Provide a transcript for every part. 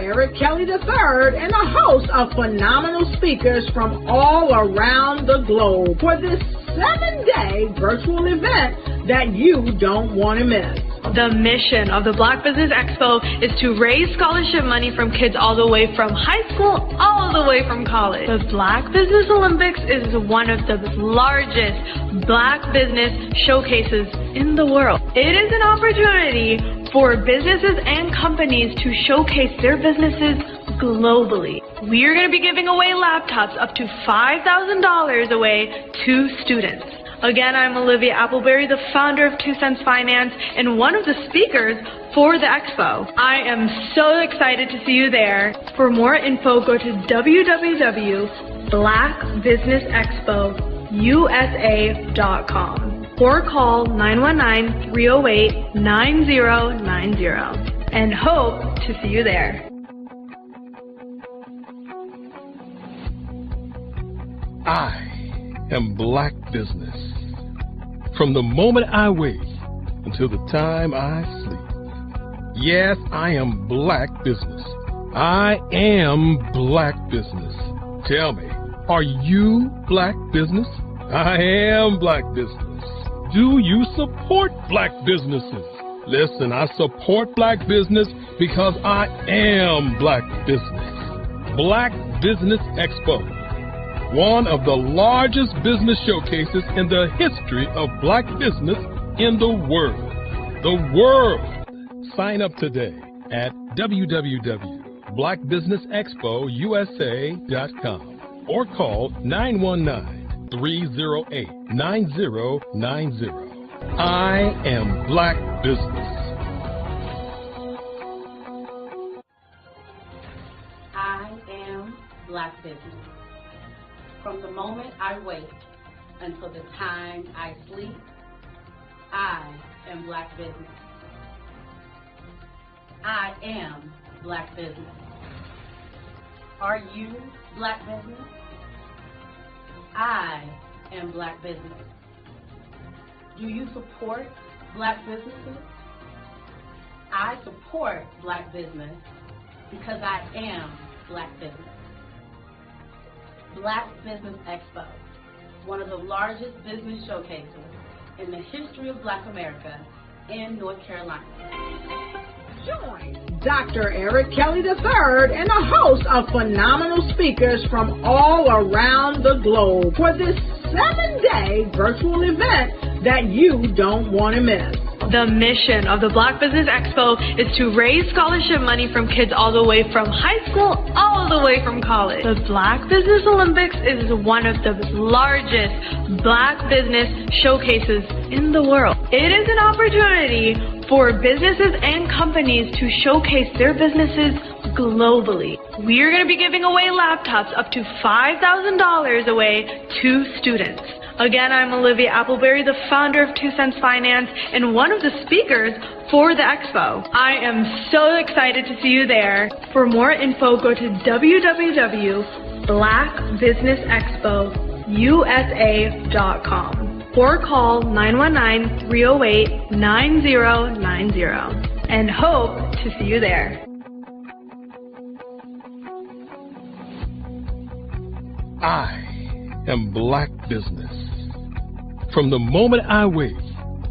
Eric Kelly III and a host of phenomenal speakers from all around the globe for this 7-day virtual event that you don't want to miss. The mission of the Black Business Expo is to raise scholarship money from kids all the way from high school all the way from college. The Black Business Olympics is one of the largest Black business showcases in the world. It is an opportunity for businesses and companies to showcase their businesses globally. We are going to be giving away laptops up to $5,000 away to students. Again, I'm Olivia Appleberry, the founder of 2 Cents Finance and one of the speakers for the expo. I am so excited to see you there. For more info, go to www.blackbusinessexpousa.com or call 919-308-9090 and hope to see you there. I am Black Business. From the moment I wake until the time I sleep. Yes, I am Black Business. I am Black Business. Tell me, are you Black Business? I am Black Business. Do you support Black businesses? Listen, I support Black business because I am Black Business. Black Business Expo, one of the largest business showcases in the history of Black business in the world. The world! Sign up today at www.blackbusinessexpousa.com or call 919-308-9090. I am Black Business. I am Black Business. From the moment I wake until the time I sleep, I am Black Business. I am Black Business. Are you Black Business? I am Black Business. Do you support Black businesses? I support Black business because I am Black Business. Black Business Expo, one of the largest business showcases in the history of Black America in North Carolina. Join Dr. Eric Kelly III and a host of phenomenal speakers from all around the globe for this 7-day virtual event that you don't want to miss. The mission of the Black Business Expo is to raise scholarship money from kids all the way from high school all the way from college. The Black Business Olympics is one of the largest Black business showcases in the world. It is an opportunity for businesses and companies to showcase their businesses globally. We are going to be giving away laptops up to $5,000 away to students. Again, I'm Olivia Appleberry, the founder of 2 Cents Finance and one of the speakers for the expo. I am so excited to see you there. For more info, go to www.blackbusinessexpousa.com or call 919-308-9090 and hope to see you there. I am Black Business. From the moment I wake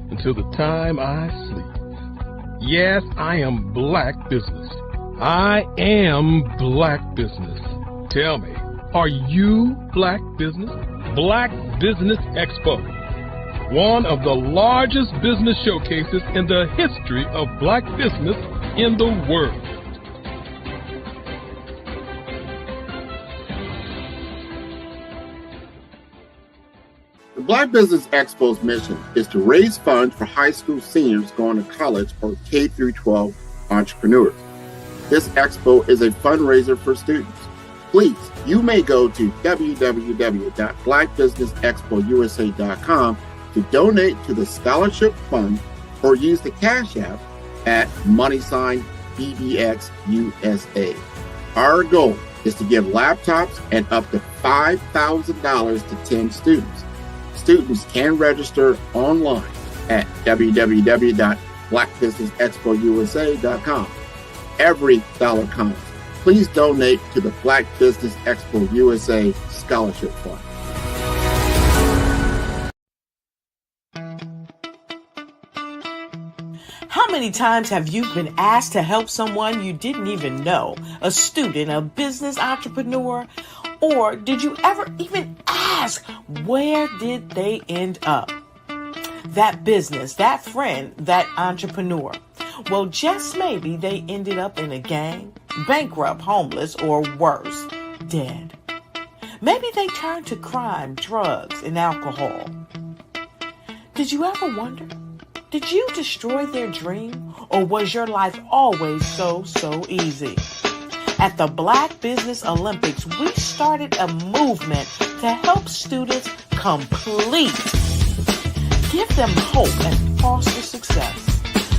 until the time I sleep. Yes, I am Black Business. I am Black Business. Tell me, are you Black Business? Black Business Expo, one of the largest business showcases in the history of Black business in the world. The Black Business Expo's mission is to raise funds for high school seniors going to college or K-12 entrepreneurs. This expo is a fundraiser for students. Please, you may go to www.blackbusinessexpousa.com to donate to the scholarship fund or use the Cash App at $BBXUSA. Our goal is to give laptops and up to $5,000 to 10 students. Students can register online at www.blackbusinessexpousa.com. Every dollar counts. please donate to the Black Business Expo USA Scholarship Fund. How many times have you been asked to help someone you didn't even know, a student, a business entrepreneur? Or did you ever even ask, where did they end up? That business, that friend, that entrepreneur. Well, just maybe they ended up in a gang, bankrupt, homeless, or worse, dead. Maybe they turned to crime, drugs, and alcohol. Did you ever wonder? Did you destroy their dream, or was your life always so easy? At the Black Business Olympics, we started a movement to help students complete. Give them hope and foster success.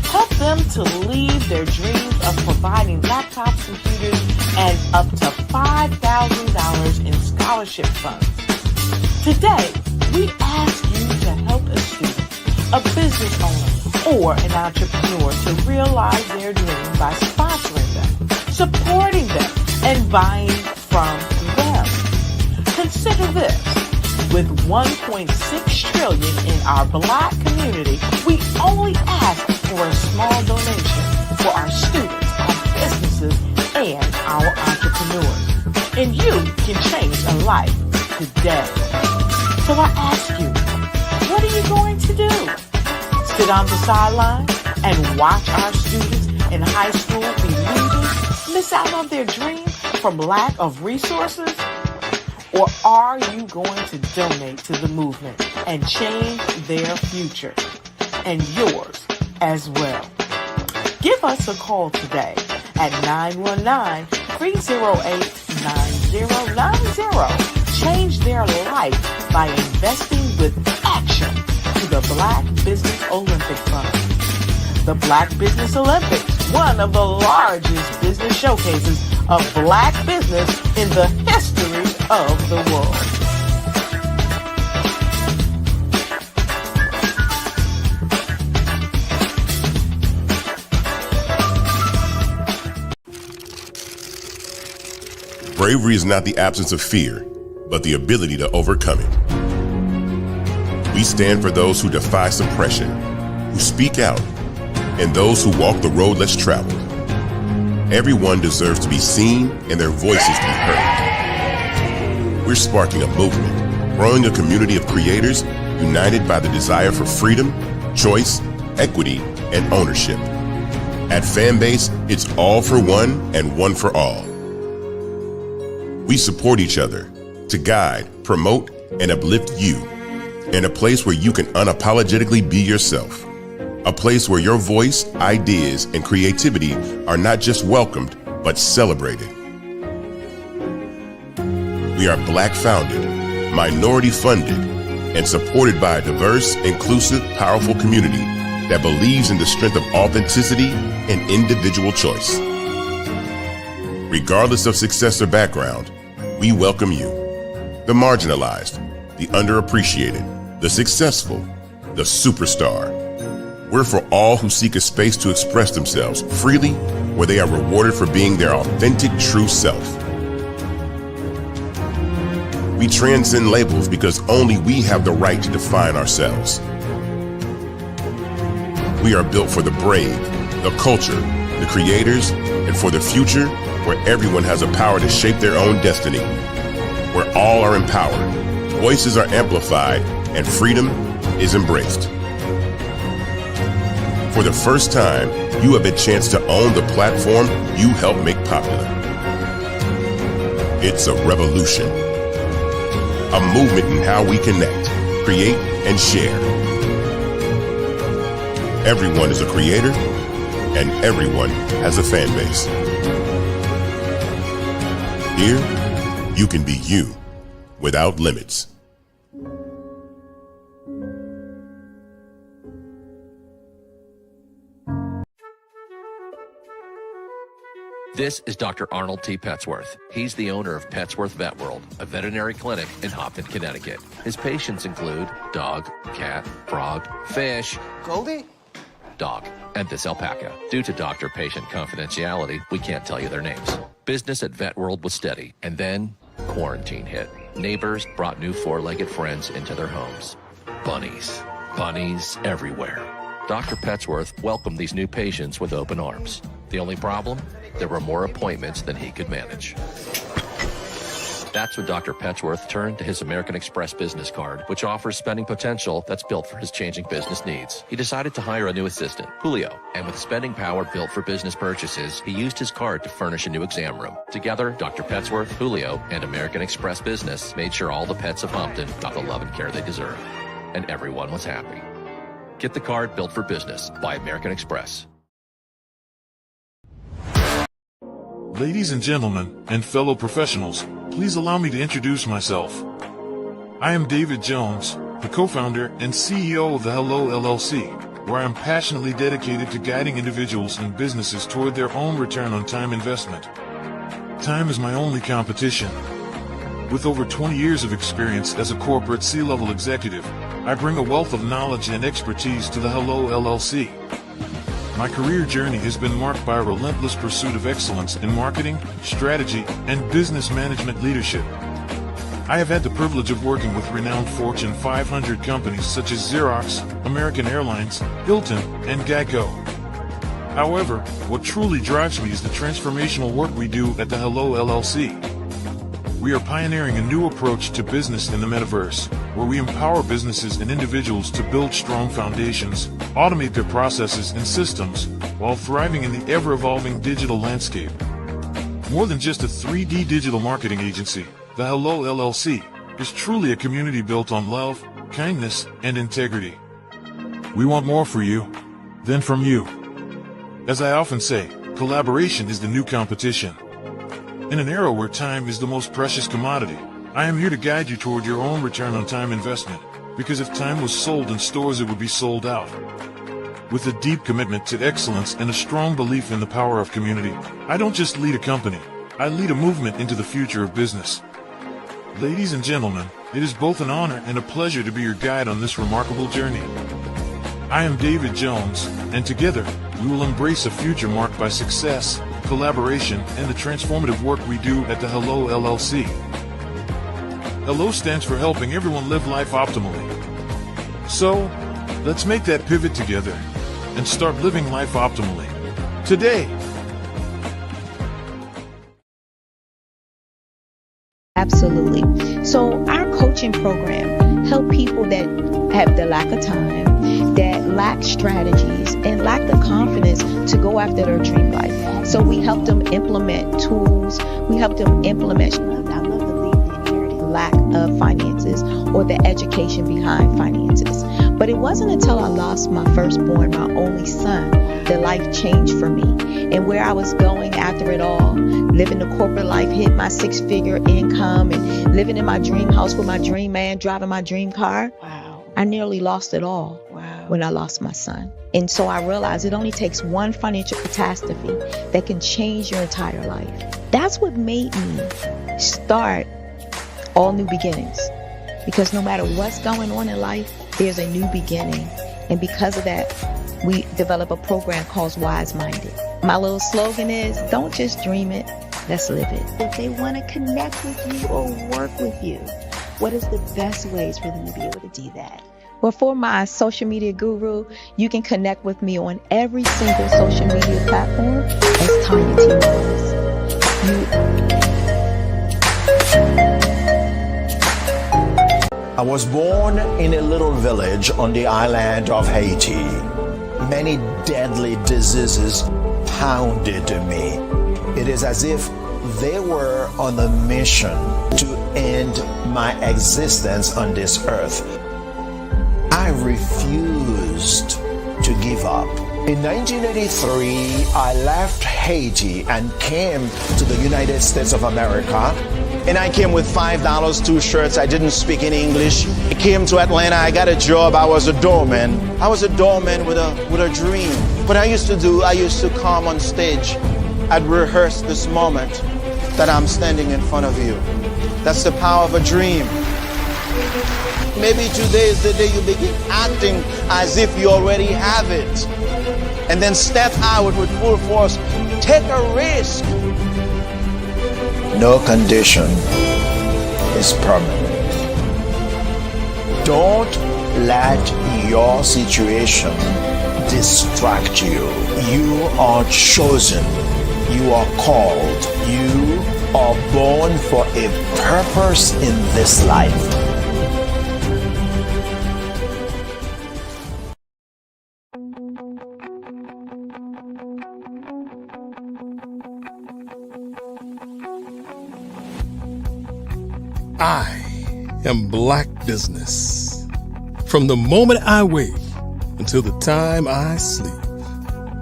Help them to leave their dreams of providing laptops, computers, and up to $5,000 in scholarship funds. Today, we ask you to help a student, a business owner, or an entrepreneur to realize their dream by sponsoring them, supporting them, and buying from them. Consider this. With $1.6 trillion in our Black community, we only ask for a small donation for our students, our businesses, and our entrepreneurs. And you can change a life today. So I ask you, what are you going to do? Sit on the sideline and watch our students in high school be losers, miss out on their dream from lack of resources? Or are you going to donate to the movement and change their future and yours as well? Give us a call today at 919-308-9090. Change their life by investing with action to the Black Business Olympic Fund. The Black Business Olympics, one of the largest business showcases of Black business in the history of the world. Bravery is not the absence of fear, but the ability to overcome it. We stand for those who defy suppression, who speak out, and those who walk the road less traveled. Everyone deserves to be seen and their voices to be heard. We're sparking a movement, growing a community of creators united by the desire for freedom, choice, equity, and ownership. At Fanbase, it's all for one and one for all. We support each other to guide, promote, and uplift you in a place where you can unapologetically be yourself. A place where your voice, ideas, and creativity are not just welcomed, but celebrated. We are Black founded, minority funded, and supported by a diverse, inclusive, powerful community that believes in the strength of authenticity and individual choice. Regardless of success or background, we welcome you. The marginalized, the underappreciated, the successful, the superstar. We're for all who seek a space to express themselves freely, where they are rewarded for being their authentic, true self. We transcend labels because only we have the right to define ourselves. We are built for the brave, the culture, the creators, and for the future where everyone has a power to shape their own destiny, where all are empowered, voices are amplified, and freedom is embraced. For the first time, you have a chance to own the platform you helped make popular. It's a revolution, a movement in how we connect, create, and share. Everyone is a creator, and everyone has a fan base. Here, you can be you without limits. This is Dr. Arnold T. Petsworth. He's the owner of Petsworth Vet World, a veterinary clinic in Hopton, Connecticut. His patients include dog, cat, frog, fish, Goldie, dog, and this alpaca. Due to doctor-patient confidentiality, we can't tell you their names. Business at Vet World was steady, and then quarantine hit. Neighbors brought new four-legged friends into their homes. Bunnies. Bunnies everywhere. Dr. Petsworth welcomed these new patients with open arms. The only problem? There were more appointments than he could manage. That's when Dr. Petsworth turned to his American Express business card, which offers spending potential that's built for his changing business needs. He decided to hire a new assistant, Julio, and with spending power built for business purchases, he used his card to furnish a new exam room. Together, Dr. Petsworth, Julio, and American Express Business made sure all the pets of Humpton got the love and care they deserve. And everyone was happy. Get the card built for business by American Express. Ladies and gentlemen, and fellow professionals, please allow me to introduce myself. I am David Jones, the co-founder and CEO of the Hello LLC, where I am passionately dedicated to guiding individuals and businesses toward their own return on time investment. Time is my only competition. With over 20 years of experience as a corporate C-level executive, I bring a wealth of knowledge and expertise to the Hello LLC. My career journey has been marked by a relentless pursuit of excellence in marketing, strategy, and business management leadership. I have had the privilege of working with renowned Fortune 500 companies such as Xerox, American Airlines, Hilton, and Geico. However, what truly drives me is the transformational work we do at the Hello LLC. We are pioneering a new approach to business in the metaverse, where we empower businesses and individuals to build strong foundations, automate their processes and systems, while thriving in the ever-evolving digital landscape. More than just a 3D digital marketing agency, the Hello LLC is truly a community built on love, kindness, and integrity. We want more for you than from you. As I often say, collaboration is the new competition. In an era where time is the most precious commodity, I am here to guide you toward your own return on time investment, because if time was sold in stores, it would be sold out. With a deep commitment to excellence and a strong belief in the power of community, I don't just lead a company, I lead a movement into the future of business. Ladies and gentlemen, it is both an honor and a pleasure to be your guide on this remarkable journey. I am David Jones, and together, we will embrace a future marked by success, collaboration, and the transformative work we do at the Hello LLC. Hello stands for helping everyone live life optimally. So, let's make that pivot together and start living life optimally today. Absolutely. So our coaching program help people that have the lack of time, that lack strategies, and lack the confidence to go after their dream life. So we help them implement tools. We help them implement, I love to leave the inherited lack of finances or the education behind finances. But it wasn't until I lost my firstborn, my only son, that life changed for me. And where I was going after it all, living the corporate life, hit my 6-figure income, and living in my dream house with my dream man, driving my dream car. Wow. I nearly lost it all when I lost my son. And so I realized it only takes one financial catastrophe that can change your entire life. That's what made me start All New Beginnings. Because no matter what's going on in life, there's a new beginning. And because of that, we develop a program called Wise Minded. My little slogan is, don't just dream it, let's live it. If they want to connect with you or work with you, what is the best ways for them to be able to do that? Well, for my social media guru, you can connect with me on every single social media platform as Tanya T. Wallace. I was born in a little village on the island of Haiti. Many deadly diseases pounded me. It is as if they were on a mission to end my existence on this earth. I refused to give up. In 1983, I left Haiti and came to the United States of America. And I came with $5, 2 shirts. I didn't speak any English. I came to Atlanta. I got a job. I was a doorman. I was a doorman with a dream. What I used to come on stage. I'd rehearse this moment that I'm standing in front of you. That's the power of a dream. Maybe today is the day you begin acting as if you already have it. And then step out with full force. Take a risk. no condition is permanent. Don't let your situation distract you. You are chosen. You are called. You are born for a purpose in this life. I am Black Business. From the moment I wake until the time I sleep.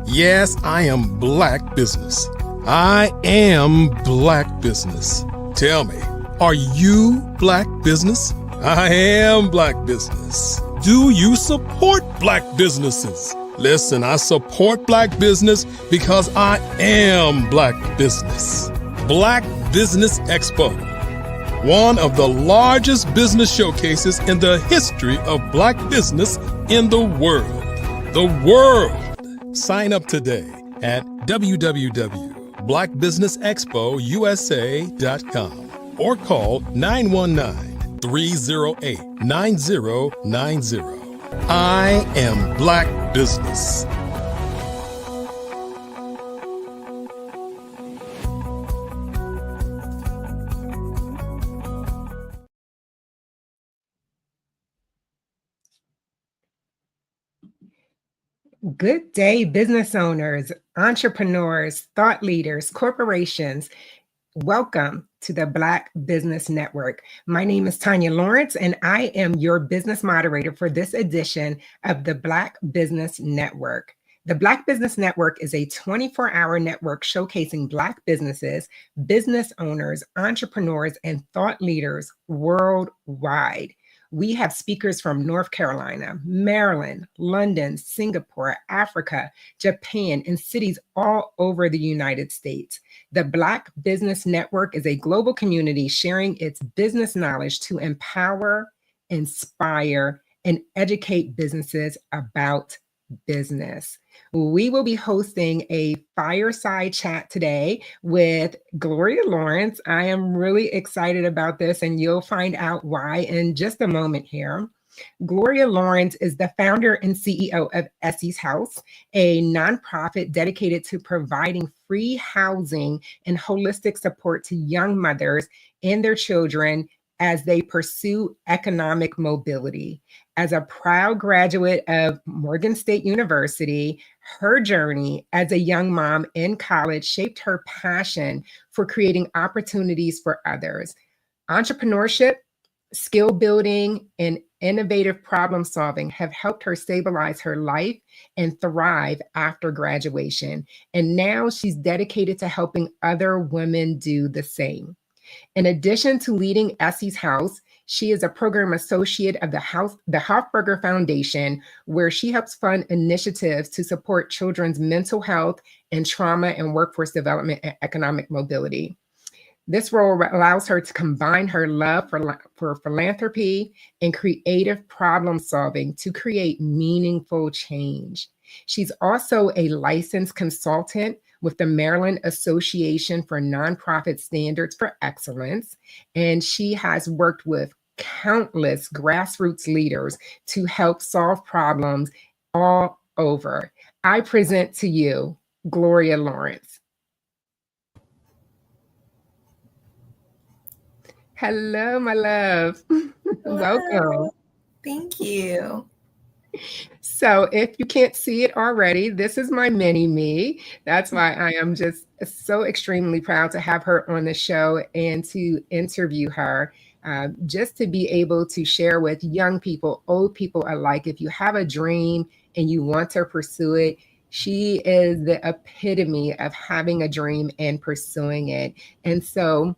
Yes, I am Black Business. I am Black Business. Tell me, are you Black Business? I am Black Business. Do you support Black businesses? Listen, I support Black business because I am Black Business. Black Business Expo, one of the largest business showcases in the history of Black business in the world. The world! Sign up today at www.blackbusinessexpousa.com or call 919-308-9090. I am Black Business. Good day, business owners, entrepreneurs, thought leaders, corporations. Welcome to the Black Business Network. My name is Tanya Lawrence, and I am your business moderator for this edition of the Black Business Network. The Black Business Network is a 24-hour network showcasing Black businesses, business owners, entrepreneurs, and thought leaders worldwide. We have speakers from North Carolina, Maryland, London, Singapore, Africa, Japan, and cities all over the United States. The Black Business Network is a global community sharing its business knowledge to empower, inspire, and educate businesses about business. We will be hosting a fireside chat today with Gloria Lawrence. I am really excited about this, and you'll find out why in just a moment here. Gloria Lawrence is the founder and CEO of Essie's House, a nonprofit dedicated to providing free housing and holistic support to young mothers and their children as they pursue economic mobility. As a proud graduate of Morgan State University, her journey as a young mom in college shaped her passion for creating opportunities for others. Entrepreneurship, skill building, and innovative problem solving have helped her stabilize her life and thrive after graduation. And now she's dedicated to helping other women do the same. In addition to leading Essie's House, she is a program associate of the Hofberger Foundation, where she helps fund initiatives to support children's mental health and trauma and workforce development and economic mobility. This role allows her to combine her love for philanthropy and creative problem solving to create meaningful change. She's also a licensed consultant with the Maryland Association for Nonprofit Standards for Excellence, and she has worked with countless grassroots leaders to help solve problems all over. I present to you Gloria Lawrence. Hello, my love. Hello. Welcome. Thank you. So if you can't see it already, this is my mini me. That's why I am just so extremely proud to have her on the show and to interview her, just to be able to share with young people, old people alike. If you have a dream and you want to pursue it, she is the epitome of having a dream and pursuing it. And so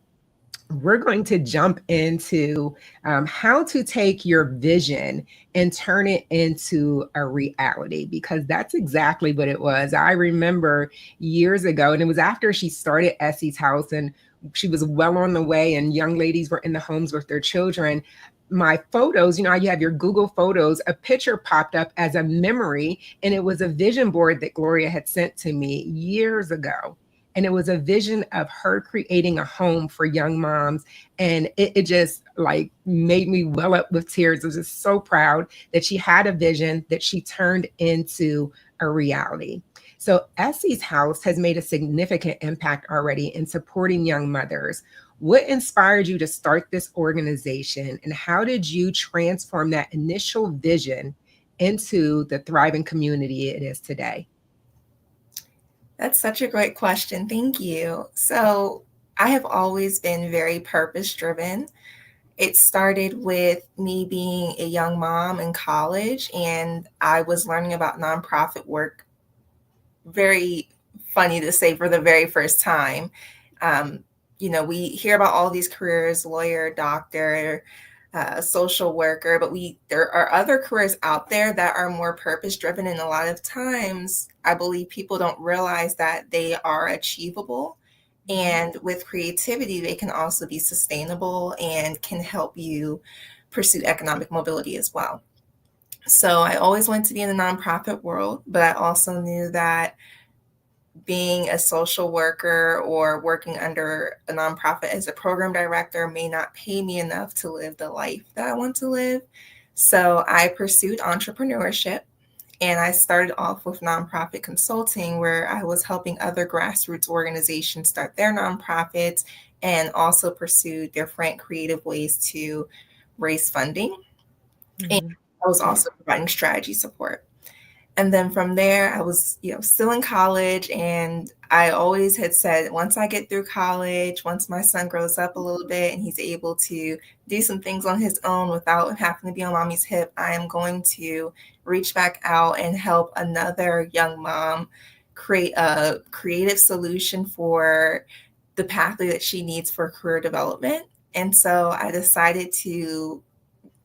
we're going to jump into how to take your vision and turn it into a reality, because that's exactly what it was. I remember years ago, and it was after she started Essie's House and she was well on the way and young ladies were in the homes with their children. My photos, you know, you have your Google Photos, a picture popped up as a memory, and it was a vision board that Gloria had sent to me years ago. And it was a vision of her creating a home for young moms. And it just like made me well up with tears. I was just so proud that she had a vision that she turned into a reality. So Essie's house has made a significant impact already in supporting young mothers. What inspired you to start this organization, and how did you transform that initial vision into the thriving community it is today? That's such a great question. Thank you. So, I have always been very purpose driven. It started with me being a young mom in college, and I was learning about nonprofit work. Very funny to say, for the very first time. Um, we hear about all these careers: lawyer, doctor, social worker, but there are other careers out there that are more purpose driven, and a lot of times I believe people don't realize that they are achievable, and with creativity they can also be sustainable and can help you pursue economic mobility as well. So I always wanted to be in the nonprofit world, but I also knew that being a social worker or working under a nonprofit as a program director may not pay me enough to live the life that I want to live. So I pursued entrepreneurship, and I started off with nonprofit consulting, where I was helping other grassroots organizations start their nonprofits and also pursue different creative ways to raise funding. And I was also providing strategy support. And then from there, I was, still in college, and I always had said, once I get through college, once my son grows up a little bit and he's able to do some things on his own without having to be on mommy's hip, I am going to reach back out and help another young mom create a creative solution for the pathway that she needs for career development. And so I decided to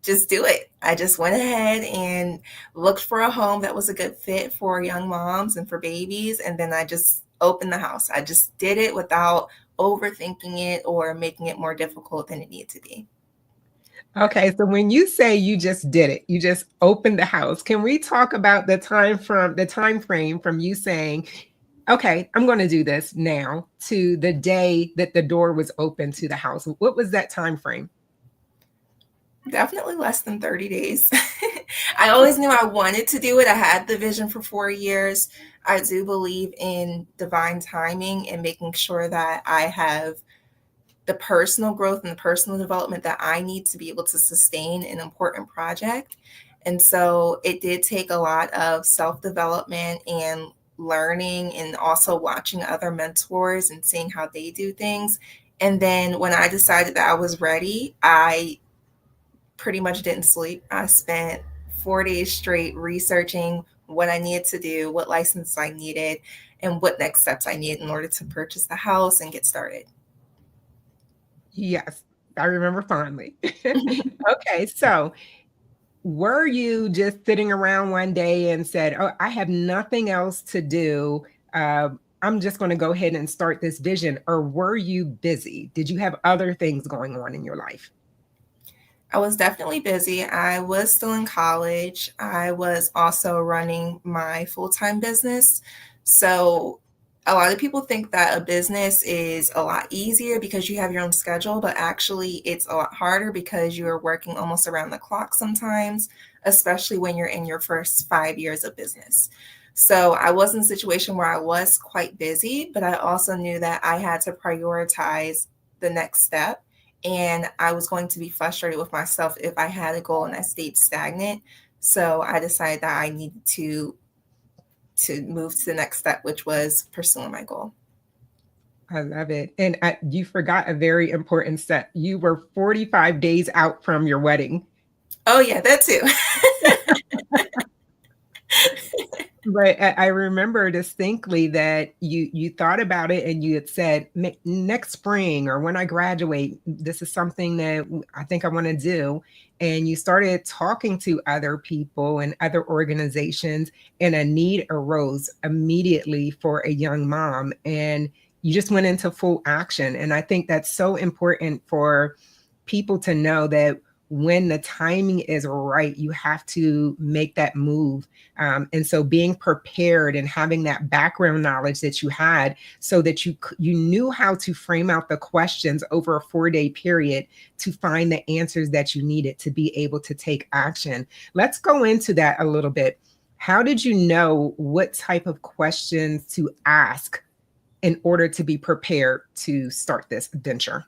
just do it. I just went ahead and looked for a home that was a good fit for young moms and for babies. And then I just opened the house. I just did it without overthinking it or making it more difficult than it needed to be. Okay, so when you say you just did it, you just opened the house. Can we talk about the time frame from you saying, okay, I'm going to do this now, to the day that the door was open to the house? What was that time frame? Definitely less than 30 days. I always knew I wanted to do it. I had the vision for 4 years. I do believe in divine timing and making sure that I have the personal growth and the personal development that I need to be able to sustain an important project. And so it did take a lot of self-development and learning, and also watching other mentors and seeing how they do things. And then when I decided that I was ready, I pretty much didn't sleep. I spent 4 days straight researching what I needed to do, what license I needed, and what next steps I needed in order to purchase the house and get started. Yes, I remember fondly. Okay, so were you just sitting around one day and said, oh, I have nothing else to do, I'm just going to go ahead and start this vision? Or were you busy? Did you have other things going on in your life? I was definitely busy. I was still in college. I was also running my full-time business. So a lot of people think that a business is a lot easier because you have your own schedule, but actually it's a lot harder because you are working almost around the clock sometimes, especially when you're in your first 5 years of business. So I was in a situation where I was quite busy, but I also knew that I had to prioritize the next step. And I was going to be frustrated with myself if I had a goal and I stayed stagnant. So I decided that I needed to move to the next step, which was pursuing my goal. I love it. And you forgot a very important step. You were 45 days out from your wedding. Oh, yeah, that too. But I remember distinctly that you thought about it and you had said, next spring or when I graduate, this is something that I think I want to do. And you started talking to other people and other organizations, and a need arose immediately for a young mom. And you just went into full action. And I think that's so important for people to know, that when the timing is right, you have to make that move. And so being prepared and having that background knowledge that you had so that you knew how to frame out the questions over a 4-day period to find the answers that you needed to be able to take action. Let's go into that a little bit. How did you know what type of questions to ask in order to be prepared to start this venture?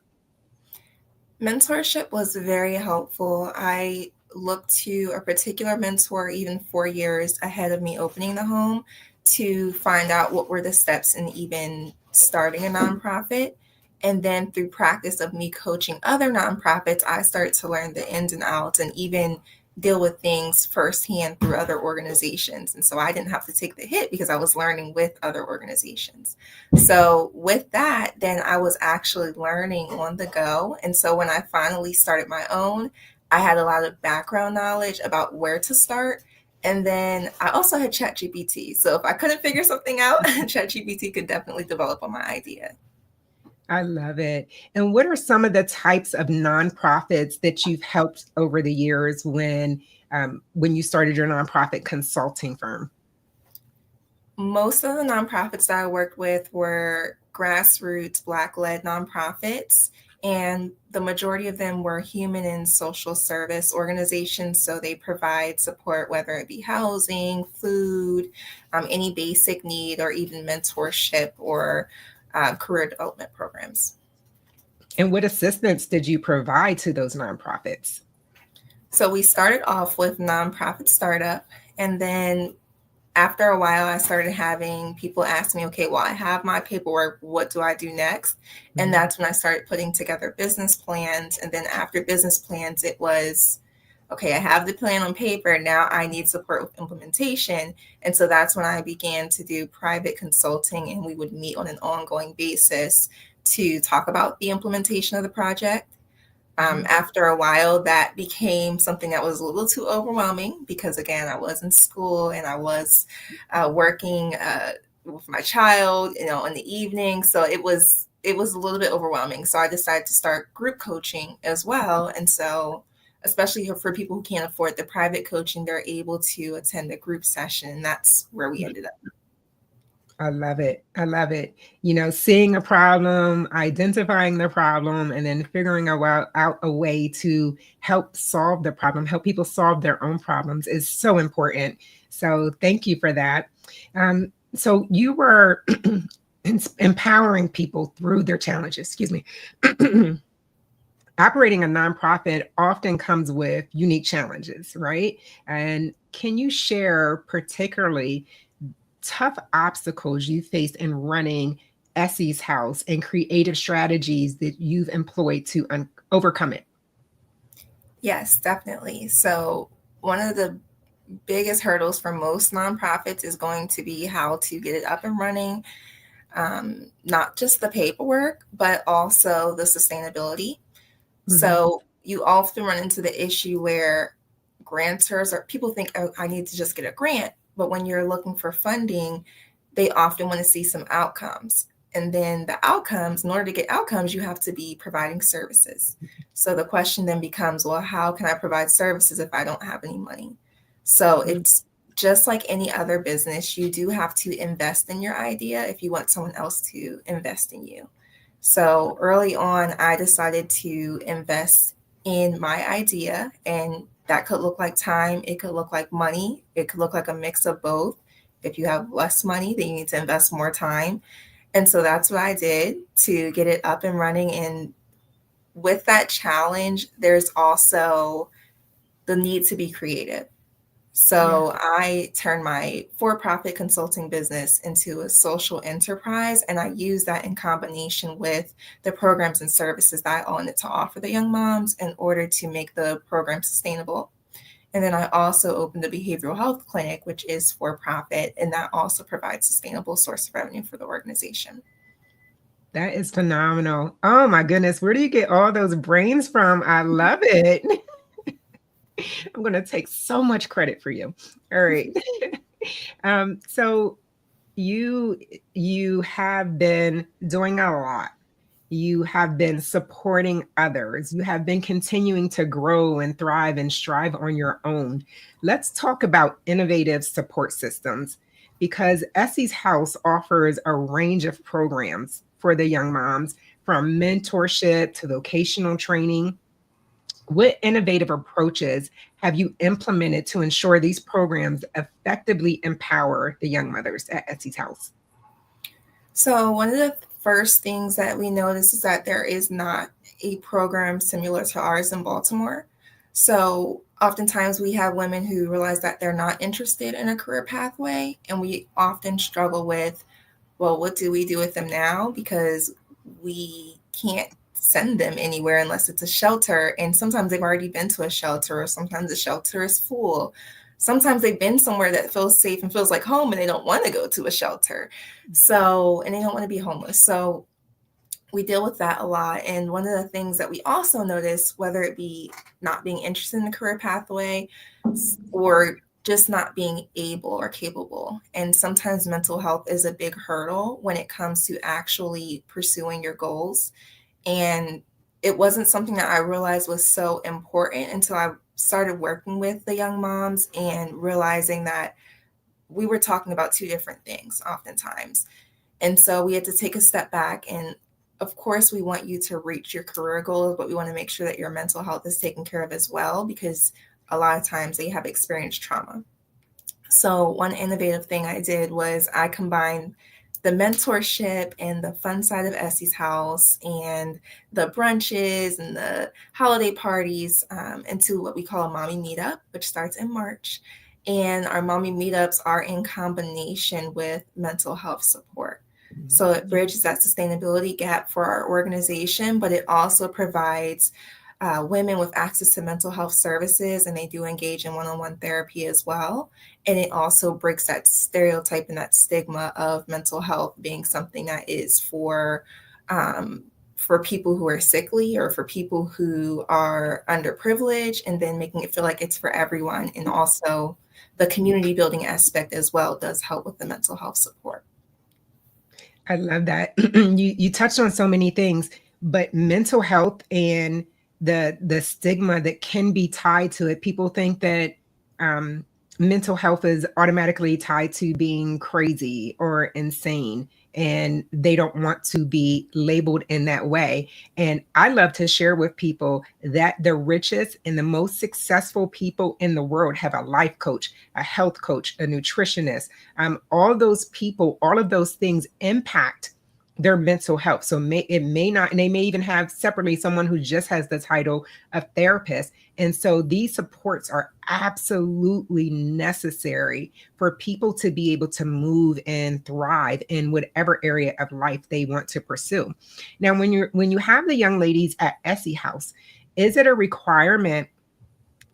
Mentorship was very helpful. I looked to a particular mentor even 4 years ahead of me opening the home to find out what were the steps in even starting a nonprofit. And then through practice of me coaching other nonprofits, I started to learn the ins and outs and even deal with things firsthand through other organizations. And so I didn't have to take the hit because I was learning with other organizations. So with that, then I was actually learning on the go. And so when I finally started my own, I had a lot of background knowledge about where to start. And then I also had ChatGPT. So if I couldn't figure something out, ChatGPT could definitely develop on my idea. I love it. And what are some of the types of nonprofits that you've helped over the years when you started your nonprofit consulting firm? Most of the nonprofits that I worked with were grassroots Black-led nonprofits, and the majority of them were human and social service organizations. So they provide support, whether it be housing, food, any basic need, or even mentorship or career development programs. And what assistance did you provide to those nonprofits? So we started off with nonprofit startup, and then after a while, I started having people ask me, okay, well, I have my paperwork. What do I do next? And that's when I started putting together business plans. And then after business plans, it was, okay, I have the plan on paper. Now I need support with implementation. And so that's when I began to do private consulting, and we would meet on an ongoing basis to talk about the implementation of the project. After a while, that became something that was a little too overwhelming because, again, I was in school and I was working with my child, in the evening. So it was a little bit overwhelming. So I decided to start group coaching as well. And so, especially for people who can't afford the private coaching, they're able to attend a group session. And that's where we ended up. I love it. I love it. Seeing a problem, identifying the problem, and then figuring out a way to help solve the problem, help people solve their own problems is so important. So thank you for that. So you were empowering people through their challenges. Excuse me. Operating a nonprofit often comes with unique challenges, right? And can you share particularly tough obstacles you faced in running Essie's House and creative strategies that you've employed to overcome it? Yes, definitely. So one of the biggest hurdles for most nonprofits is going to be how to get it up and running, not just the paperwork, but also the sustainability. So you often run into the issue where grantors or people think, oh, I need to just get a grant. But when you're looking for funding, they often want to see some outcomes. And then the outcomes, in order to get outcomes, you have to be providing services. So the question then becomes, well, how can I provide services if I don't have any money? So it's just like any other business, you do have to invest in your idea if you want someone else to invest in you. So early on, I decided to invest in my idea, and that could look like time. It could look like money. It could look like a mix of both. If you have less money, then you need to invest more time. And so that's what I did to get it up and running. And with that challenge, there's also the need to be creative. So I turned my for-profit consulting business into a social enterprise, and I use that in combination with the programs and services that I wanted to offer the young moms in order to make the program sustainable. And then I also opened a behavioral health clinic, which is for-profit, and that also provides sustainable source of revenue for the organization. That is phenomenal. Oh my goodness, where do you get all those brains from? I love it. I'm going to take so much credit for you. All right. So you have been doing a lot. You have been supporting others. You have been continuing to grow and thrive and strive on your own. Let's talk about innovative support systems, because Essie's House offers a range of programs for the young moms, from mentorship to vocational training. What innovative approaches have you implemented to ensure these programs effectively empower the young mothers at Essie's House? So one of the first things that we noticed is that there is not a program similar to ours in Baltimore. So oftentimes we have women who realize that they're not interested in a career pathway, and we often struggle with, well, what do we do with them now? Because we can't send them anywhere unless it's a shelter. And sometimes they've already been to a shelter, or sometimes the shelter is full. Sometimes they've been somewhere that feels safe and feels like home, and they don't want to go to a shelter. So, and they don't want to be homeless. So we deal with that a lot. And one of the things that we also notice, whether it be not being interested in the career pathway or just not being able or capable. And sometimes mental health is a big hurdle when it comes to actually pursuing your goals. And it wasn't something that I realized was so important until I started working with the young moms and realizing that we were talking about two different things oftentimes. And so we had to take a step back. And of course, we want you to reach your career goals, but we want to make sure that your mental health is taken care of as well, because a lot of times they have experienced trauma. So one innovative thing I did was I combined the mentorship and the fun side of Essie's House and the brunches and the holiday parties into what we call a mommy meetup, which starts in March. And our mommy meetups are in combination with mental health support. So it bridges that sustainability gap for our organization, but it also provides women with access to mental health services, and they do engage in one-on-one therapy as well. And it also breaks that stereotype and that stigma of mental health being something that is for people who are sickly or for people who are underprivileged, and then making it feel like it's for everyone. And also the community building aspect as well does help with the mental health support. I love that. You touched on so many things, but mental health and the stigma that can be tied to it. People think that mental health is automatically tied to being crazy or insane, and they don't want to be labeled in that way. And I love to share with people that the richest and the most successful people in the world have a life coach, a health coach, a nutritionist. All those people, all of those things impact their mental health. So it may not, and they may even have separately someone who just has the title of therapist. And so these supports are absolutely necessary for people to be able to move and thrive in whatever area of life they want to pursue. Now, when you have the young ladies at Essie House, is it a requirement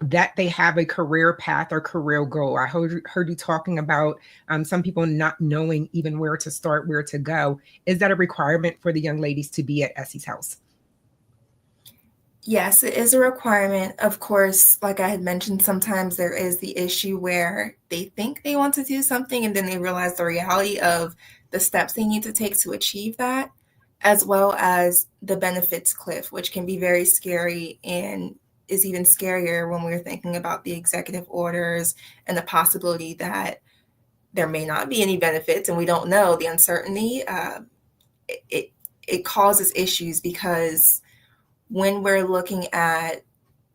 that they have a career path or career goal? I heard you talking about some people not knowing even where to start, where to go. Is that a requirement for the young ladies to be at Essie's House? Yes, it is a requirement. Of course, like I had mentioned, sometimes there is the issue where they think they want to do something and then they realize the reality of the steps they need to take to achieve that, as well as the benefits cliff, which can be very scary and is even scarier when we're thinking about the executive orders and the possibility that there may not be any benefits, and we don't know. The uncertainty, it causes issues, because when we're looking at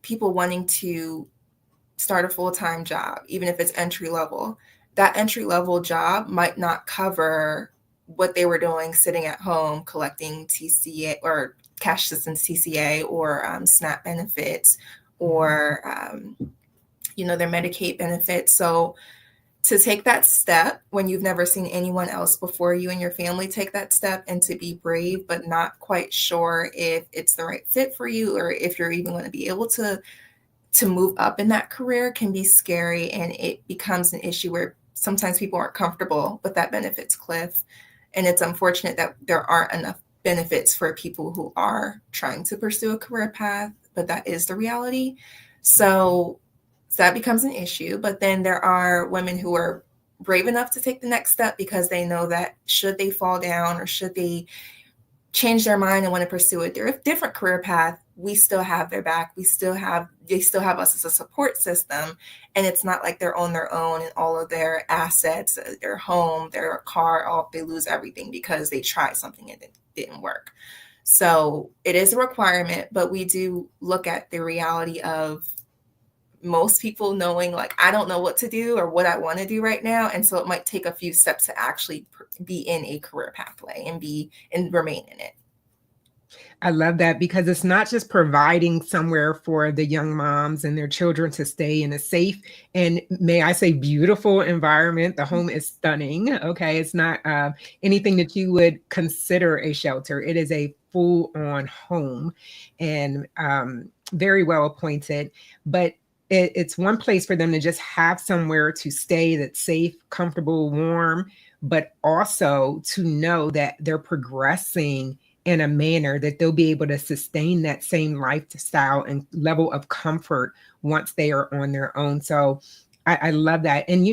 people wanting to start a full-time job, even if it's entry level, that entry level job might not cover what they were doing sitting at home collecting TCA or cash assistance TCA or SNAP benefits or their Medicaid benefits. So to take that step when you've never seen anyone else before you and your family take that step, and to be brave but not quite sure if it's the right fit for you or if you're even going to be able to move up in that career, can be scary. And it becomes an issue where sometimes people aren't comfortable with that benefits cliff. And it's unfortunate that there aren't enough benefits for people who are trying to pursue a career path, but that is the reality. So that becomes an issue. But then there are women who are brave enough to take the next step because they know that should they fall down or should they change their mind and want to pursue a different career path, we still have their back. They still have us as a support system. And it's not like they're on their own and all of their assets, their home, their car, they lose everything because they tried something and it didn't work. So it is a requirement, but we do look at the reality of most people knowing, like, I don't know what to do or what I want to do right now. And so it might take a few steps to actually be in a career pathway and remain in it. I love that, because it's not just providing somewhere for the young moms and their children to stay in a safe and, may I say, beautiful environment. The home is stunning. Okay. It's not anything that you would consider a shelter. It is a full-on home and very well appointed. But it's one place for them to just have somewhere to stay that's safe, comfortable, warm, but also to know that they're progressing in a manner that they'll be able to sustain that same lifestyle and level of comfort once they are on their own. So I love that. And,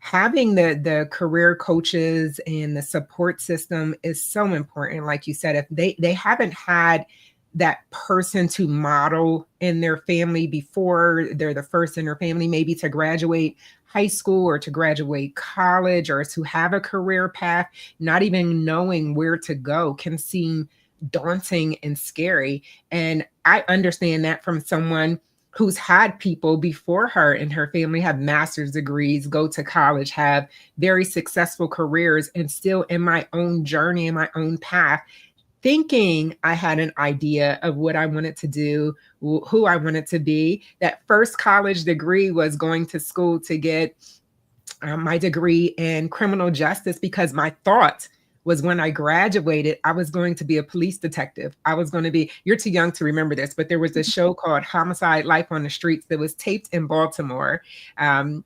having the career coaches and the support system is so important. Like you said, if they haven't had that person to model in their family before they're the first in their family, maybe to graduate high school or to graduate college or to have a career path, not even knowing where to go can seem daunting and scary. And I understand that from someone who's had people before her in her family have master's degrees, go to college, have very successful careers, and still in my own journey, in my own path, thinking I had an idea of what I wanted to do, who I wanted to be. That first college degree was going to school to get my degree in criminal justice, because my thought was when I graduated, I was going to be a police detective. I was going to be, you're too young to remember this, but there was a show called Homicide: Life on the Streets that was taped in Baltimore. And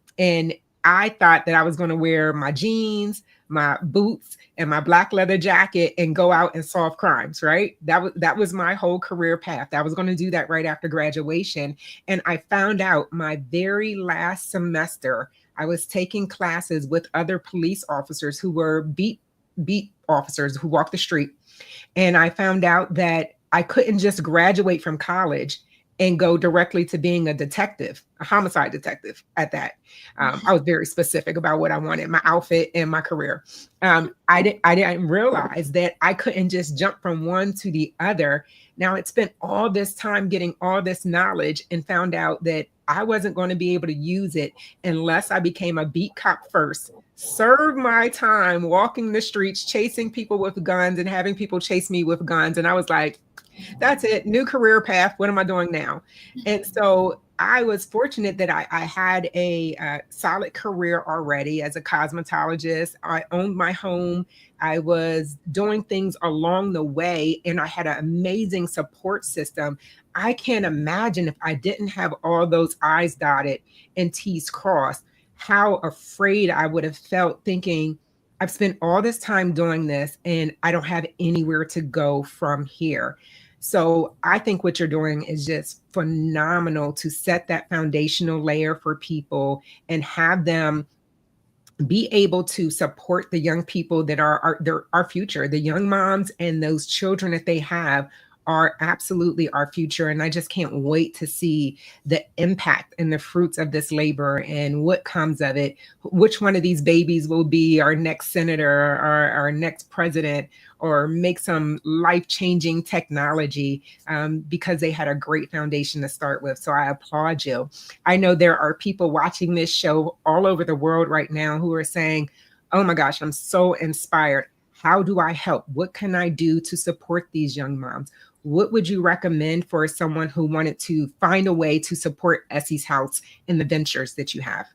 I thought that I was going to wear my jeans, my boots, and my black leather jacket and go out and solve crimes, right? That was my whole career path. I was going to do that right after graduation. And I found out my very last semester, I was taking classes with other police officers who were beat officers who walked the street. And I found out that I couldn't just graduate from college and go directly to being a detective, a homicide detective at that. I was very specific about what I wanted, my outfit and my career. I didn't realize that I couldn't just jump from one to the other. Now, it spent all this time getting all this knowledge and found out that I wasn't going to be able to use it unless I became a beat cop first, served my time walking the streets, chasing people with guns and having people chase me with guns. And I was like, that's it. New career path. What am I doing now? And so I was fortunate that I had a solid career already as a cosmetologist. I owned my home. I was doing things along the way, and I had an amazing support system. I can't imagine if I didn't have all those I's dotted and T's crossed, how afraid I would have felt, thinking, I've spent all this time doing this and I don't have anywhere to go from here. So I think what you're doing is just phenomenal to set that foundational layer for people and have them be able to support the young people that are our future. The young moms and those children that they have are absolutely our future. And I just can't wait to see the impact and the fruits of this labor and what comes of it. Which one of these babies will be our next senator or our next president, or make some life-changing technology, because they had a great foundation to start with. So I applaud you. I know there are people watching this show all over the world right now who are saying, oh my gosh, I'm so inspired. How do I help? What can I do to support these young moms? What would you recommend for someone who wanted to find a way to support Essie's House in the ventures that you have?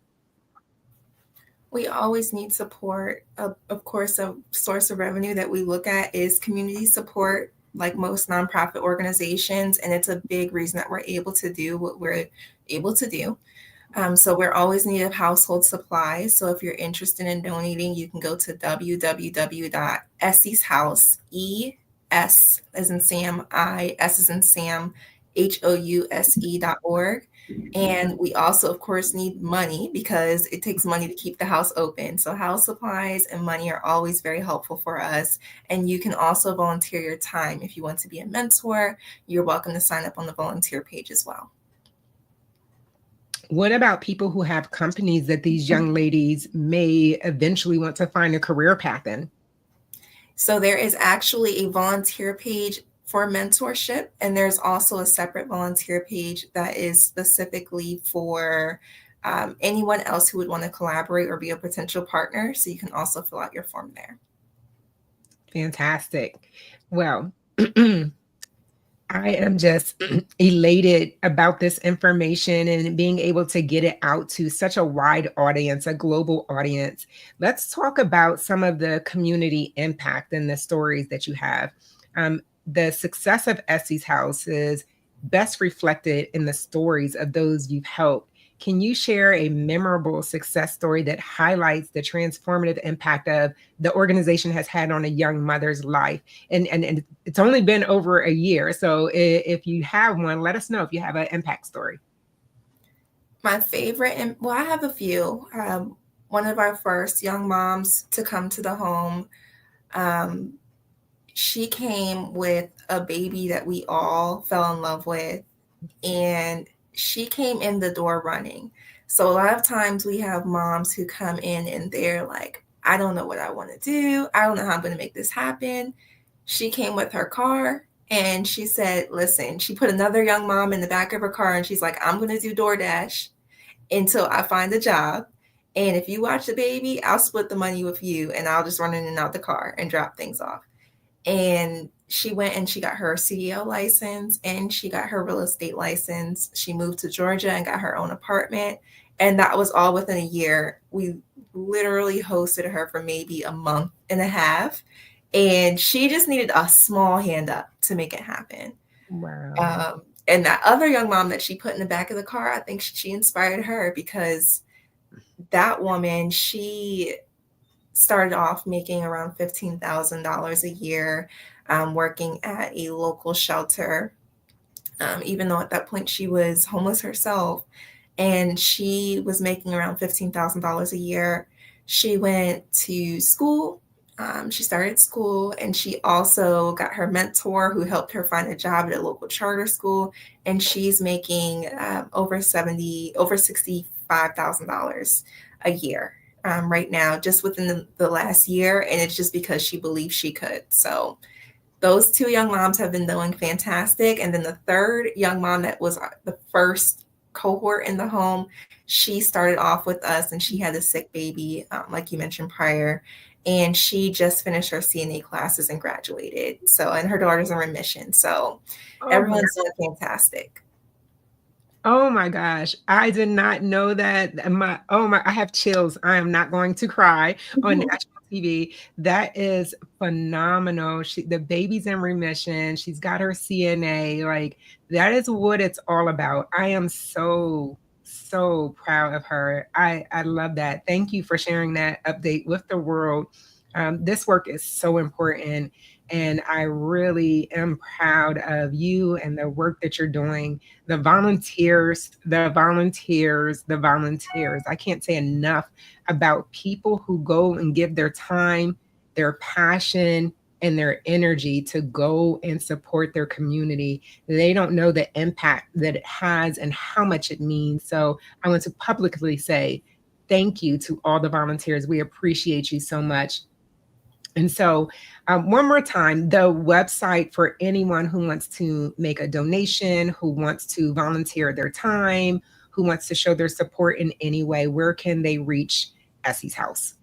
We always need support. Of course, a source of revenue that we look at is community support, like most nonprofit organizations. And it's a big reason that we're able to do what we're able to do. So we're always in need of household supplies. So if you're interested in donating, you can go to www.essieshouse, E-S as in Sam, I, S as in Sam, house.org. And we also, of course, need money because it takes money to keep the house open. So house supplies and money are always very helpful for us. And you can also volunteer your time. If you want to be a mentor, you're welcome to sign up on the volunteer page as well. What about people who have companies that these young ladies may eventually want to find a career path in? So there is actually a volunteer page for mentorship, and there's also a separate volunteer page that is specifically for anyone else who would want to collaborate or be a potential partner. So you can also fill out your form there. Fantastic. Well, I am just elated about this information and being able to get it out to such a wide audience, a global audience. Let's talk about some of the community impact and the stories that you have. The success of Essie's House is best reflected in the stories of those you've helped. Can you share a memorable success story that highlights the transformative impact of the organization has had on a young mother's life? And it's only been over a year. So if you have one, let us know if you have an impact story. My favorite, well, I have a few. One of our first young moms to come to the home, she came with a baby that we all fell in love with, and she came in the door running. So a lot of times we have moms who come in and they're like, I don't know what I want to do. I don't know how I'm going to make this happen. She came with her car and she said, listen, she put another young mom in the back of her car and she's like, I'm going to do DoorDash until I find a job. And if you watch the baby, I'll split the money with you and I'll just run in and out the car and drop things off. And she went and she got her CDL license and she got her real estate license. She moved to Georgia and got her own apartment. And that was all within a year. We literally hosted her for maybe a month and a half. And she just needed a small hand up to make it happen. Wow. And that other young mom that she put in the back of the car, I think she inspired her because that woman, she started off making around $15,000 a year, working at a local shelter, even though at that point she was homeless herself. And she was making around $15,000 a year. She went to school. She started school, and she also got her mentor who helped her find a job at a local charter school. And she's making over $65,000 a year right now, just within the last year. And it's just because she believed she could. So those two young moms have been doing fantastic. And then the third young mom that was the first cohort in the home, she started off with us and she had a sick baby, like you mentioned prior. And she just finished her CNA classes and graduated. So, and her daughter's in remission. So everyone's doing fantastic. Oh my gosh. I did not know that. I have chills. I am not going to cry on national TV. That is phenomenal. The baby's in remission. She's got her CNA. Like, that is what it's all about. I am so proud of her. I love that. Thank you for sharing that update with the world. This work is so important. And I really am proud of you and the work that you're doing. The volunteers. I can't say enough about people who go and give their time, their passion, and their energy to go and support their community. They don't know the impact that it has and how much it means. So I want to publicly say thank you to all the volunteers. We appreciate you so much. And so one more time, the website for anyone who wants to make a donation, who wants to volunteer their time, who wants to show their support in any way, where can they reach Essie's House?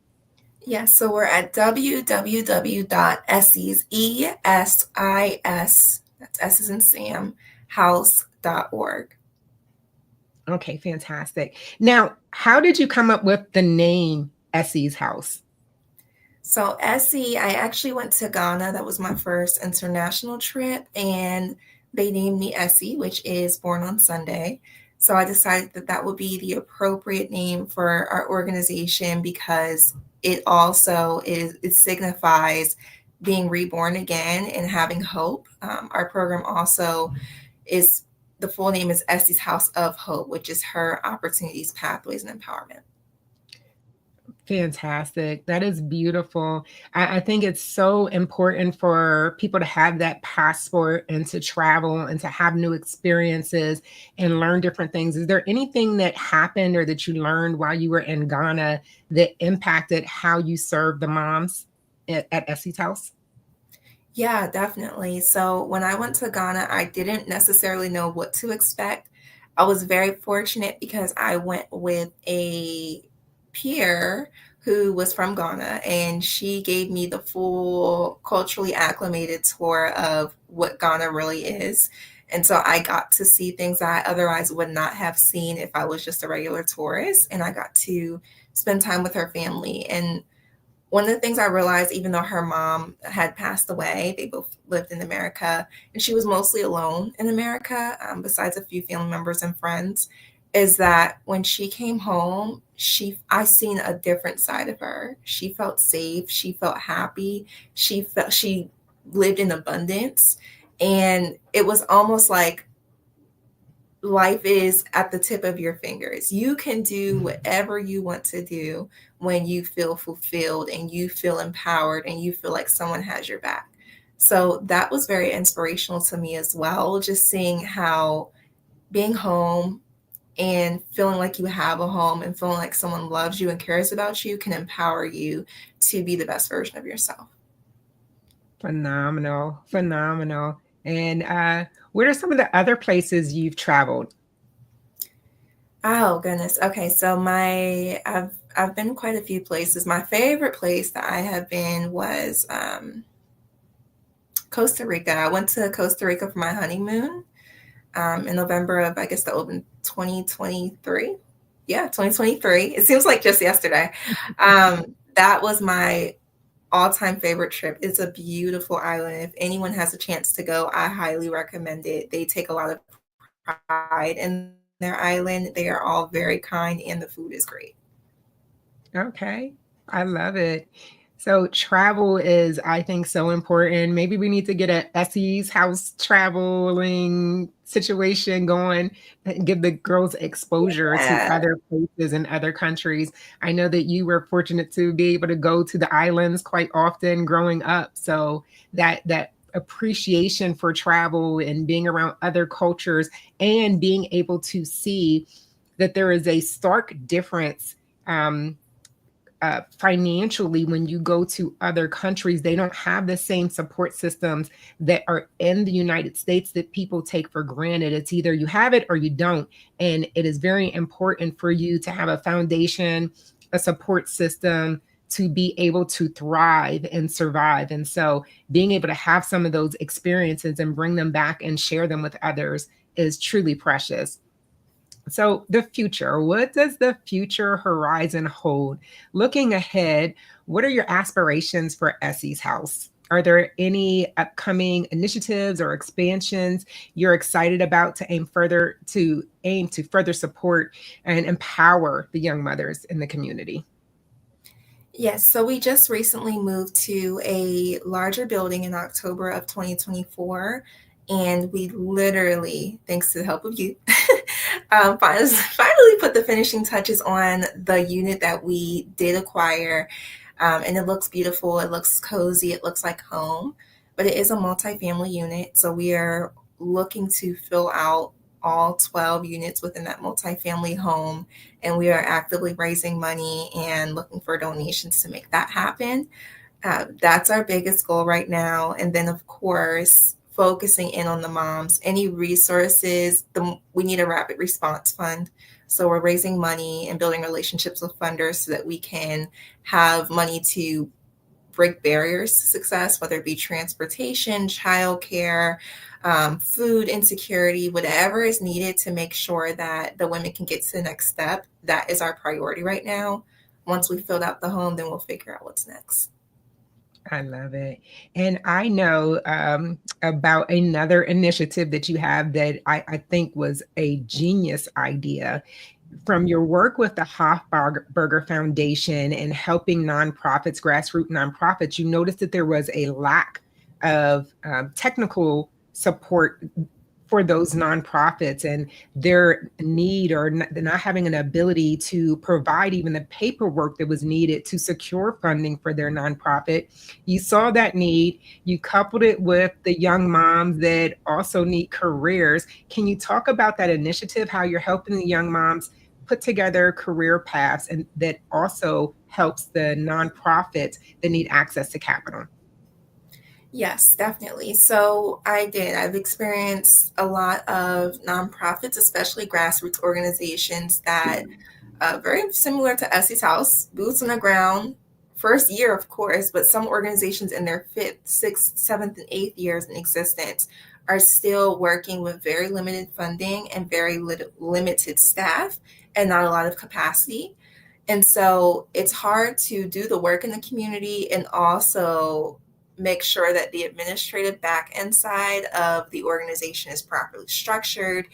Yes, so we're at www.essies, that's S as in Sam, house.org. Okay, fantastic. Now, how did you come up with the name Essie's House? So Essie, I actually went to Ghana. That was my first international trip, and they named me Essie, which is born on Sunday. So I decided that that would be the appropriate name for our organization because it also it signifies being reborn again and having hope. Our program also is the full name is Essie's House of Hope, which is her Opportunities, Pathways, and Empowerment. Fantastic. That is beautiful. I think it's so important for people to have that passport and to travel and to have new experiences and learn different things. Is there anything that happened or that you learned while you were in Ghana that impacted how you serve the moms at Essie's House? Yeah, definitely. So when I went to Ghana, I didn't necessarily know what to expect. I was very fortunate because I went with a peer who was from Ghana, and she gave me the full culturally acclimated tour of what Ghana really is. And so I got to see things that I otherwise would not have seen if I was just a regular tourist. And I got to spend time with her family. And one of the things I realized, even though her mom had passed away, they both lived in America, and she was mostly alone in America, besides a few family members and friends, is that when she came home, I seen a different side of her. She felt safe. She felt happy. She lived in abundance. And it was almost like life is at the tip of your fingers. You can do whatever you want to do when you feel fulfilled and you feel empowered and you feel like someone has your back. So that was very inspirational to me as well, just seeing how being home and feeling like you have a home and feeling like someone loves you and cares about you can empower you to be the best version of yourself. Phenomenal, phenomenal. And what are some of the other places you've traveled? Oh goodness. Okay, so I've been quite a few places. My favorite place that I have been was Costa Rica. I went to Costa Rica for my honeymoon in November of, I guess, the open 2023. Yeah, 2023. It seems like just yesterday. That was my all-time favorite trip. It's a beautiful island. If anyone has a chance to go, I highly recommend it. They take a lot of pride in their island. They are all very kind, and the food is great. Okay, I love it. So travel is, I think, so important. Maybe we need to get a Essie's House traveling situation going and give the girls exposure to Yeah. other places and other countries. I know that you were fortunate to be able to go to the islands quite often growing up. So that appreciation for travel and being around other cultures and being able to see that there is a stark difference financially when you go to other countries. They don't have the same support systems that are in the United States that people take for granted. It's either you have it or you don't. And it is very important for you to have a foundation, a support system to be able to thrive and survive. And so being able to have some of those experiences and bring them back and share them with others is truly precious. So the future, what does the future horizon hold? Looking ahead, what are your aspirations for Essie's House? Are there any upcoming initiatives or expansions you're excited about to aim to further support and empower the young mothers in the community? Yes, so we just recently moved to a larger building in October of 2024, and we literally, thanks to the help of you, finally put the finishing touches on the unit that we did acquire. And it looks beautiful, it looks cozy, it looks like home, but it is a multifamily unit. So we are looking to fill out all 12 units within that multifamily home. And we are actively raising money and looking for donations to make that happen. That's our biggest goal right now. And then, of course, focusing in on the moms. Any resources, we need a rapid response fund. So we're raising money and building relationships with funders so that we can have money to break barriers to success, whether it be transportation, childcare, food insecurity, whatever is needed to make sure that the women can get to the next step. That is our priority right now. Once we've filled out the home, then we'll figure out what's next. I love it. And I know about another initiative that you have that I think was a genius idea. From your work with the Hofburger Foundation and helping nonprofits, grassroots nonprofits, you noticed that there was a lack of technical support for those nonprofits and their need or not having an ability to provide even the paperwork that was needed to secure funding for their nonprofit. You saw that need, you coupled it with the young moms that also need careers. Can you talk about that initiative, how you're helping the young moms put together career paths and that also helps the nonprofits that need access to capital? Yes, definitely. So I did. I've experienced a lot of nonprofits, especially grassroots organizations that very similar to Essie's House, boots on the ground, first year, of course, but some organizations in their fifth, sixth, seventh, and eighth years in existence are still working with very limited funding and very limited staff and not a lot of capacity. And so it's hard to do the work in the community and also make sure that the administrative back end side of the organization is properly structured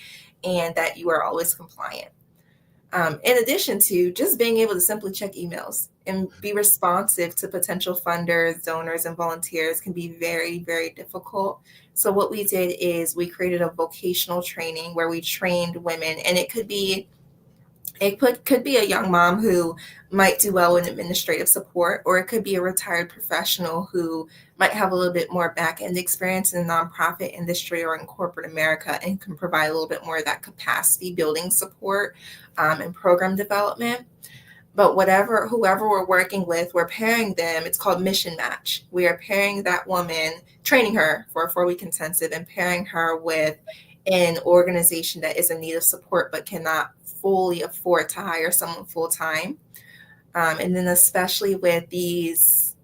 and that you are always compliant. In addition to just being able to simply check emails and be responsive to potential funders, donors, and volunteers can be very, very difficult. So what we did is we created a vocational training where we trained women, and it could be a young mom who might do well in administrative support, or it could be a retired professional who might have a little bit more back-end experience in the nonprofit industry or in corporate America and can provide a little bit more of that capacity building support and program development. But whoever we're working with, we're pairing them. It's called mission match. We are pairing that woman, training her for a 4-week intensive and pairing her with an organization that is in need of support but cannot fully afford to hire someone full time. And then especially with these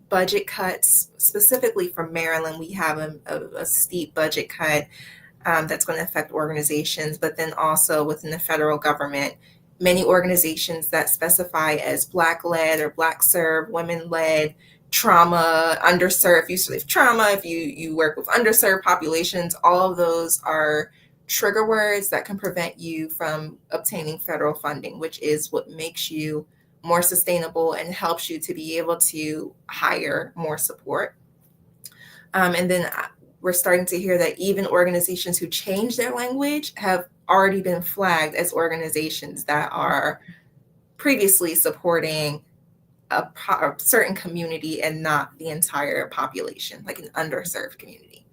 budget cuts, specifically for Maryland, we have a steep budget cut that's going to affect organizations, but then also within the federal government, many organizations that specify as Black-led or Black-served, women-led, trauma, underserved, if you work with underserved populations, all of those are trigger words that can prevent you from obtaining federal funding, which is what makes you more sustainable and helps you to be able to hire more support. And then we're starting to hear that even organizations who change their language have already been flagged as organizations that are previously supporting a certain community and not the entire population, like an underserved community.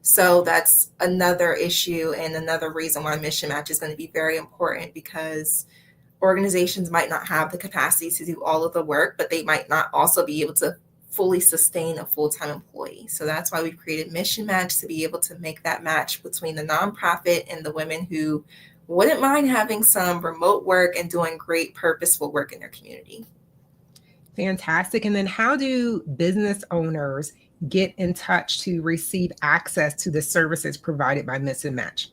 So that's another issue and another reason why mission match is going to be very important, because organizations might not have the capacity to do all of the work, but they might not also be able to fully sustain a full-time employee. So that's why we've created Mission Match, to be able to make that match between the nonprofit and the women who wouldn't mind having some remote work and doing great purposeful work in their community. Fantastic. And then how do business owners get in touch to receive access to the services provided by Mission Match?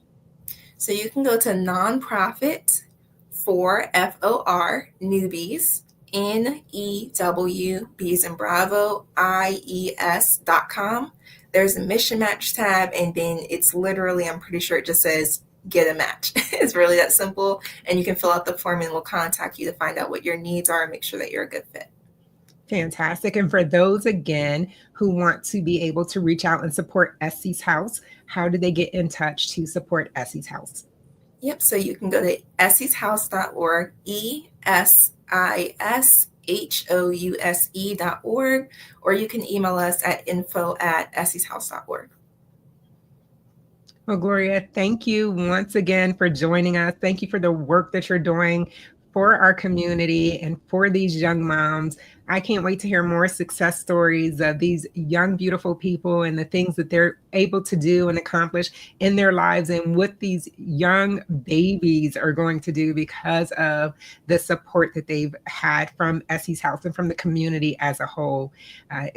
So you can go to nonprofit for FOR newbies, NEWBs and Bravo IES.com. There's a Mission Match tab, and then it's literally, I'm pretty sure it just says get a match. It's really that simple. And you can fill out the form and we'll contact you to find out what your needs are and make sure that you're a good fit. Fantastic. And for those, again, who want to be able to reach out and support Essie's House, how do they get in touch to support Essie's House? Yep. So you can go to essieshouse.org, ESISHOUSE.org, or you can email us at info@essieshouse.org. Well, Gloria, thank you once again for joining us. Thank you for the work that you're doing for our community and for these young moms. I can't wait to hear more success stories of these young, beautiful people and the things that they're able to do and accomplish in their lives, and what these young babies are going to do because of the support that they've had from Essie's House and from the community as a whole.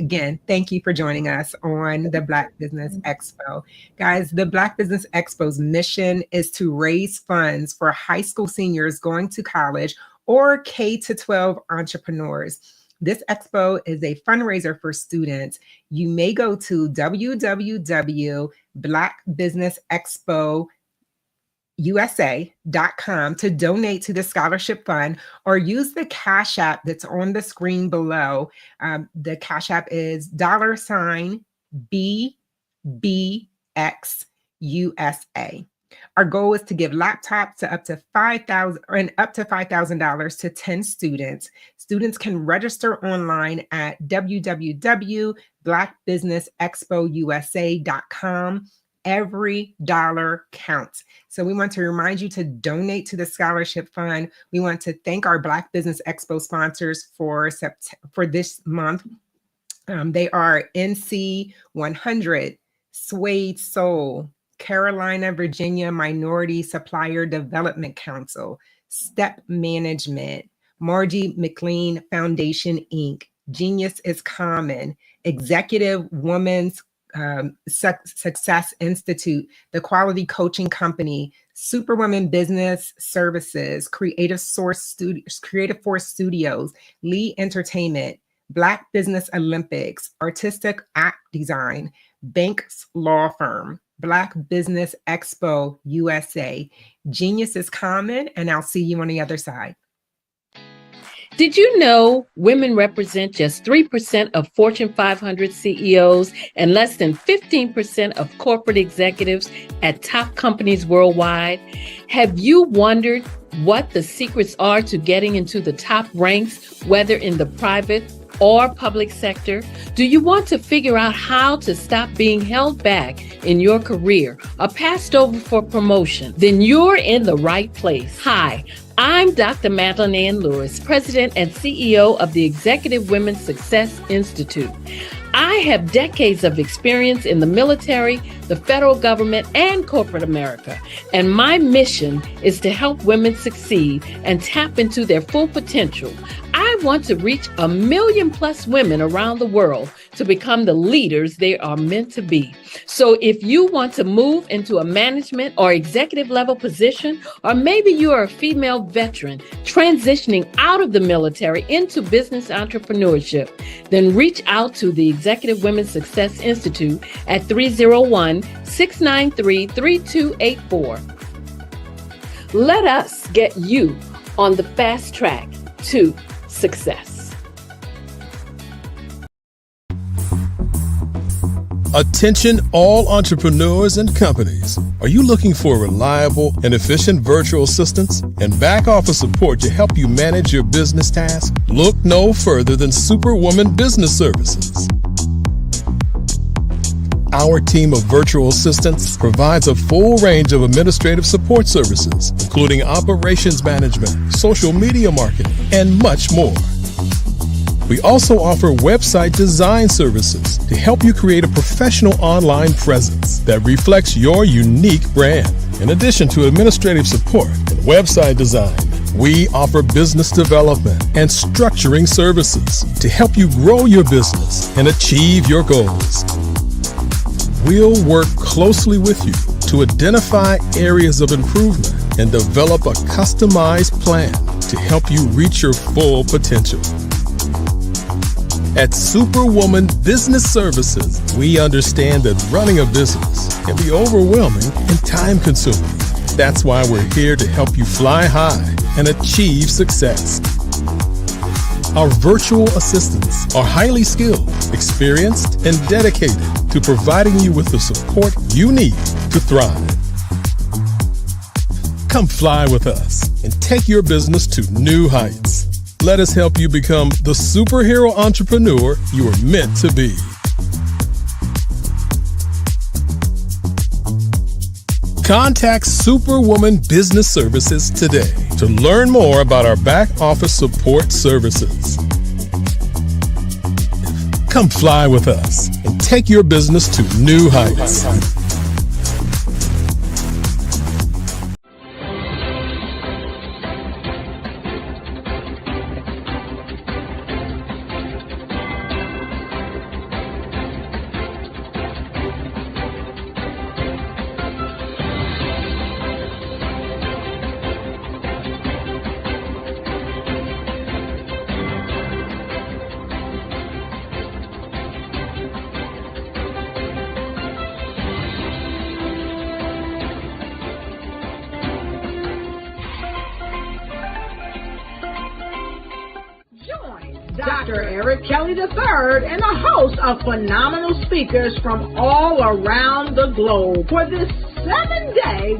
Again, thank you for joining us on the Black Business Expo. Guys, the Black Business Expo's mission is to raise funds for high school seniors going to college or K-12 entrepreneurs. This expo is a fundraiser for students. You may go to www.blackbusinessexpousa.com to donate to the scholarship fund, or use the Cash App that's on the screen below. The Cash App is $BBX USA. Our goal is to give laptops to up to $5,000 to 10 students. Students can register online at www.blackbusinessexpousa.com. Every dollar counts. So we want to remind you to donate to the scholarship fund. We want to thank our Black Business Expo sponsors for this month. They are NC 100, Suede Soul, Carolina, Virginia Minority Supplier Development Council, Step Management, Margie McLean Foundation, Inc., Genius is Common, Executive Women's Success Institute, The Quality Coaching Company, Superwoman Business Services, Creative Force Studios, Lee Entertainment, Black Business Olympics, Artistic Act Design, Banks Law Firm, Black Business Expo USA. Genius is Common, and I'll see you on the other side. Did you know women represent just 3% of Fortune 500 CEOs and less than 15% of corporate executives at top companies worldwide? Have you wondered what the secrets are to getting into the top ranks, whether in the private or public sector? Do you want to figure out how to stop being held back in your career or passed over for promotion? Then you're in the right place. Hi, I'm Dr. Madeline Ann Lewis, President and CEO of the Executive Women's Success Institute. I have decades of experience in the military, the federal government, and corporate America. And my mission is to help women succeed and tap into their full potential. I want to reach 1 million+ women around the world to become the leaders they are meant to be. So if you want to move into a management or executive level position, or maybe you are a female veteran transitioning out of the military into business entrepreneurship, then reach out to the Executive Women's Success Institute at 301-693-3284. Let us get you on the fast track to success. Attention all entrepreneurs and companies. Are you looking for reliable and efficient virtual assistants and back office support to help you manage your business tasks? Look no further than Superwoman Business Services. Our team of virtual assistants provides a full range of administrative support services, including operations management, social media marketing, and much more. We also offer website design services to help you create a professional online presence that reflects your unique brand. In addition to administrative support and website design, we offer business development and structuring services to help you grow your business and achieve your goals. We'll work closely with you to identify areas of improvement and develop a customized plan to help you reach your full potential. At Superwoman Business Services, we understand that running a business can be overwhelming and time-consuming. That's why we're here to help you fly high and achieve success. Our virtual assistants are highly skilled, experienced, and dedicated to providing you with the support you need to thrive. Come fly with us and take your business to new heights. Let us help you become the superhero entrepreneur you are meant to be. Contact Superwoman Business Services today to learn more about our back office support services. Come fly with us and take your business to new heights. Dr. Eric Kelly III and a host of phenomenal speakers from all around the globe for this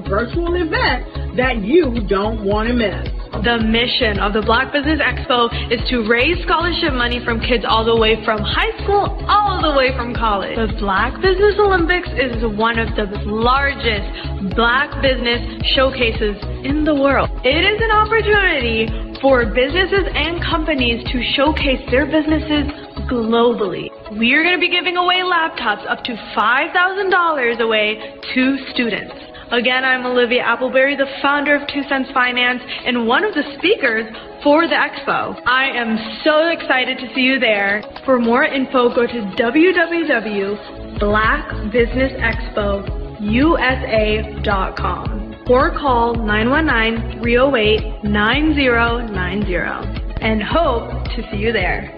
virtual event that you don't want to miss. The mission of the Black Business Expo is to raise scholarship money from kids all the way from high school, all the way from college. The Black Business Olympics is one of the largest Black business showcases in the world. It is an opportunity for businesses and companies to showcase their businesses globally. We are going to be giving away laptops up to $5,000 away to students. Again, I'm Olivia Appleberry, the founder of 2 Cents Finance and one of the speakers for the expo. I am so excited to see you there. For more info, go to www.blackbusinessexpousa.com or call 919-308-9090 and hope to see you there.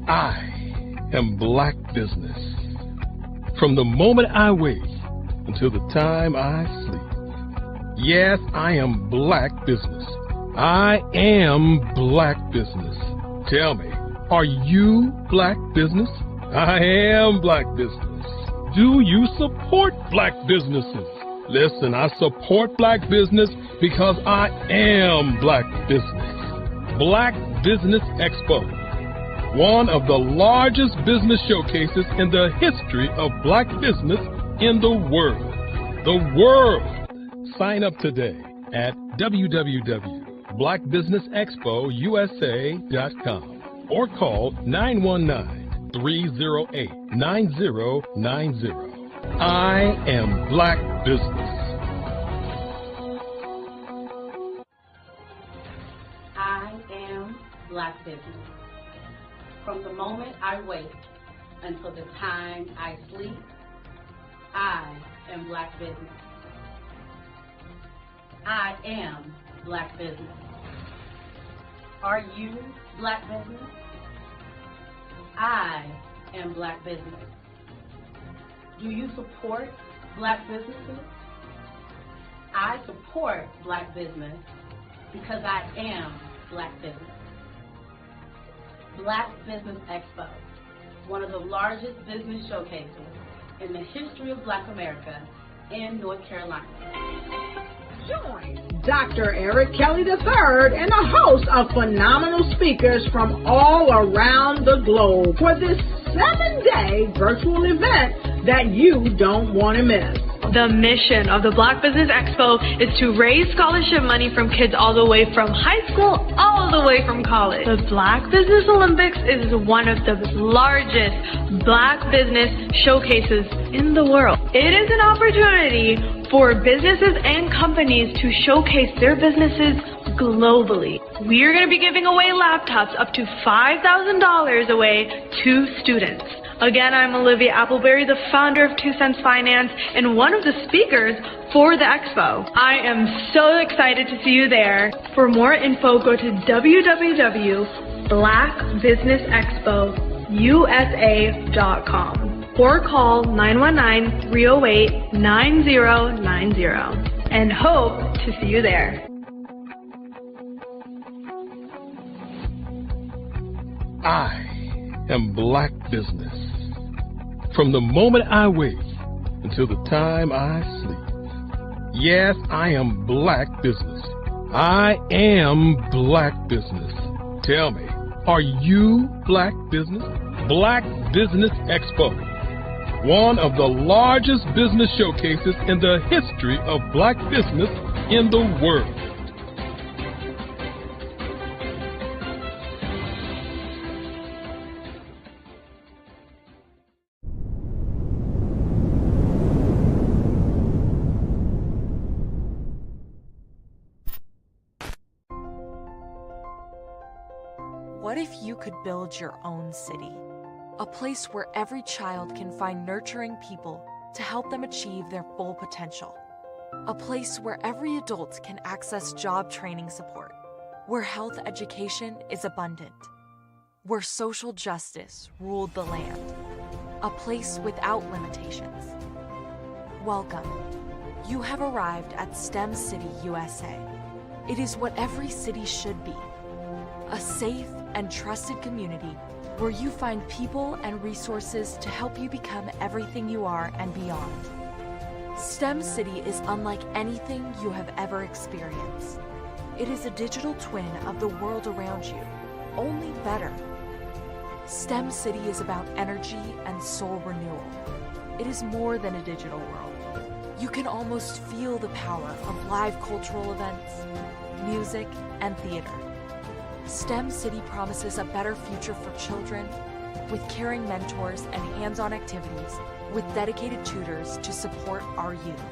I am Black Business. From the moment I wake until the time I sleep. Yes, I am Black Business. I am Black Business. Tell me, are you Black Business? I am Black Business. Do you support Black businesses? Listen, I support Black business because I am Black Business. Black Business Expo, one of the largest business showcases in the history of Black business in the world. The world! Sign up today at www.blackbusinessexpousa.com or call 919-308-9090. I am Black Business. I am Black Business. From the moment I wake until the time I sleep, I am Black Business. I am Black Business. Are you Black Business? I am Black Business. Do you support Black businesses? I support Black business because I am Black Business. Black Business Expo, one of the largest business showcases in the history of Black America in North Carolina. Join Dr. Eric Kelly III and a host of phenomenal speakers from all around the globe for this 7-day virtual event that you don't want to miss. The mission of the Black Business Expo is to raise scholarship money from kids all the way from high school, all the way from college. The Black Business Olympics is one of the largest Black business showcases in the world. It is an opportunity for businesses and companies to showcase their businesses globally. We are going to be giving away laptops up to $5,000 away to students. Again, I'm Olivia Appleberry, the founder of 2 Cents Finance and one of the speakers for the expo. I am so excited to see you there. For more info, go to www.blackbusinessexpousa.com or call 919-308-9090 and hope to see you there. I am Black Business. From the moment I wake until the time I sleep. Yes, I am Black Business. I am Black Business. Tell me, are you Black Business? Black Business Expo, one of the largest business showcases in the history of Black business in the world. What if you could build your own city? A place where every child can find nurturing people to help them achieve their full potential. A place where every adult can access job training support. Where health education is abundant. Where social justice ruled the land. A place without limitations. Welcome. You have arrived at STEM City USA. It is what every city should be. A safe and trusted community where you find people and resources to help you become everything you are and beyond. STEM City is unlike anything you have ever experienced. It is a digital twin of the world around you, only better. STEM City is about energy and soul renewal. It is more than a digital world. You can almost feel the power of live cultural events, music, and theater. STEM City promises a better future for children with caring mentors and hands-on activities with dedicated tutors to support our youth.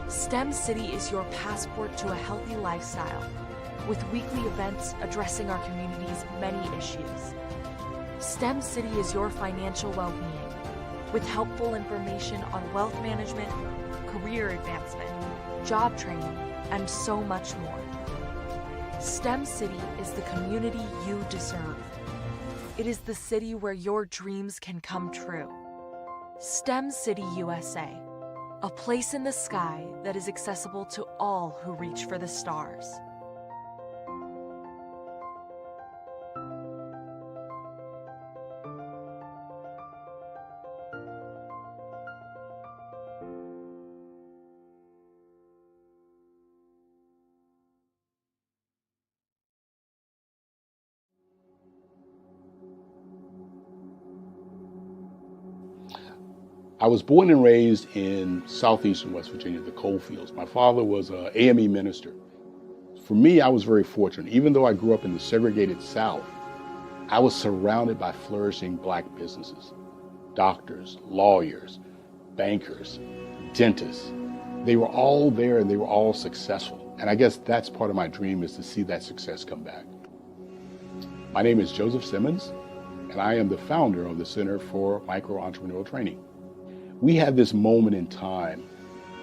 STEM City is your passport to a healthy lifestyle with weekly events addressing our community's many issues. STEM City is your financial well-being with helpful information on wealth management, career advancement, job training, and so much more. STEM City is the community you deserve. It is the city where your dreams can come true. STEM City USA, a place in the sky that is accessible to all who reach for the stars. I was born and raised in southeastern West Virginia, the coal fields. My father was an AME minister. For me, I was very fortunate. Even though I grew up in the segregated South, I was surrounded by flourishing Black businesses, doctors, lawyers, bankers, dentists. They were all there and they were all successful. And I guess that's part of my dream, is to see that success come back. My name is Joseph Simmons, and I am the founder of the Center for Micro-Entrepreneurial Training. We have this moment in time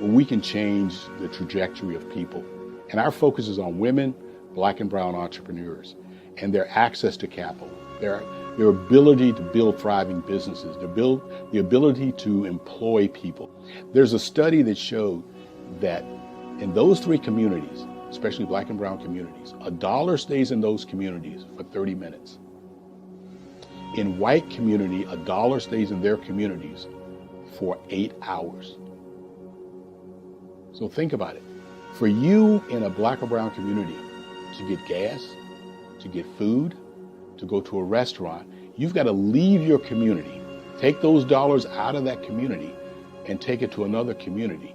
where we can change the trajectory of people. And our focus is on women, Black and brown entrepreneurs, and their access to capital, their ability to build thriving businesses, the ability to employ people. There's a study that showed that in those three communities, especially Black and brown communities, $1 stays in those communities for 30 minutes. In white community, $1 stays in their communities for 8 hours. So think about it. For you in a Black or brown community to get gas, to get food, to go to a restaurant, you've got to leave your community, take those dollars out of that community and take it to another community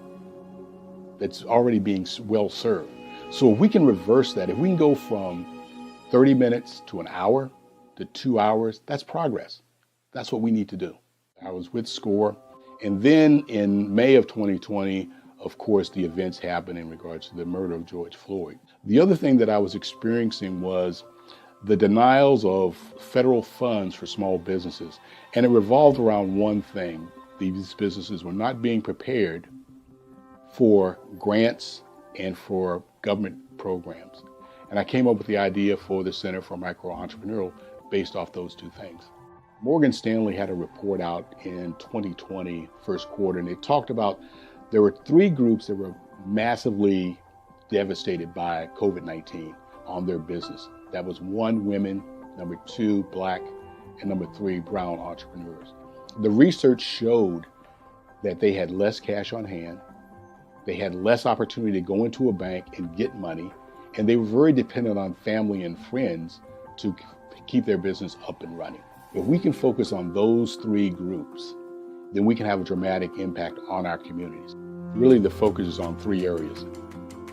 that's already being well served. So if we can reverse that, if we can go from 30 minutes to an hour to 2 hours, that's progress. That's what we need to do. I was with SCORE. And then in May of 2020, of course, the events happened in regards to the murder of George Floyd. The other thing that I was experiencing was the denials of federal funds for small businesses. And it revolved around one thing. These businesses were not being prepared for grants and for government programs. And I came up with the idea for the Center for Micro-Entrepreneurial based off those two things. Morgan Stanley had a report out in 2020, first quarter, and they talked about there were three groups that were massively devastated by COVID-19 on their business. That was 1, women, 2, Black, and 3, brown entrepreneurs. The research showed that they had less cash on hand, they had less opportunity to go into a bank and get money, and they were very dependent on family and friends to keep their business up and running. If we can focus on those three groups, then we can have a dramatic impact on our communities. Really, the focus is on 3 areas.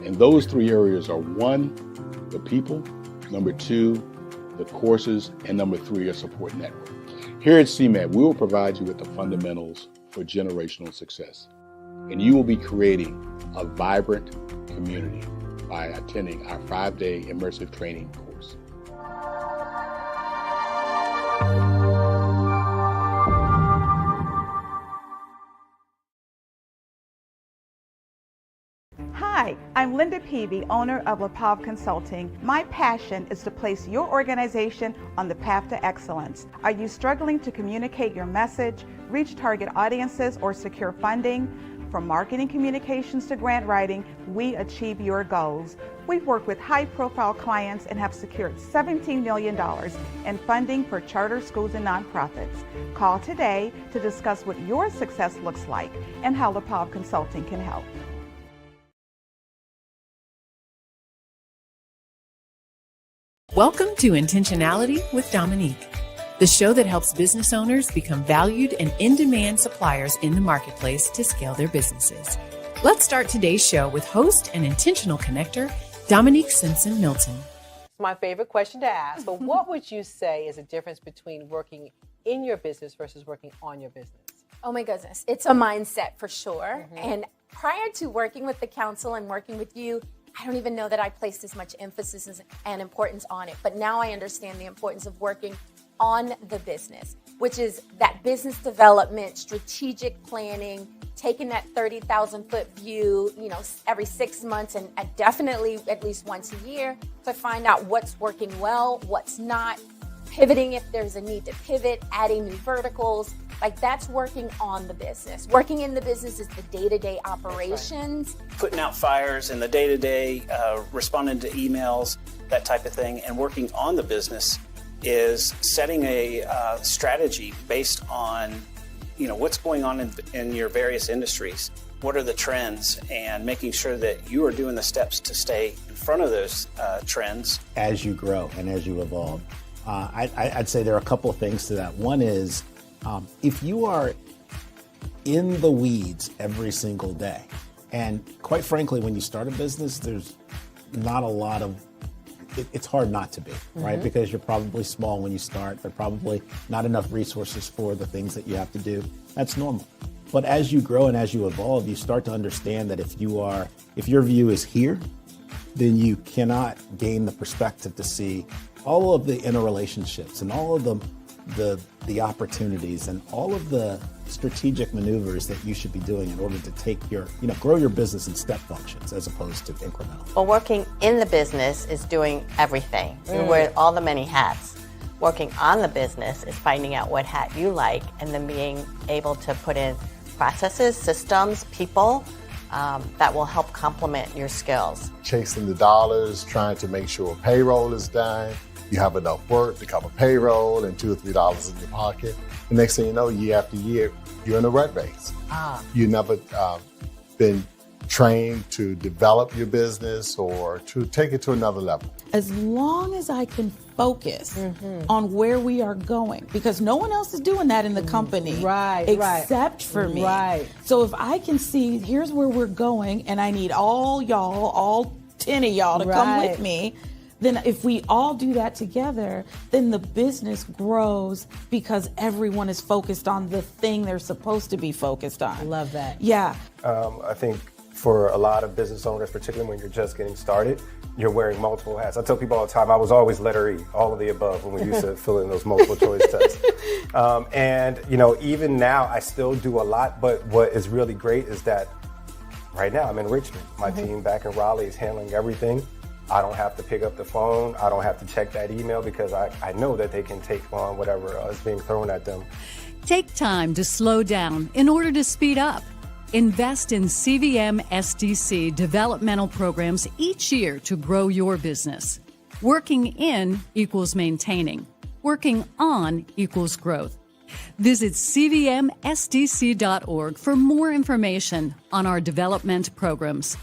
And those 3 areas are 1, the people, 2, the courses, and 3, a support network. Here at CMAT, we will provide you with the fundamentals for generational success. And you will be creating a vibrant community by attending our 5-day immersive training course. Hi, I'm Linda Peavy, owner of LaPav Consulting. My passion is to place your organization on the path to excellence. Are you struggling to communicate your message, reach target audiences, or secure funding? From marketing communications to grant writing, we achieve your goals. We've worked with high-profile clients and have secured $17 million in funding for charter schools and nonprofits. Call today to discuss what your success looks like and how LaPav Consulting can help. Welcome to Intentionality with Dominique, the show that helps business owners become valued and in-demand suppliers in the marketplace to scale their businesses. Let's start today's show with host and intentional connector, Dominique Simpson-Milton. My favorite question to ask, but what would you say is the difference between working in your business versus working on your business? Oh my goodness, it's a mindset for sure. And prior to working with the council and working with you, I don't even know that I placed as much emphasis and importance on it. But now I understand the importance of working on the business, which is that business development, strategic planning, taking that 30,000 foot view, every 6 months and definitely at least once a year to find out what's working well, what's not, pivoting if there's a need to pivot, adding new verticals. Like that's working on the business. Working in the business is the day-to-day operations. Putting out fires in the day-to-day, responding to emails, that type of thing. And working on the business is setting a strategy based on, what's going on in your various industries. What are the trends, and making sure that you are doing the steps to stay in front of those trends. As you grow and as you evolve, I'd say there are a couple of things to that. One is, if you are in the weeds every single day, and quite frankly, when you start a business, there's not a lot of, it's hard not to be, right? Because you're probably small when you start. There are probably not enough resources for the things that you have to do. That's normal. But as you grow and as you evolve, you start to understand that if your view is here, then you cannot gain the perspective to see all of the interrelationships and all of the opportunities and all of the strategic maneuvers that you should be doing in order to grow your business in step functions as opposed to incremental. Well, working in the business is doing everything. You wear all the many hats. Working on the business is finding out what hat you like and then being able to put in processes, systems, people that will help complement your skills. Chasing the dollars, trying to make sure payroll is done. You have enough work to cover payroll and $2 or $3 in your pocket. The next thing you know, year after year, you're in a rat race. You never been trained to develop your business or to take it to another level. As long as I can focus on where we are going, because no one else is doing that in the company, except for me. So if I can see, here's where we're going, and I need all 10 of y'all to come with me, then if we all do that together, then the business grows because everyone is focused on the thing they're supposed to be focused on. Love that. Yeah. I think for a lot of business owners, particularly when you're just getting started, you're wearing multiple hats. I tell people all the time, I was always letter E, all of the above, when we used to fill in those multiple choice tests. And even now I still do a lot, but what is really great is that right now I'm in Richmond. My team back in Raleigh is handling everything. I don't have to pick up the phone. I don't have to check that email because I know that they can take on whatever is being thrown at them. Take time to slow down in order to speed up. Invest in CVM SDC developmental programs each year to grow your business. Working in equals maintaining. Working on equals growth. Visit cvmsdc.org for more information on our development programs.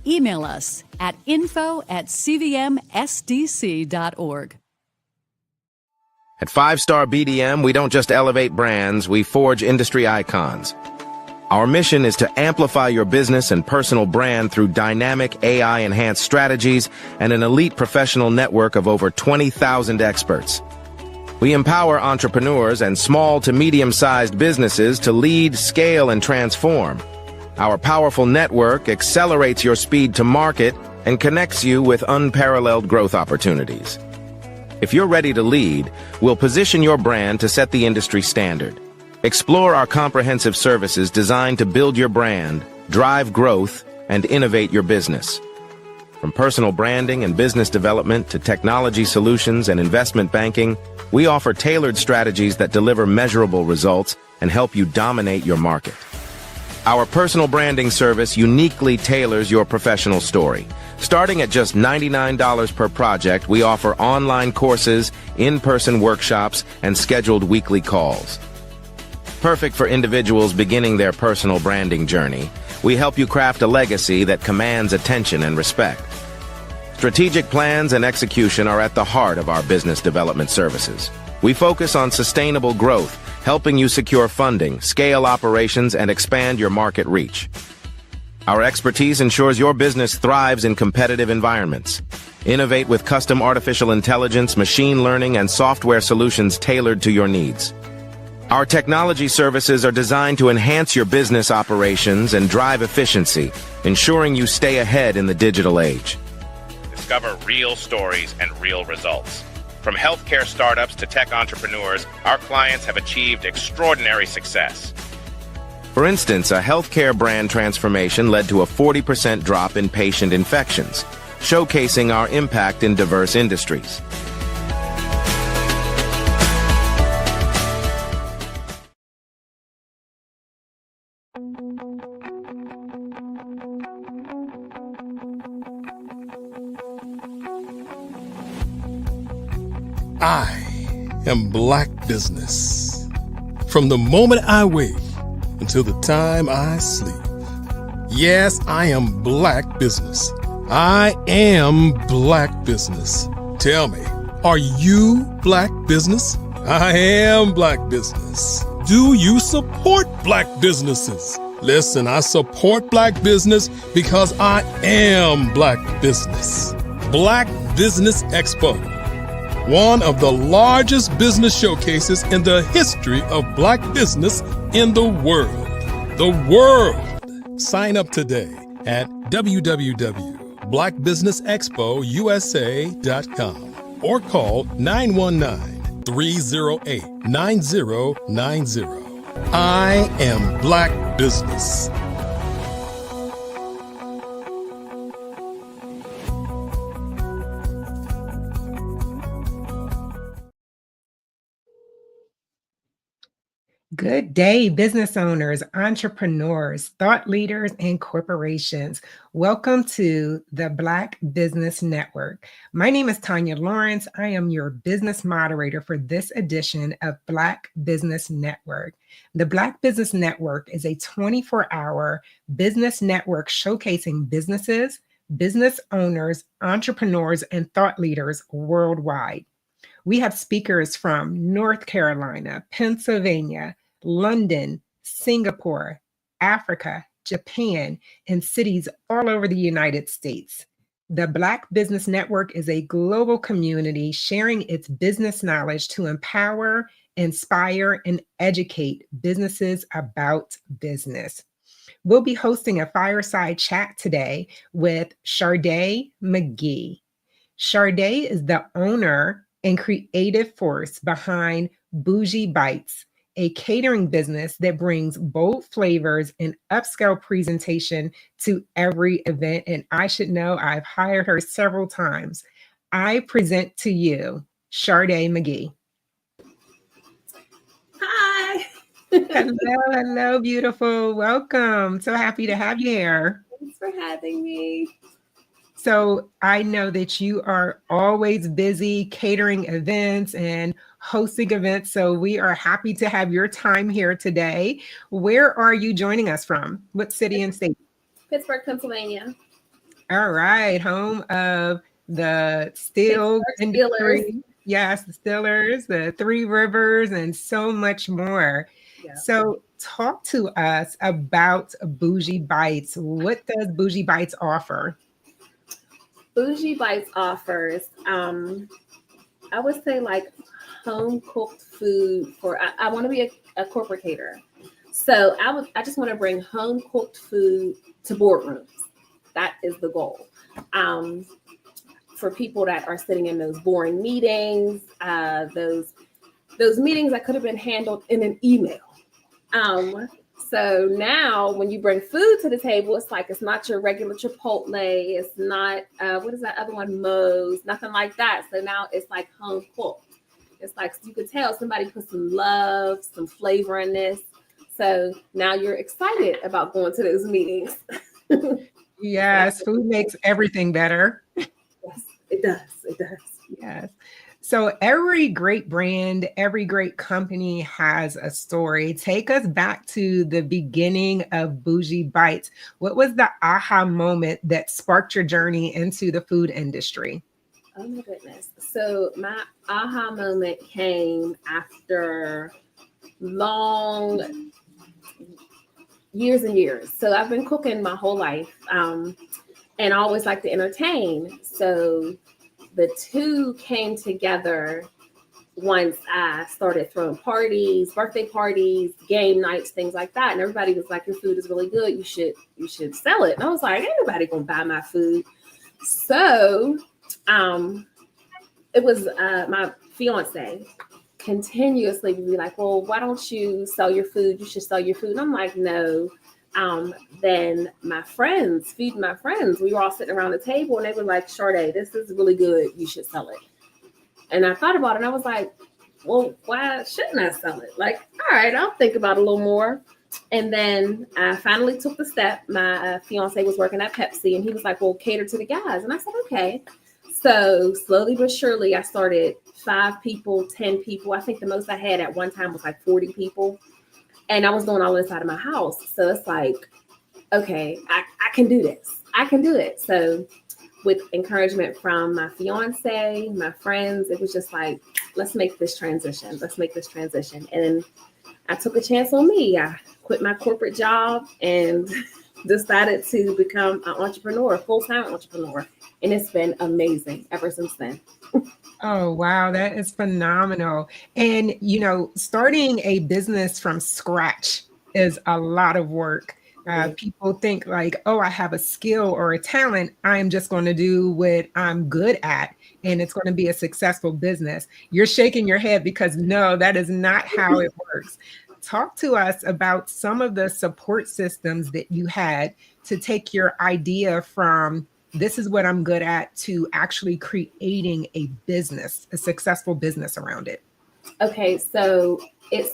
Email us at info@cvmsdc.org. At 5-Star BDM, we don't just elevate brands, we forge industry icons. Our mission is to amplify your business and personal brand through dynamic AI-enhanced strategies and an elite professional network of over 20,000 experts. We empower entrepreneurs and small to medium-sized businesses to lead, scale, and transform. Our powerful network accelerates your speed to market and connects you with unparalleled growth opportunities. If you're ready to lead, we'll position your brand to set the industry standard. Explore our comprehensive services designed to build your brand, drive growth, and innovate your business. From personal branding and business development to technology solutions and investment banking, we offer tailored strategies that deliver measurable results and help you dominate your market. Our personal branding service uniquely tailors your professional story. Starting at just $99 per project, we offer online courses, in-person workshops, and scheduled weekly calls. Perfect for individuals beginning their personal branding journey, we help you craft a legacy that commands attention and respect. Strategic plans and execution are at the heart of our business development services. We focus on sustainable growth, helping you secure funding, scale operations, and expand your market reach. Our expertise ensures your business thrives in competitive environments. Innovate with custom artificial intelligence, machine learning, and software solutions tailored to your needs. Our technology services are designed to enhance your business operations and drive efficiency, ensuring you stay ahead in the digital age. Discover real stories and real results. From healthcare startups to tech entrepreneurs, our clients have achieved extraordinary success. For instance, a healthcare brand transformation led to a 40% drop in patient infections, showcasing our impact in diverse industries. I am Black Business. From the moment I wake until the time I sleep. Yes, I am Black Business. I am Black Business. Tell me, are you Black Business? I am Black Business. Do you support Black businesses? Listen, I support Black business because I am Black Business. Black Business Expo, one of the largest business showcases in the history of Black business in the world. The world! Sign up today at www.blackbusinessexpousa.com or call 919-308-9090. I am Black Business. Good day, business owners, entrepreneurs, thought leaders, and corporations. Welcome to the Black Business Network. My name is Tanya Lawrence. I am your business moderator for this edition of Black Business Network. The Black Business Network is a 24-hour business network showcasing businesses, business owners, entrepreneurs, and thought leaders worldwide. We have speakers from North Carolina, Pennsylvania, London, Singapore, Africa, Japan, and cities all over the United States. The Black Business Network is a global community sharing its business knowledge to empower, inspire, and educate businesses about business. We'll be hosting a fireside chat today with Sharday McGee. Sharday is the owner and creative force behind Bougie Bites, a catering business that brings bold flavors and upscale presentation to every event. And I should know, I've hired her several times. I present to you, Sharday McGee. Hi. Hello, beautiful. Welcome. So happy to have you here. Thanks for having me. So I know that you are always busy catering events and hosting events. So we are happy to have your time here today. Where are you joining us from? What city and state? Pittsburgh, Pennsylvania. All right. Home of the steel industry. Yes, the Steelers, the Three Rivers, and so much more. Yeah. So talk to us about Bougie Bites. What does Bougie Bites offer? Bougie Bites offers, I would say, like home cooked food for. I want to be a corporate caterer, so I just want to bring home cooked food to boardrooms. That is the goal. For people that are sitting in those boring meetings, those meetings that could have been handled in an email. So now when you bring food to the table, it's like, it's not your regular Chipotle. It's not, what is that other one? Moe's, nothing like that. So now it's like home cooked. It's like, you could tell somebody put some love, some flavor in this. So now you're excited about going to those meetings. Yes, food makes everything better. Yes, it does. It does. Yes. So every great brand, every great company has a story. Take us back to the beginning of Bougie Bites. What was the aha moment that sparked your journey into the food industry? Oh my goodness. So my aha moment came after long years and years. So I've been cooking my whole life, and I always like to entertain. So the two came together once I started throwing parties, birthday parties, game nights, things like that. And everybody was like, your food is really good. You should sell it. And I was like, ain't nobody gonna buy my food. So it was my fiance continuously would be like, well, why don't you sell your food? You should sell your food. And I'm like, no. Then my friends, feeding my friends, we were all sitting around the table and they were like, Sade, this is really good. You should sell it. And I thought about it and I was like, well, why shouldn't I sell it? Like, all right, I'll think about it a little more. And then I finally took the step. My fiance was working at Pepsi and he was like, well, cater to the guys. And I said, okay. So slowly but surely, I started 5 people, 10 people. I think the most I had at one time was like 40 people. And I was doing all inside of my house. So it's like, okay, I can do this. I can do it. So with encouragement from my fiance, my friends, it was just like, let's make this transition. Let's make this transition. And I took a chance on me. I quit my corporate job and decided to become an entrepreneur, a full-time entrepreneur. And it's been amazing ever since then. Oh, wow. That is phenomenal. And, starting a business from scratch is a lot of work. People think like, oh, I have a skill or a talent. I'm just going to do what I'm good at, and it's going to be a successful business. You're shaking your head because no, that is not how it works. Talk to us about some of the support systems that you had to take your idea from this is what I'm good at to actually creating a business, a successful business around it. Okay, so it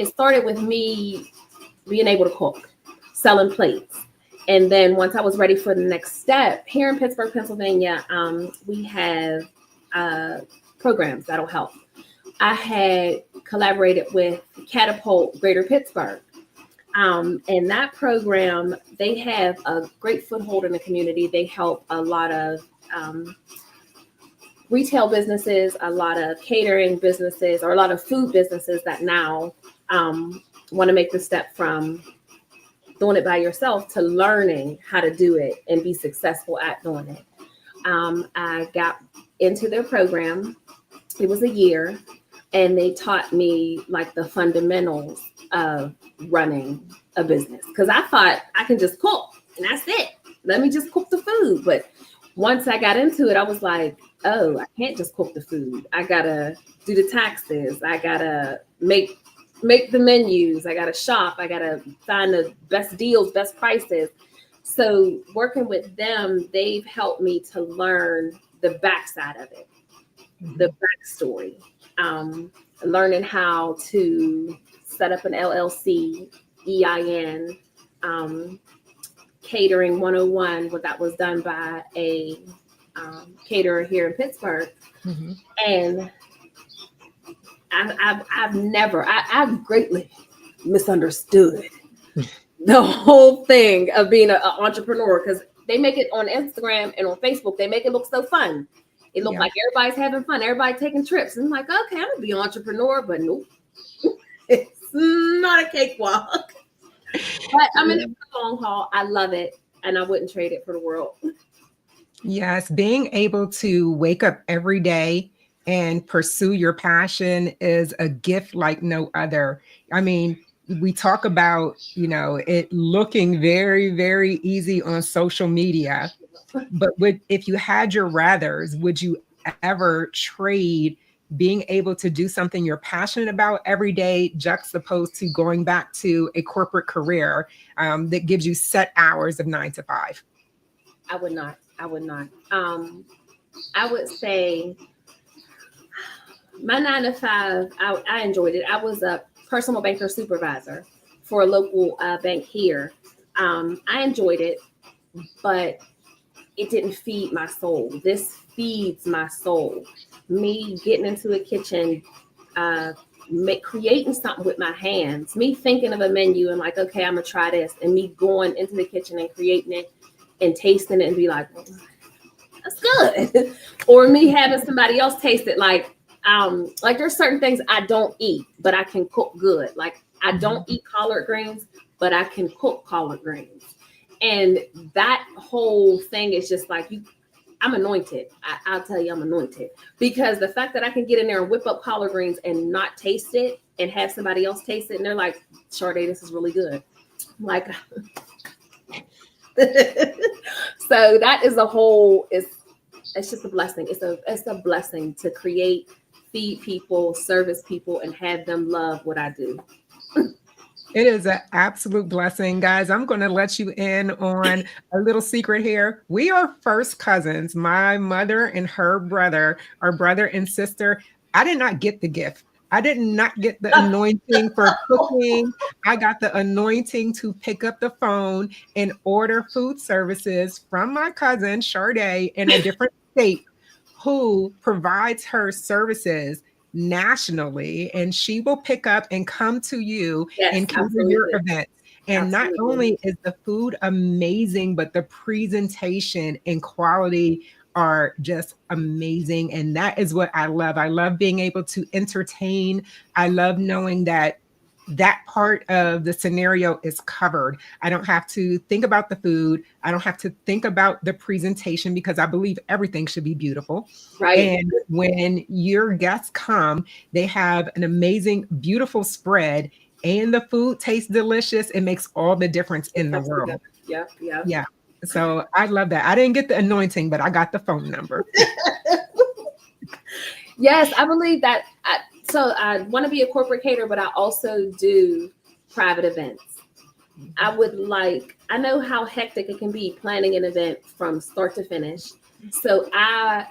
started with me being able to cook, selling plates. And then once I was ready for the next step, here in Pittsburgh, Pennsylvania, we have programs that'll help. I had collaborated with Catapult Greater Pittsburgh. And that program, they have a great foothold in the community. They help a lot of retail businesses, a lot of catering businesses, or a lot of food businesses that now want to make the step from doing it by yourself to learning how to do it and be successful at doing it. I got into their program. It was a year, and they taught me like the fundamentals of running a business. Because I thought I can just cook and that's it. Let me just cook the food. But once I got into it, I was like, oh, I can't just cook the food. I gotta do the taxes. I gotta make the menus. I gotta shop. I gotta find the best deals, best prices. So working with them, they've helped me to learn the backside of it, the backstory, learning how to set up an LLC, EIN, catering 101, what that was done by a caterer here in Pittsburgh. Mm-hmm. And I've greatly misunderstood the whole thing of being an entrepreneur, because they make it on Instagram and on Facebook, they make it look so fun. It looked like everybody's having fun, everybody taking trips. And I'm like, okay, I'm gonna be an entrepreneur, but nope. It's not a cakewalk. But I'm in it for the long haul. I love it, and I wouldn't trade it for the world. Yes, being able to wake up every day and pursue your passion is a gift like no other. I mean, we talk about, it looking very, very easy on social media, but if you had your rathers, would you ever trade being able to do something you're passionate about every day, juxtaposed to going back to a corporate career that gives you set hours of 9 to 5? I would not. I would say my 9 to 5, I enjoyed it. I was a personal banker supervisor for a local bank here. I enjoyed it, but it didn't feed my soul. This feeds my soul. Me getting into a kitchen, creating something with my hands, me thinking of a menu and like, okay, I'm gonna try this, and me going into the kitchen and creating it and tasting it and be like, oh, that's good. Or me having somebody else taste it, like there's certain things I don't eat, but I can cook good. Like I don't eat collard greens, but I can cook collard greens. And that whole thing is just like, I'm anointed. I'll tell you, I'm anointed, because the fact that I can get in there and whip up collard greens and not taste it and have somebody else taste it, and they're like, Sade, this is really good. I'm like, so that is a whole, it's just a blessing. It's a blessing to create, feed people, service people, and have them love what I do. It is an absolute blessing, guys. I'm going to let you in on a little secret here. We are first cousins. My mother and her brother are brother and sister. I did not get the gift. I did not get the anointing for cooking. I got the anointing to pick up the phone and order food services from my cousin, Sade, in a different state, who provides her services nationally, and she will pick up and come to you and cover your events. And not only is the food amazing, but the presentation and quality are just amazing. And that is what I love. I love being able to entertain. I love knowing that that part of the scenario is covered. I don't have to think about the food. I don't have to think about the presentation, because I believe everything should be beautiful. Right. And when your guests come, they have an amazing, beautiful spread, and the food tastes delicious. It makes all the difference in the world. Yep. Yeah. So I love that. I didn't get the anointing, but I got the phone number. Yes, I believe that. So I want to be a corporate caterer, but I also do private events. I know how hectic it can be planning an event from start to finish. So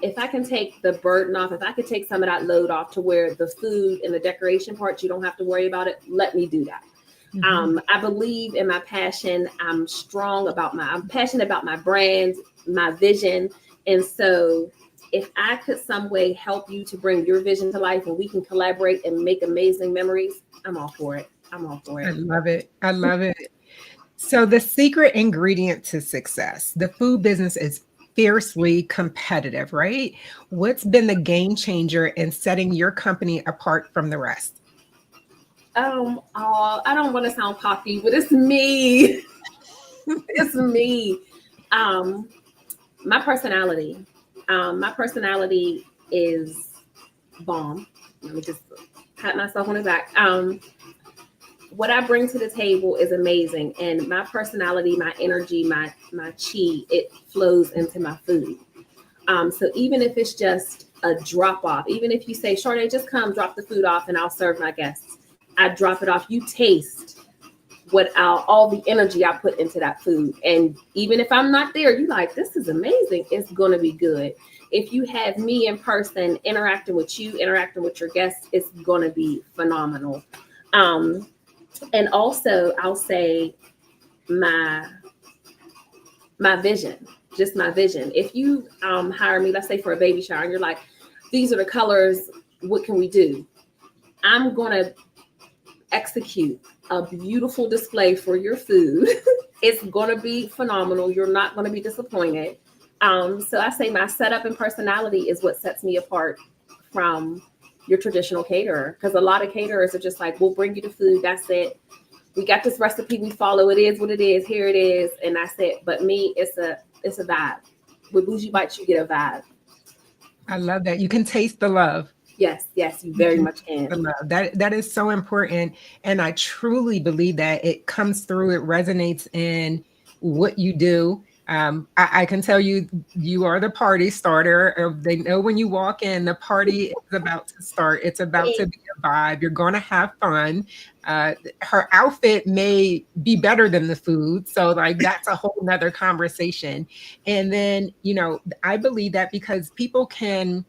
if I can take the burden off, if I could take some of that load off to where the food and the decoration parts, you don't have to worry about it, let me do that. Mm-hmm. I believe in my passion. I'm passionate about my brand, my vision. And so if I could some way help you to bring your vision to life, and we can collaborate and make amazing memories, I'm all for it. I love it. I love it. So the secret ingredient to success, the food business is fiercely competitive, right? What's been the game changer in setting your company apart from the rest? I don't want to sound cocky, but it's me. It's me. My personality. My personality is bomb. Let me just pat myself on the back. What I bring to the table is amazing. And my personality, my energy, my chi, it flows into my food. So even if it's just a drop off, even if you say, Sade, just come drop the food off and I'll serve my guests. I drop it off. You taste all the energy I put into that food. And even if I'm not there, you're like, this is amazing. It's going to be good. If you have me in person interacting with you, interacting with your guests, it's going to be phenomenal. And also I'll say my vision, just my vision. If you hire me, let's say for a baby shower, and you're like, these are the colors, what can we do? I'm going to execute a beautiful display for your food. It's going to be phenomenal. You're not going to be disappointed. So I say my setup and personality is what sets me apart from your traditional caterer. Because a lot of caterers are just like, we'll bring you the food. That's it. We got this recipe. We follow. It is what it is. Here it is. And that's it. But me, it's a vibe. With Bougie Bites, you get a vibe. I love that. You can taste the love. Yes, you very much can. That is so important. And I truly believe that it comes through, it resonates in what you do. I can tell you, you are the party starter. They know when you walk in, the party is about to start. It's about to be a vibe. You're going to have fun. Her outfit may be better than the food. So like, that's a whole nother conversation. And then, I believe that because people can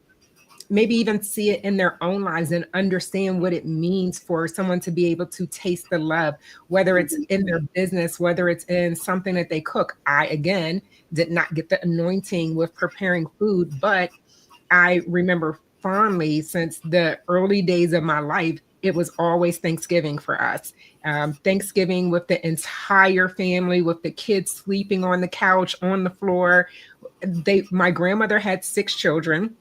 maybe even see it in their own lives and understand what it means for someone to be able to taste the love, whether it's in their business, whether it's in something that they cook. I, again, did not get the anointing with preparing food, but I remember fondly since the early days of my life, it was always Thanksgiving for us. Thanksgiving with the entire family, with the kids sleeping on the couch, on the floor. My grandmother had 6 children.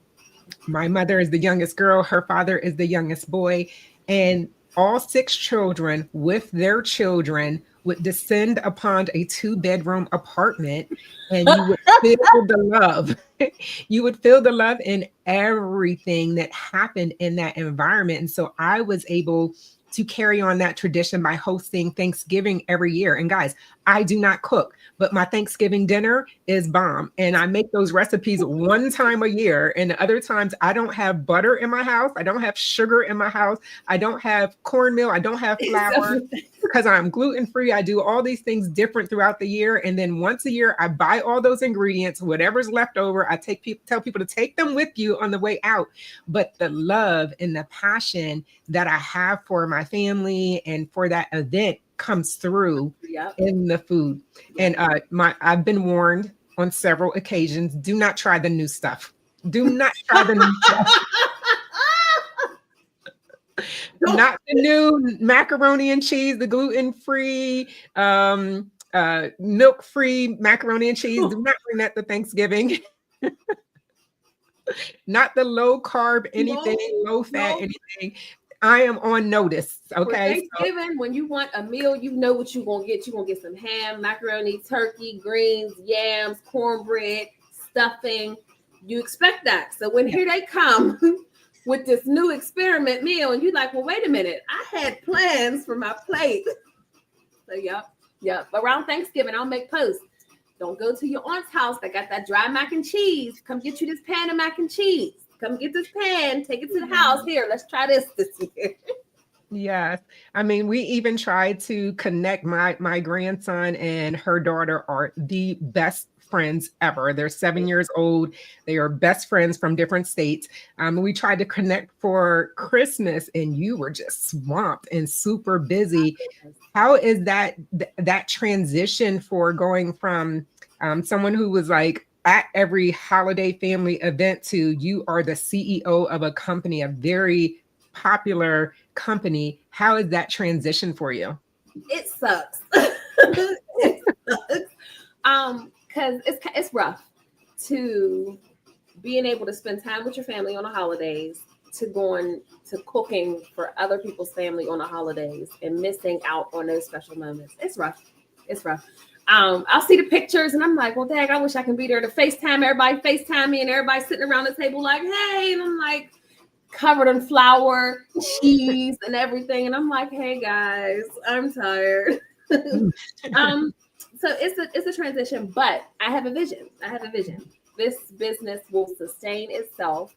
My mother is the youngest girl. Her father is the youngest boy. And all 6 children with their children would descend upon a 2-bedroom apartment, and you would feel the love. You would feel the love in everything that happened in that environment. And so I was able to carry on that tradition by hosting Thanksgiving every year. And guys, I do not cook, but my Thanksgiving dinner is bomb. And I make those recipes one time a year. And the other times I don't have butter in my house. I don't have sugar in my house. I don't have cornmeal. I don't have flour because I'm gluten-free. I do all these things different throughout the year. And then once a year, I buy all those ingredients, whatever's left over, I tell people to take them with you on the way out. But the love and the passion that I have for my family and for that event comes through in the food. And I've been warned on several occasions, do not try the new stuff. Do not try the new stuff. Not the new macaroni and cheese, the gluten-free, milk-free macaroni and cheese. Do not bring that to Thanksgiving. Not the low carb anything, low fat anything. I am on notice. Okay. For Thanksgiving, when you want a meal, you know what you're gonna get. You're gonna get some ham, macaroni, turkey, greens, yams, cornbread, stuffing. You expect that. So when here they come with this new experiment meal, and you're like, well, wait a minute, I had plans for my plate. So yep. Around Thanksgiving, I'll make posts. Don't go to your aunt's house. They got that dry mac and cheese. Come get you this pan of mac and cheese. Come get this pan, take it to the house. Here, let's try this year. Yes. I mean, we even tried to connect. My grandson and her daughter are the best friends ever. They're 7 years old. They are best friends from different states. We tried to connect for Christmas, and you were just swamped and super busy. How is that transition for going from someone who was like at every holiday family event to you are the CEO of a company, a very popular company? How is that transition for you? It sucks. It sucks. Because it's rough to being able to spend time with your family on the holidays, to going to cooking for other people's family on the holidays and missing out on those special moments. It's rough. I'll see the pictures and I'm like, well, dang, I wish I can be there to FaceTime everybody, FaceTime me, and everybody sitting around the table like, hey, and I'm like covered in flour, cheese, and everything. And I'm like, hey guys, I'm tired. So it's a transition, but I have a vision. This business will sustain itself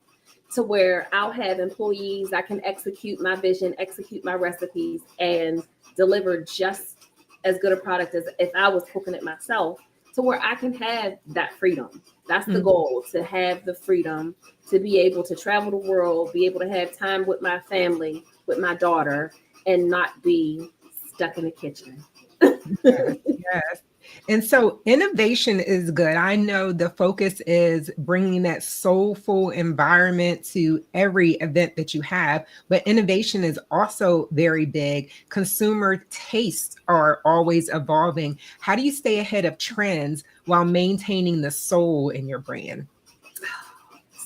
to where I'll have employees. I can execute my vision, execute my recipes, and deliver just as good a product as if I was cooking it myself, to where I can have that freedom. That's the goal, to have the freedom to be able to travel the world, be able to have time with my family, with my daughter, and not be stuck in the kitchen. Yes. And so innovation is good. I know the focus is bringing that soulful environment to every event that you have, but innovation is also very big. Consumer tastes are always evolving. How do you stay ahead of trends while maintaining the soul in your brand?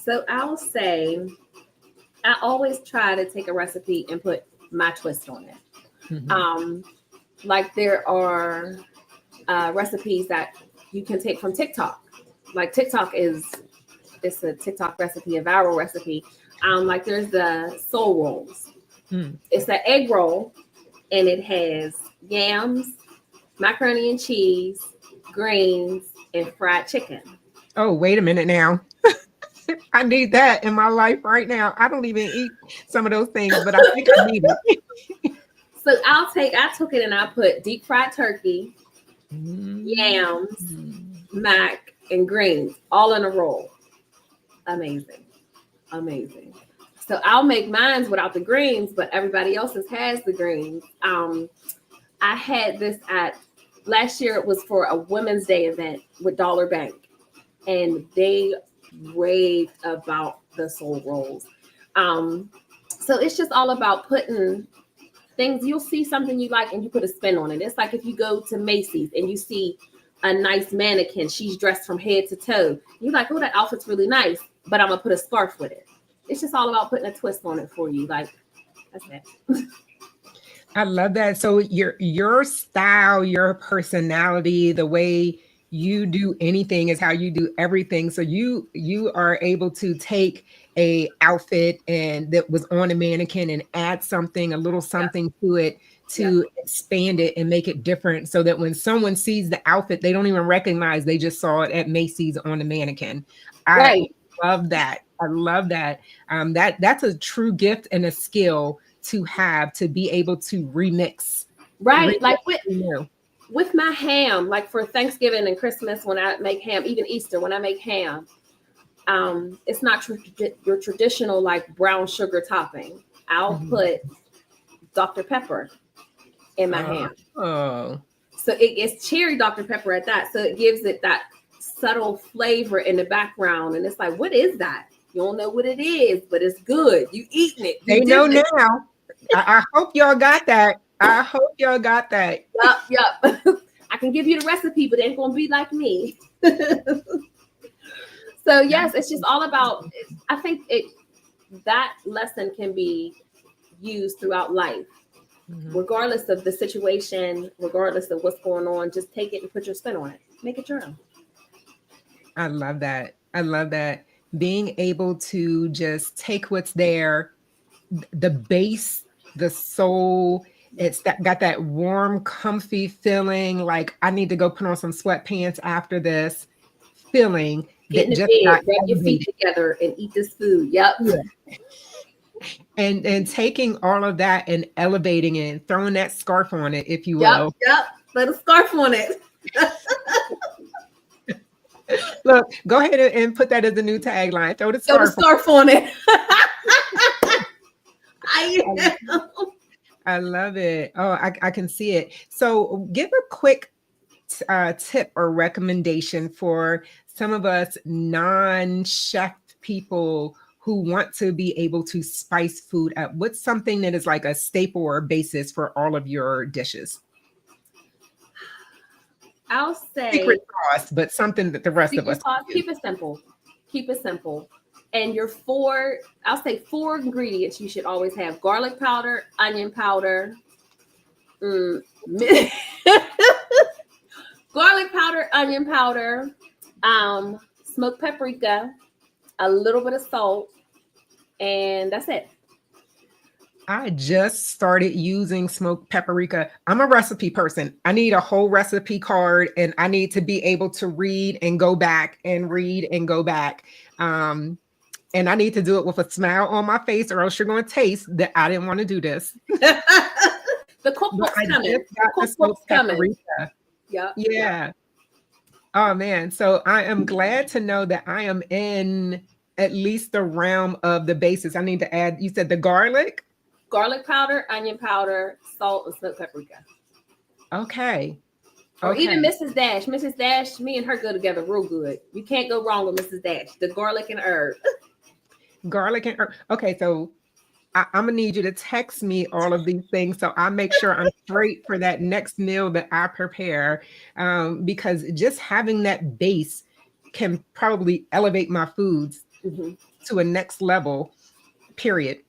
So I'll say, I always try to take a recipe and put my twist on it. Like there are recipes that you can take from TikTok. Like TikTok it's a TikTok recipe, a viral recipe. Like there's the soul rolls. It's an egg roll, and it has yams, macaroni and cheese, greens, and fried chicken. Oh, wait a minute now. I need that in my life right now. I don't even eat some of those things, but I think I need it. So I took it and I put deep fried turkey, yams, mac, and greens all in a roll. Amazing. amazing. So I'll make mine without the greens, but everybody else's has the greens. I had this last year. It was for a Women's Day event with Dollar Bank, and they raved about the soul rolls. So it's just all about putting things. You'll see something you like and you put a spin on it. It's like if you go to Macy's and you see a nice mannequin, she's dressed from head to toe. You're like, oh, that outfit's really nice, but I'm gonna put a scarf with it. It's just all about putting a twist on it for you. Like, that's it. I love that. So your style, your personality, the way you do anything is how you do everything. So you are able to take a outfit and that was on a mannequin and add something, a little something to it to expand it and make it different, so that when someone sees the outfit, they don't even recognize they just saw it at Macy's on the mannequin. I love that. I love that. That's a true gift and a skill to have, to be able to remix. Right. Like with my ham, like for Thanksgiving and Christmas, when I make ham, even Easter, when I make ham, it's not your traditional like brown sugar topping. I'll put Dr. Pepper in my ham. Oh. So it's cherry Dr. Pepper at that. So it gives it that subtle flavor in the background. And it's like, what is that? You don't know what it is, but it's good. You eating it. They know now. I hope y'all got that. I hope y'all got that. Yup. I can give you the recipe, but it ain't gonna be like me. So yes, it's just all about, I think that lesson can be used throughout life, regardless of the situation, regardless of what's going on. Just take it and put your spin on it. Make it your own. I love that. I love that. Being able to just take what's there, the base, the soul, it's got that warm, comfy feeling, like I need to go put on some sweatpants after this feeling. Get in the bed, rub your feet together and eat this food. Yep. Yeah. And taking all of that and elevating it and throwing that scarf on it, if you will. Yep. Put a scarf on it. Look, go ahead and put that as a new tagline. Throw the scarf on it. I love it. Oh, I can see it. So give a quick tip or recommendation for some of us non-chef people who want to be able to spice food up. What's something that is like a staple or basis for all of your dishes? I'll say secret sauce, but something that the rest of us keep it simple. Keep it simple. And your I'll say 4 ingredients you should always have: garlic powder, onion powder, garlic powder, onion powder, smoked paprika, a little bit of salt, and that's it. I just started using smoked paprika. I'm a recipe person. I need a whole recipe card, and I need to be able to read and go back and read and go back. And I need to do it with a smile on my face, or else you're going to taste that I didn't want to do this. The cookbook's coming. The cookbook's coming. Yeah. Oh, man. So I am glad to know that I am in at least the realm of the basis. I need to add, you said the garlic? Garlic powder, onion powder, salt, and smoked paprika. Okay. Or even Mrs. Dash. Mrs. Dash, me and her go together real good. You can't go wrong with Mrs. Dash. The garlic and herb. Garlic and herb. Okay, so I'm gonna need you to text me all of these things so I make sure I'm straight for that next meal that I prepare. Because just having that base can probably elevate my foods to a next level, period.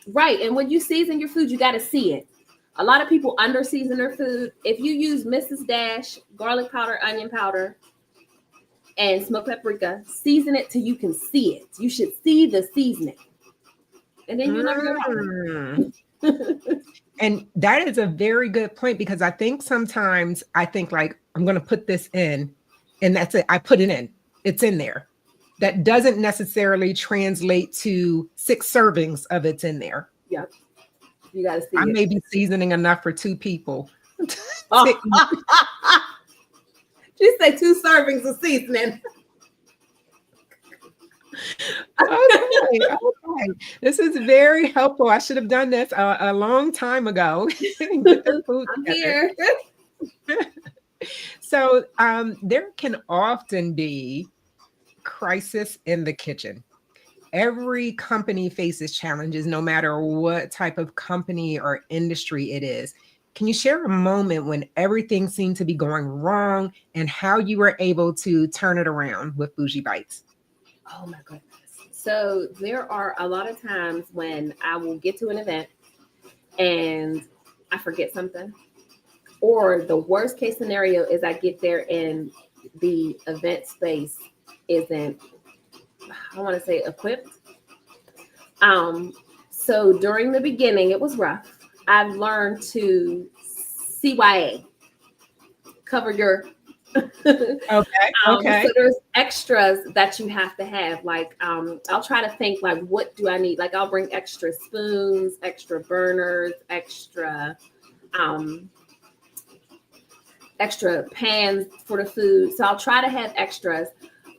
Right. And when you season your food, you got to see it. A lot of people under season their food. If you use Mrs. Dash, garlic powder, onion powder, and smoked paprika, season it till you can see it. You should see the seasoning. And then you're never gonna And that is a very good point, because I think sometimes I think like, I'm going to put this in and that's it. I put it in. It's in there. That doesn't necessarily translate to 6 servings of it's in there. Yep. You got to see I it. may be seasoning enough for 2 people. She said 2 servings of seasoning. Okay. This is very helpful. I should have done this a long time ago. Get their food I'm together. here. So there can often be crisis in the kitchen. Every company faces challenges, no matter what type of company or industry it is. Can you share a moment when everything seemed to be going wrong and how you were able to turn it around with Bougie Bites? Oh my goodness. So there are a lot of times when I will get to an event and I forget something. Or the worst case scenario is I get there and the event space isn't, I want to say, equipped. So during the beginning, it was rough. I've learned to CYA, cover your. Okay. So there's extras that you have to have. Like, I'll try to think like, what do I need? Like, I'll bring extra spoons, extra burners, extra pans for the food. So I'll try to have extras,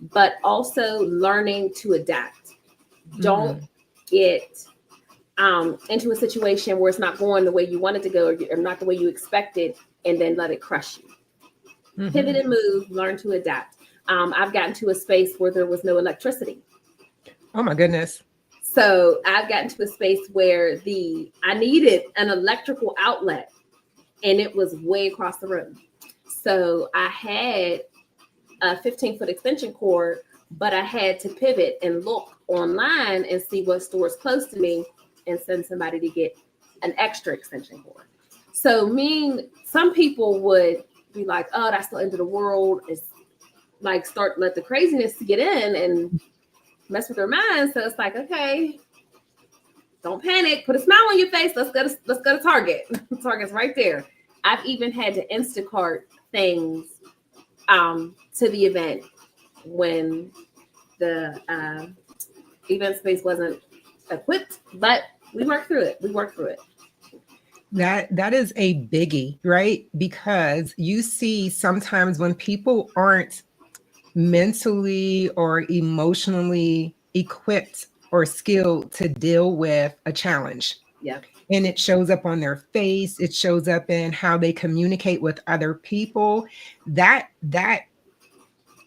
but also learning to adapt. Don't get into a situation where it's not going the way you want it to go or not the way you expected, and then let it crush you. Pivot and move, learn to adapt. I've gotten to a space where there was no electricity. Oh my goodness. So I've gotten to a space where I needed an electrical outlet and it was way across the room. So I had a 15-foot extension cord, but I had to pivot and look online and see what stores close to me and send somebody to get an extra extension cord. So some people would be like, oh, that's the end of the world. It's like let the craziness to get in and mess with their minds. So it's like, okay, don't panic, put a smile on your face. Let's go to Target. Target's right there. I've even had to Instacart things to the event when the event space wasn't equipped, but we worked through it. That is a biggie, right? Because you see sometimes when people aren't mentally or emotionally equipped or skilled to deal with a challenge. Yeah. And it shows up on their face. It shows up in how they communicate with other people. That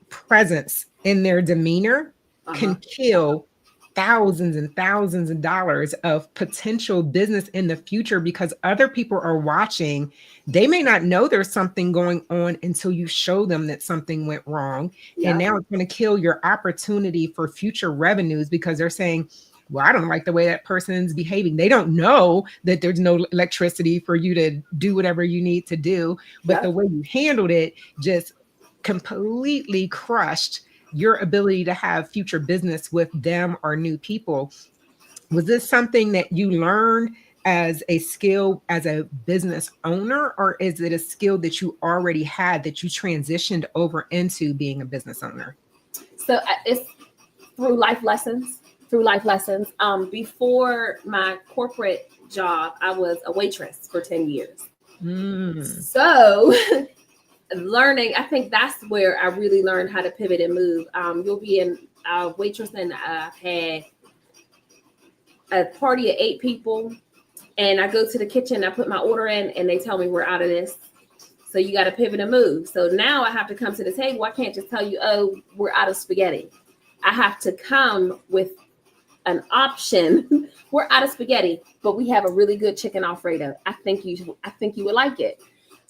presence in their demeanor can kill thousands and thousands of dollars of potential business in the future because other people are watching. They may not know there's something going on until you show them that something went wrong. Yeah. And now it's going to kill your opportunity for future revenues because they're saying, well, I don't like the way that person's behaving. They don't know that there's no electricity for you to do whatever you need to do. But the way you handled it just completely crushed your ability to have future business with them or new people. Was this something that you learned as a skill as a business owner, or is it a skill that you already had that you transitioned over into being a business owner? So it's through life lessons. Before my corporate job, I was a waitress for 10 years. So learning, I think that's where I really learned how to pivot and move. You'll be in a waitress, and I've had a party of 8 people, and I go to the kitchen, I put my order in, and they tell me we're out of this. So you got to pivot and move. So now I have to come to the table. I can't just tell you, oh, we're out of spaghetti. I have to come with an option. We're out of spaghetti, but we have a really good chicken Alfredo. I think you would like it.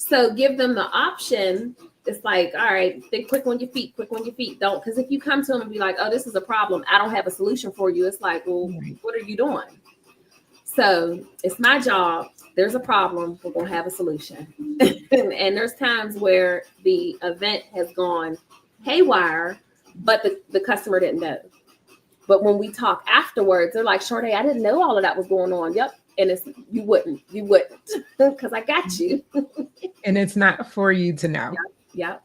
So give them the option. It's like, all right, think quick on your feet. Don't, because if you come to them and be like, oh, this is a problem, I don't have a solution for you. It's like, well, what are you doing? So it's my job. There's a problem. We're going to have a solution. And there's times where the event has gone haywire, but the customer didn't know. But when we talk afterwards, they're like, Sade, I didn't know all of that was going on. Yep. And it's you wouldn't, because I got you. And it's not for you to know. Yep.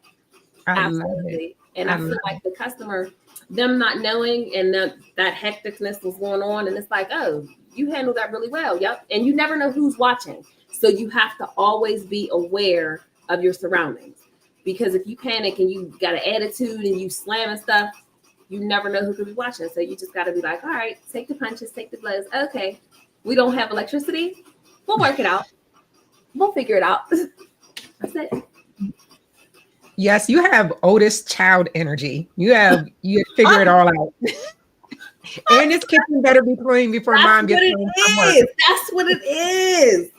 Absolutely. And I feel like the customer, them not knowing, and that hecticness was going on, and it's like, oh, you handled that really well. Yep. And you never know who's watching. So you have to always be aware of your surroundings, because if you panic and you got an attitude and you slamming stuff, you never know who could be watching. So you just got to be like, all right, take the punches, take the blows. Okay, we don't have electricity. We'll work it out. We'll figure it out. That's it. Yes, you have oldest child energy. You figure it all out. And this kitchen better be clean before mom gets home from work. That's what it is.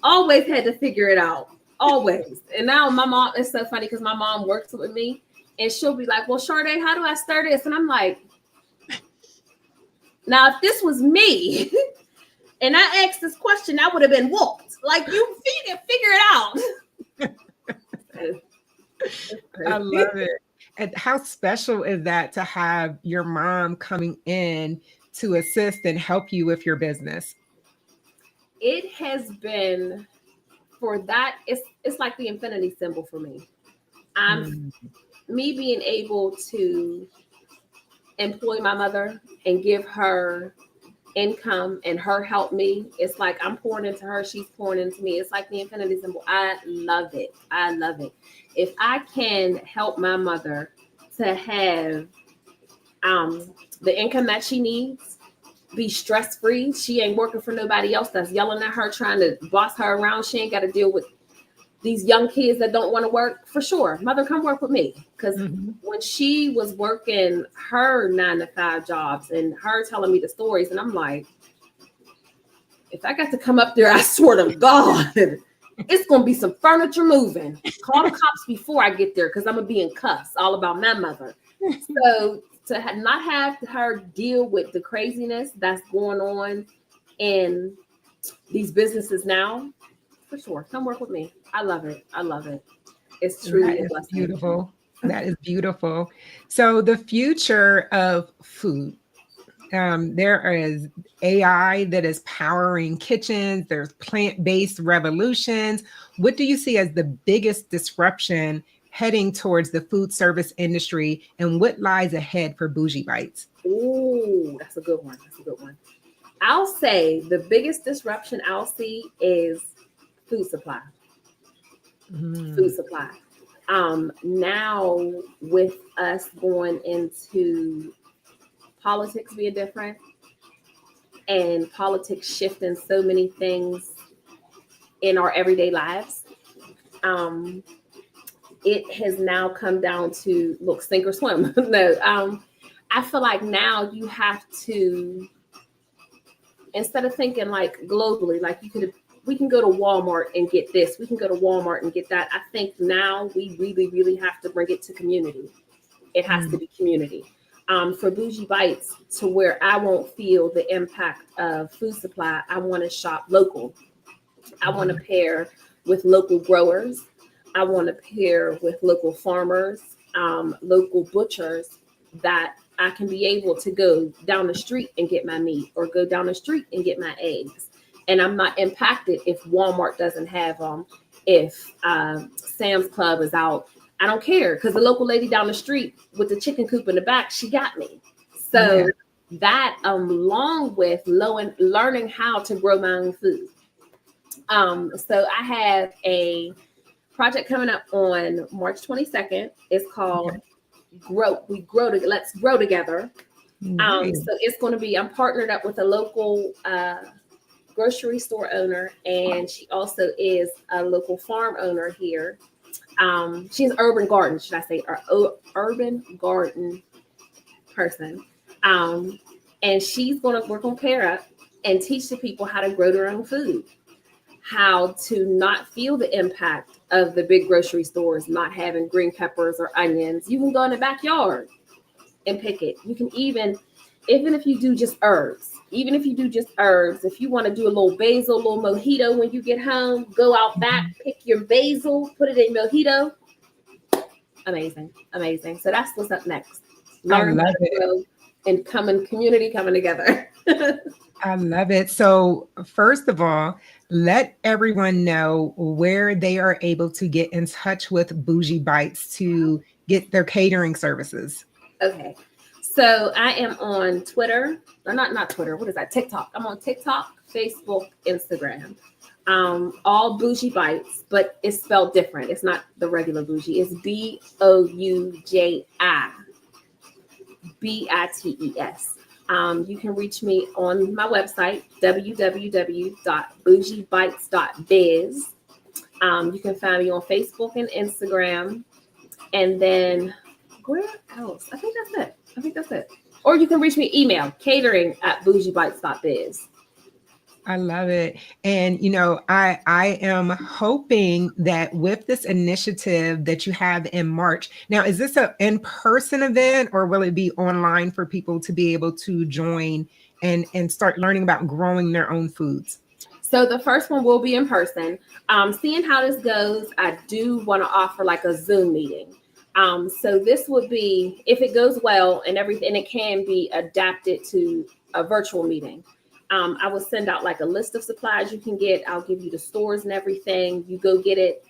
Always had to figure it out. Always. And now my mom, it's so funny because my mom works with me and she'll be like, well, Sade, how do I stir this? And I'm like, now if this was me and I asked this question, I would have been whooped. Like, you figure it out. I love it. And how special is that to have your mom coming in to assist and help you with your business? It has been, for that, it's like the infinity symbol for me. Me being able to employ my mother and give her income and her help me. It's like I'm pouring into her, she's pouring into me. It's like the infinity symbol. I love it. I love it. If I can help my mother to have the income that she needs, be stress-free, she ain't working for nobody else that's yelling at her, trying to boss her around. She ain't got to deal with these young kids that don't want to work. For sure, mother, come work with me. Because when she was working her 9-to-5 jobs and her telling me the stories, and I'm like, if I got to come up there, I swear to God, it's going to be some furniture moving. Call the cops before I get there because I'm going to be in cuffs all about my mother. So to not have her deal with the craziness that's going on in these businesses now, for sure, come work with me. I love it. I love it. It's truly a blessing. Beautiful. That is beautiful. So the future of food. There is AI that is powering kitchens. There's plant-based revolutions. What do you see as the biggest disruption heading towards the food service industry, and what lies ahead for Bougie Bites? Ooh, that's a good one. That's a good one. I'll say the biggest disruption I'll see is food supply. Food supply. Now with us going into politics being different and politics shifting so many things in our everyday lives, it has now come down to, look, sink or swim. No, I feel like now you have to, instead of thinking like globally, like we can go to Walmart and get this, we can go to Walmart and get that. I think now we really, really have to bring it to community. It has to be community. For Bougie Bites, to where I won't feel the impact of food supply, I want to shop local. I want to pair with local growers. I want to pair with local farmers, local butchers, that I can be able to go down the street and get my meat, or go down the street and get my eggs. And I'm not impacted if Walmart doesn't have them, if Sam's Club is out. I don't care, because the local lady down the street with the chicken coop in the back, she got me. So that along with learning how to grow my own food. So I have a project coming up on March 22nd. It's called Let's Grow Together. So it's going to be, I'm partnered up with a local grocery store owner, and she also is a local farm owner here. She's an urban garden, should I say, or urban garden person. And she's we're going to pair up and teach the people how to grow their own food, how to not feel the impact of the big grocery stores not having green peppers or onions. You can go in the backyard and pick it. You can even if you do just herbs, if you want to do a little basil, a little mojito when you get home, go out back, pick your basil, put it in mojito. Amazing. So that's what's up next. Learn how to grow and community coming together. I love it. So first of all, let everyone know where they are able to get in touch with Bougie Bites to get their catering services. Okay. So I am on Twitter, or not Twitter. What is that? TikTok. I'm on TikTok, Facebook, Instagram. All Bougie Bites, but it's spelled different. It's not the regular Bougie. It's BOUJI. BITES. You can reach me on my website, www.bougiebites.biz. You can find me on Facebook and Instagram. And then where else? I think that's it. Or you can reach me email, catering@bougiebites.biz. I love it. And, I am hoping that with this initiative that you have in March, now, is this an in-person event or will it be online for people to be able to join and start learning about growing their own foods? So the first one will be in person. Seeing how this goes, I do want to offer like a Zoom meeting. So this would be, if it goes well and everything, it can be adapted to a virtual meeting. I will send out like a list of supplies you can get. I'll give you the stores and everything. You go get it,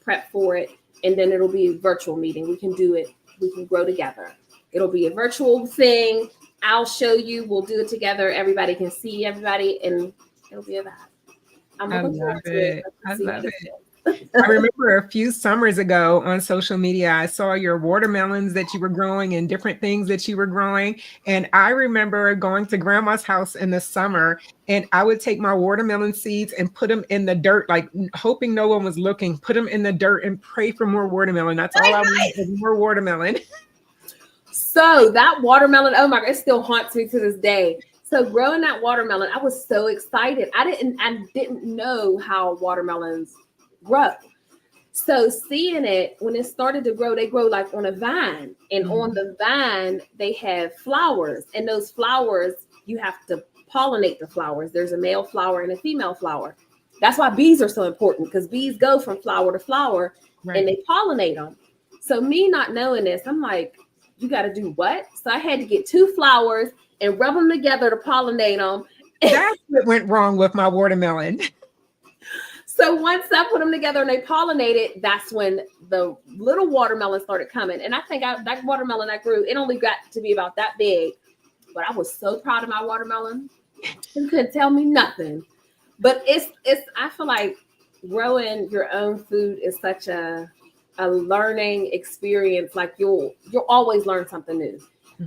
prep for it, and then it'll be a virtual meeting. We can do it. We can grow together. It'll be a virtual thing. I'll show you. We'll do it together. Everybody can see everybody, and it'll be a vibe. I love it. I love it. I remember a few summers ago on social media, I saw your watermelons that you were growing and different things that you were growing. And I remember going to grandma's house in the summer and I would take my watermelon seeds and put them in the dirt, like hoping no one was looking, put them in the dirt and pray for more watermelon. That's all I wanted was more watermelon. So that watermelon, oh my God, it still haunts me to this day. So growing that watermelon, I was so excited. I didn't know how watermelons grow. So seeing it, when it started to grow, they grow like on a vine. And on the vine, they have flowers. And those flowers, you have to pollinate the flowers. There's a male flower and a female flower. That's why bees are so important, because bees go from flower to flower and they pollinate them. So me not knowing this, I'm like, you got to do what? So I had to get 2 flowers and rub them together to pollinate them. That's what went wrong with my watermelon. So once I put them together and they pollinated, that's when the little watermelon started coming. And I think that watermelon I grew, it only got to be about that big. But I was so proud of my watermelon. You couldn't tell me nothing. But I feel like growing your own food is such a learning experience. Like you'll always learn something new.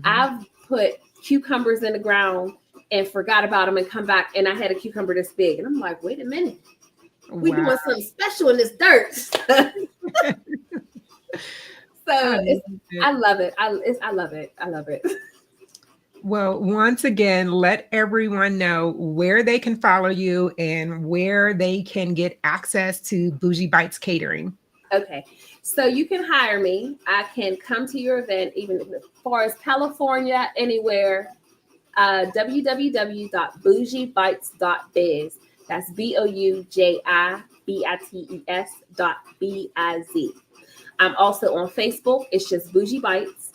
I've put cucumbers in the ground and forgot about them and come back and I had a cucumber this big. And I'm like, wait a minute. We doing something special in this dirt. I love it. I love it. I love it. Well, once again, let everyone know where they can follow you and where they can get access to Bougie Bites Catering. Okay. So you can hire me. I can come to your event, even as far as California, anywhere. www.bougiebites.biz. That's BOUJIBITES.biz. I'm also on Facebook. It's just Bougie Bites.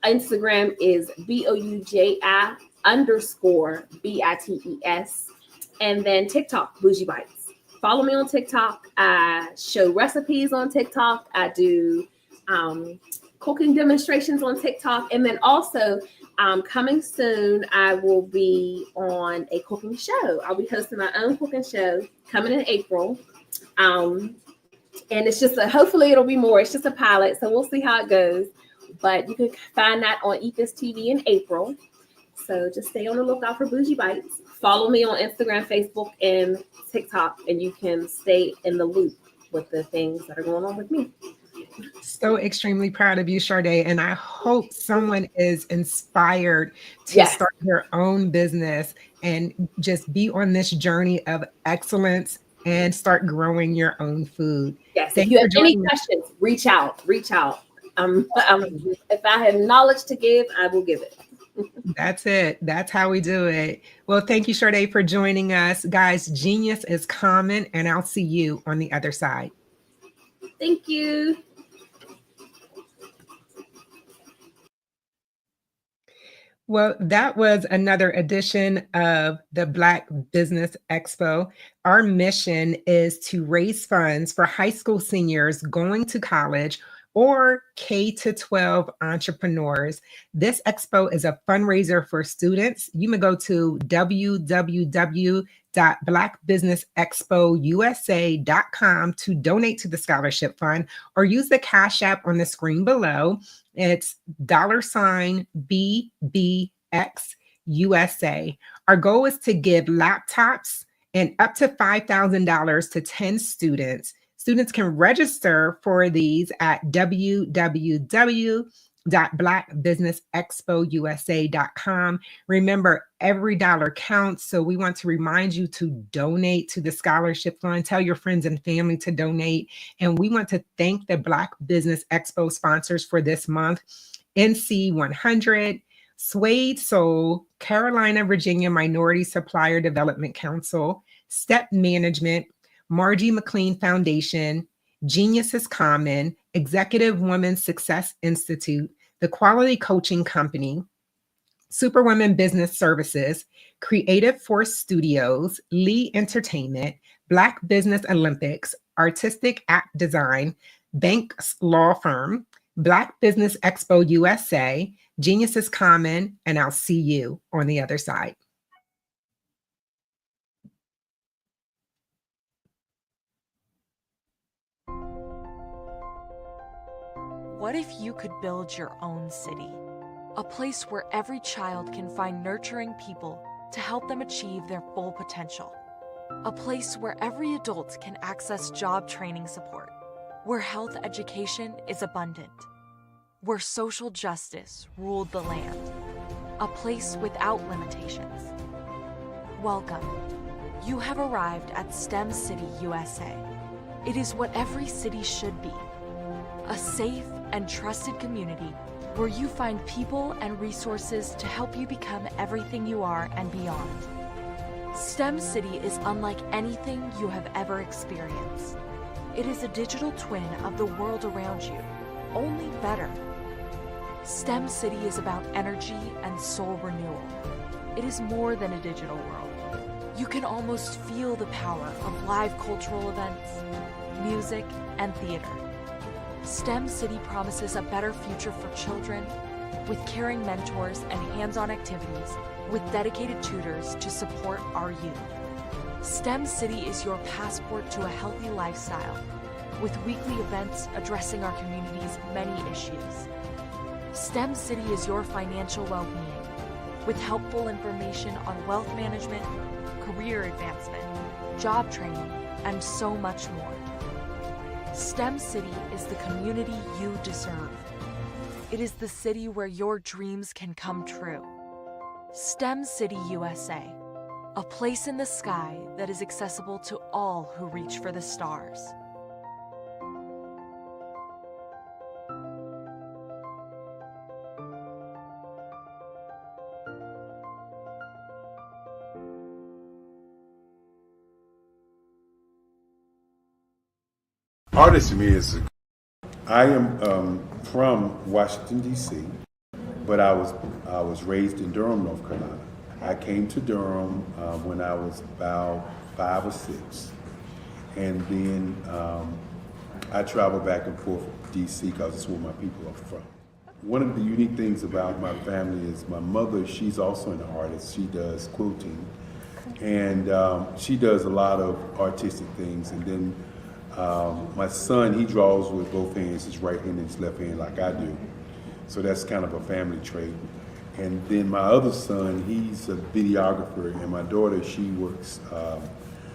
Instagram is BOUJI_BITES. And then TikTok, Bougie Bites. Follow me on TikTok. I show recipes on TikTok. I do cooking demonstrations on TikTok. And then also, coming soon, I will be on a cooking show. I'll be hosting my own cooking show coming in April. And it's just hopefully it'll be more. It's just a pilot, so we'll see how it goes. But you can find that on Ethos TV in April. So just stay on the lookout for Bougie Bites. Follow me on Instagram, Facebook, and TikTok, and you can stay in the loop with the things that are going on with me. So extremely proud of you, Sharday, and I hope someone is inspired to start their own business and just be on this journey of excellence and start growing your own food. Yes, if you have any questions, reach out. If I have knowledge to give, I will give it. That's it. That's how we do it. Well, thank you, Sharday, for joining us. Guys, genius is common, and I'll see you on the other side. Thank you. Well, that was another edition of the Black Business Expo. Our mission is to raise funds for high school seniors going to college or K-12 entrepreneurs. This expo is a fundraiser for students. You may go to www.bbues.org www.blackbusinessexpousa.com to donate to the scholarship fund, or use the Cash App on the screen below. It's $BBXUSA. Our goal is to give laptops and up to $5,000 to 10 students. Students can register for these at www.blackbusinessexpousa.com. Remember, every dollar counts, so we want to remind you to donate to the scholarship fund. Tell your friends and family to donate. And we want to thank the Black Business Expo sponsors for this month: NC 100, Suede Soul, Carolina, Virginia Minority Supplier Development Council, Step Management, Margie McLean Foundation, Genius is Common, Executive Women's Success Institute, the Quality Coaching Company, Superwomen Business Services, Creative Force Studios, Lee Entertainment, Black Business Olympics, Artistic App Design, Banks Law Firm, Black Business Expo USA, Genius is Common, and I'll see you on the other side. What if you could build your own city? A place where every child can find nurturing people to help them achieve their full potential. A place where every adult can access job training support, where health education is abundant, where social justice ruled the land. A place without limitations. Welcome. You have arrived at STEM City USA. It is what every city should be. A safe and trusted community where you find people and resources to help you become everything you are and beyond. STEM City is unlike anything you have ever experienced. It is a digital twin of the world around you, only better. STEM City is about energy and soul renewal. It is more than a digital world. You can almost feel the power of live cultural events, music, and theater. STEM City promises a better future for children with caring mentors and hands-on activities with dedicated tutors to support our youth. STEM City is your passport to a healthy lifestyle with weekly events addressing our community's many issues. STEM City is your financial well-being with helpful information on wealth management, career advancement, job training, and so much more. STEM City is the community you deserve. It is the city where your dreams can come true. STEM City USA, a place in the sky that is accessible to all who reach for the stars. Artist to me is, I am from Washington, D.C., but I was raised in Durham, North Carolina. I came to Durham when I was about 5 or 6, and then I traveled back and forth to D.C. because it's where my people are from. One of the unique things about my family is my mother, she's also an artist. She does quilting, and she does a lot of artistic things, and then my son, he draws with both hands, his right hand and his left hand, like I do. So that's kind of a family trait. And then my other son, he's a videographer, and my daughter, she works,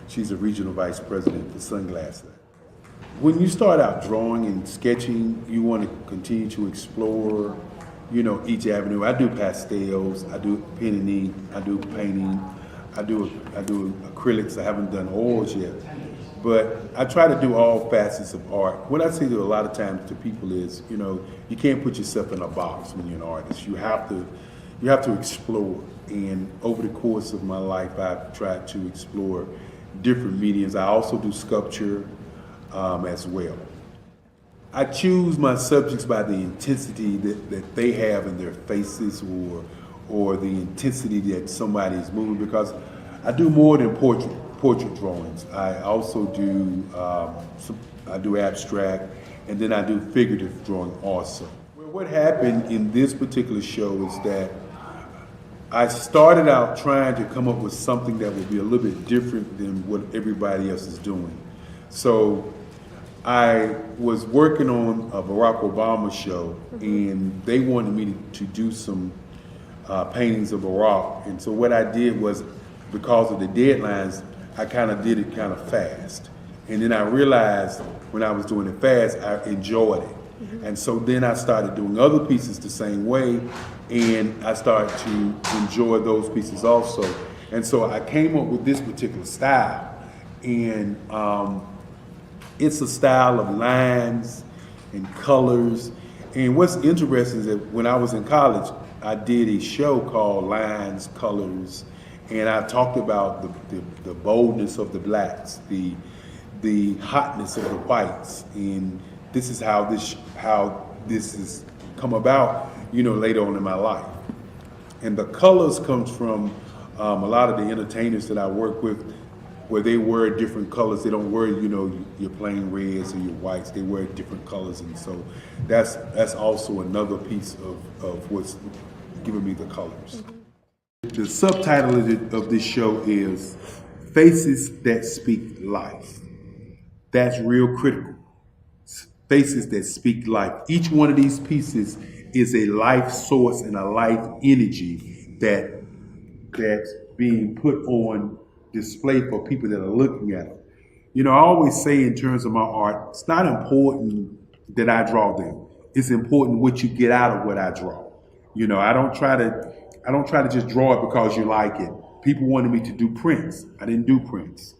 she's a regional vice president for Sunglass Lab. When you start out drawing and sketching, you want to continue to explore, you know, each avenue. I do pastels, I do pen and ink, I do painting, I do acrylics. I haven't done oils yet. But I try to do all facets of art. What I say to a lot of times to people is, you know, you can't put yourself in a box when you're an artist. You have to explore. And over the course of my life, I've tried to explore different mediums. I also do sculpture as well. I choose my subjects by the intensity that they have in their faces, or the intensity that somebody is moving, because I do more than portrait drawings. I also do I do abstract, and then I do figurative drawing also. Well, what happened in this particular show is that I started out trying to come up with something that would be a little bit different than what everybody else is doing. So I was working on a Barack Obama show, and they wanted me to do some paintings of Barack. And so what I did was, because of the deadlines, I kind of did it kind of fast. And then I realized when I was doing it fast, I enjoyed it. And so then I started doing other pieces the same way, and I started to enjoy those pieces also. And so I came up with this particular style, and it's a style of lines and colors. And what's interesting is that when I was in college, I did a show called Lines, Colors, and I talked about the boldness of the blacks, the hotness of the whites, and this is how this has come about, later on in my life. And the colors comes from a lot of the entertainers that I work with, where they wear different colors. They don't wear, your plain reds or your whites. They wear different colors, and so that's also another piece of what's giving me the colors. The subtitle of this show is Faces That Speak Life. That's real critical. Faces that speak life. Each one of these pieces is a life source and a life energy that's being put on display for people that are looking at it. I always say in terms of my art, it's not important that I draw them. It's important what you get out of what I draw. I don't try to just draw it because you like it. People wanted me to do prints. I didn't do prints.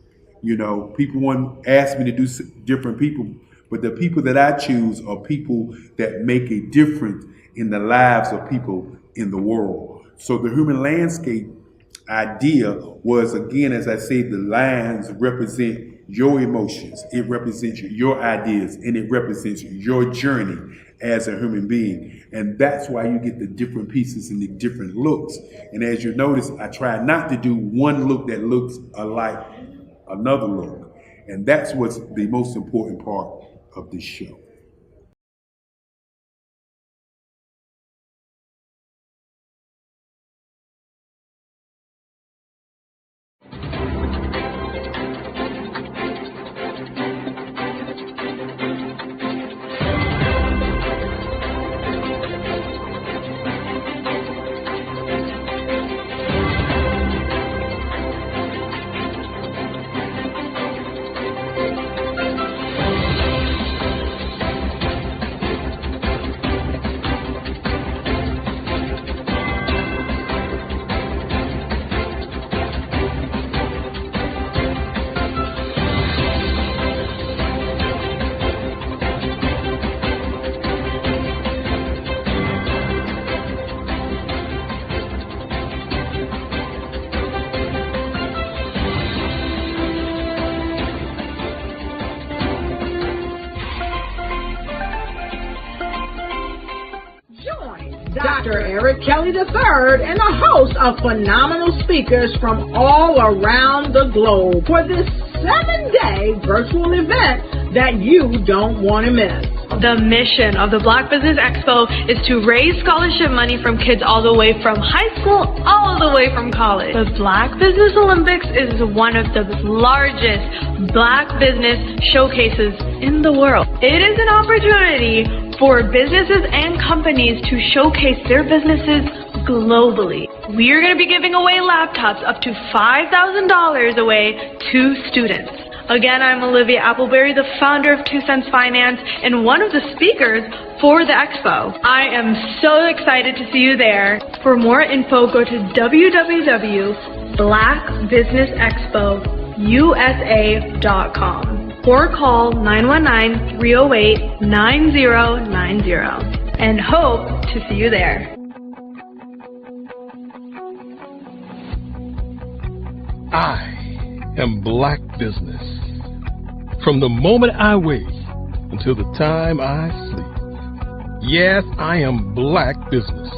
People asked me to do different people, but the people that I choose are people that make a difference in the lives of people in the world. So the human landscape idea was, again, as I say, the lines represent your emotions, it represents your ideas, and it represents your journey as a human being. And that's why you get the different pieces and the different looks. And as you notice, I try not to do one look that looks alike another look. And that's what's the most important part of this show. Dr. Eric Kelly III and a host of phenomenal speakers from all around the globe for this 7-day virtual event that you don't want to miss. The mission of the Black Business Expo is to raise scholarship money from kids all the way from high school, all the way from college. The Black Business Olympics is one of the largest Black business showcases in the world. It is an opportunity for businesses and companies to showcase their businesses globally. We are going to be giving away laptops up to $5,000 away to students. Again, I'm Olivia Appleberry, the founder of 2 Cents Finance and one of the speakers for the expo. I am so excited to see you there. For more info, go to www.blackbusinessexpousa.com or call 919-308-9090 and hope to see you there. I am Black Business. From the moment I wake until the time I sleep. Yes, I am Black Business.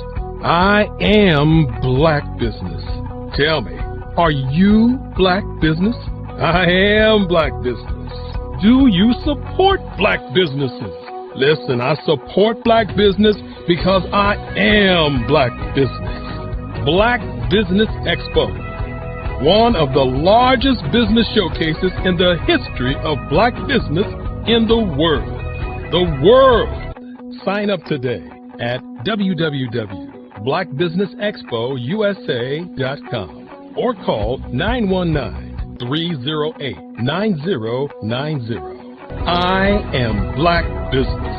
I am Black Business. Tell me, are you Black Business? I am Black Business. Do you support Black businesses? Listen, I support Black business because I am Black Business. Black Business Expo, one of the largest business showcases in the history of black business in the world. The world! Sign up today at www.blackbusinessexpousa.com or call 919-308-9090. I am Black Business.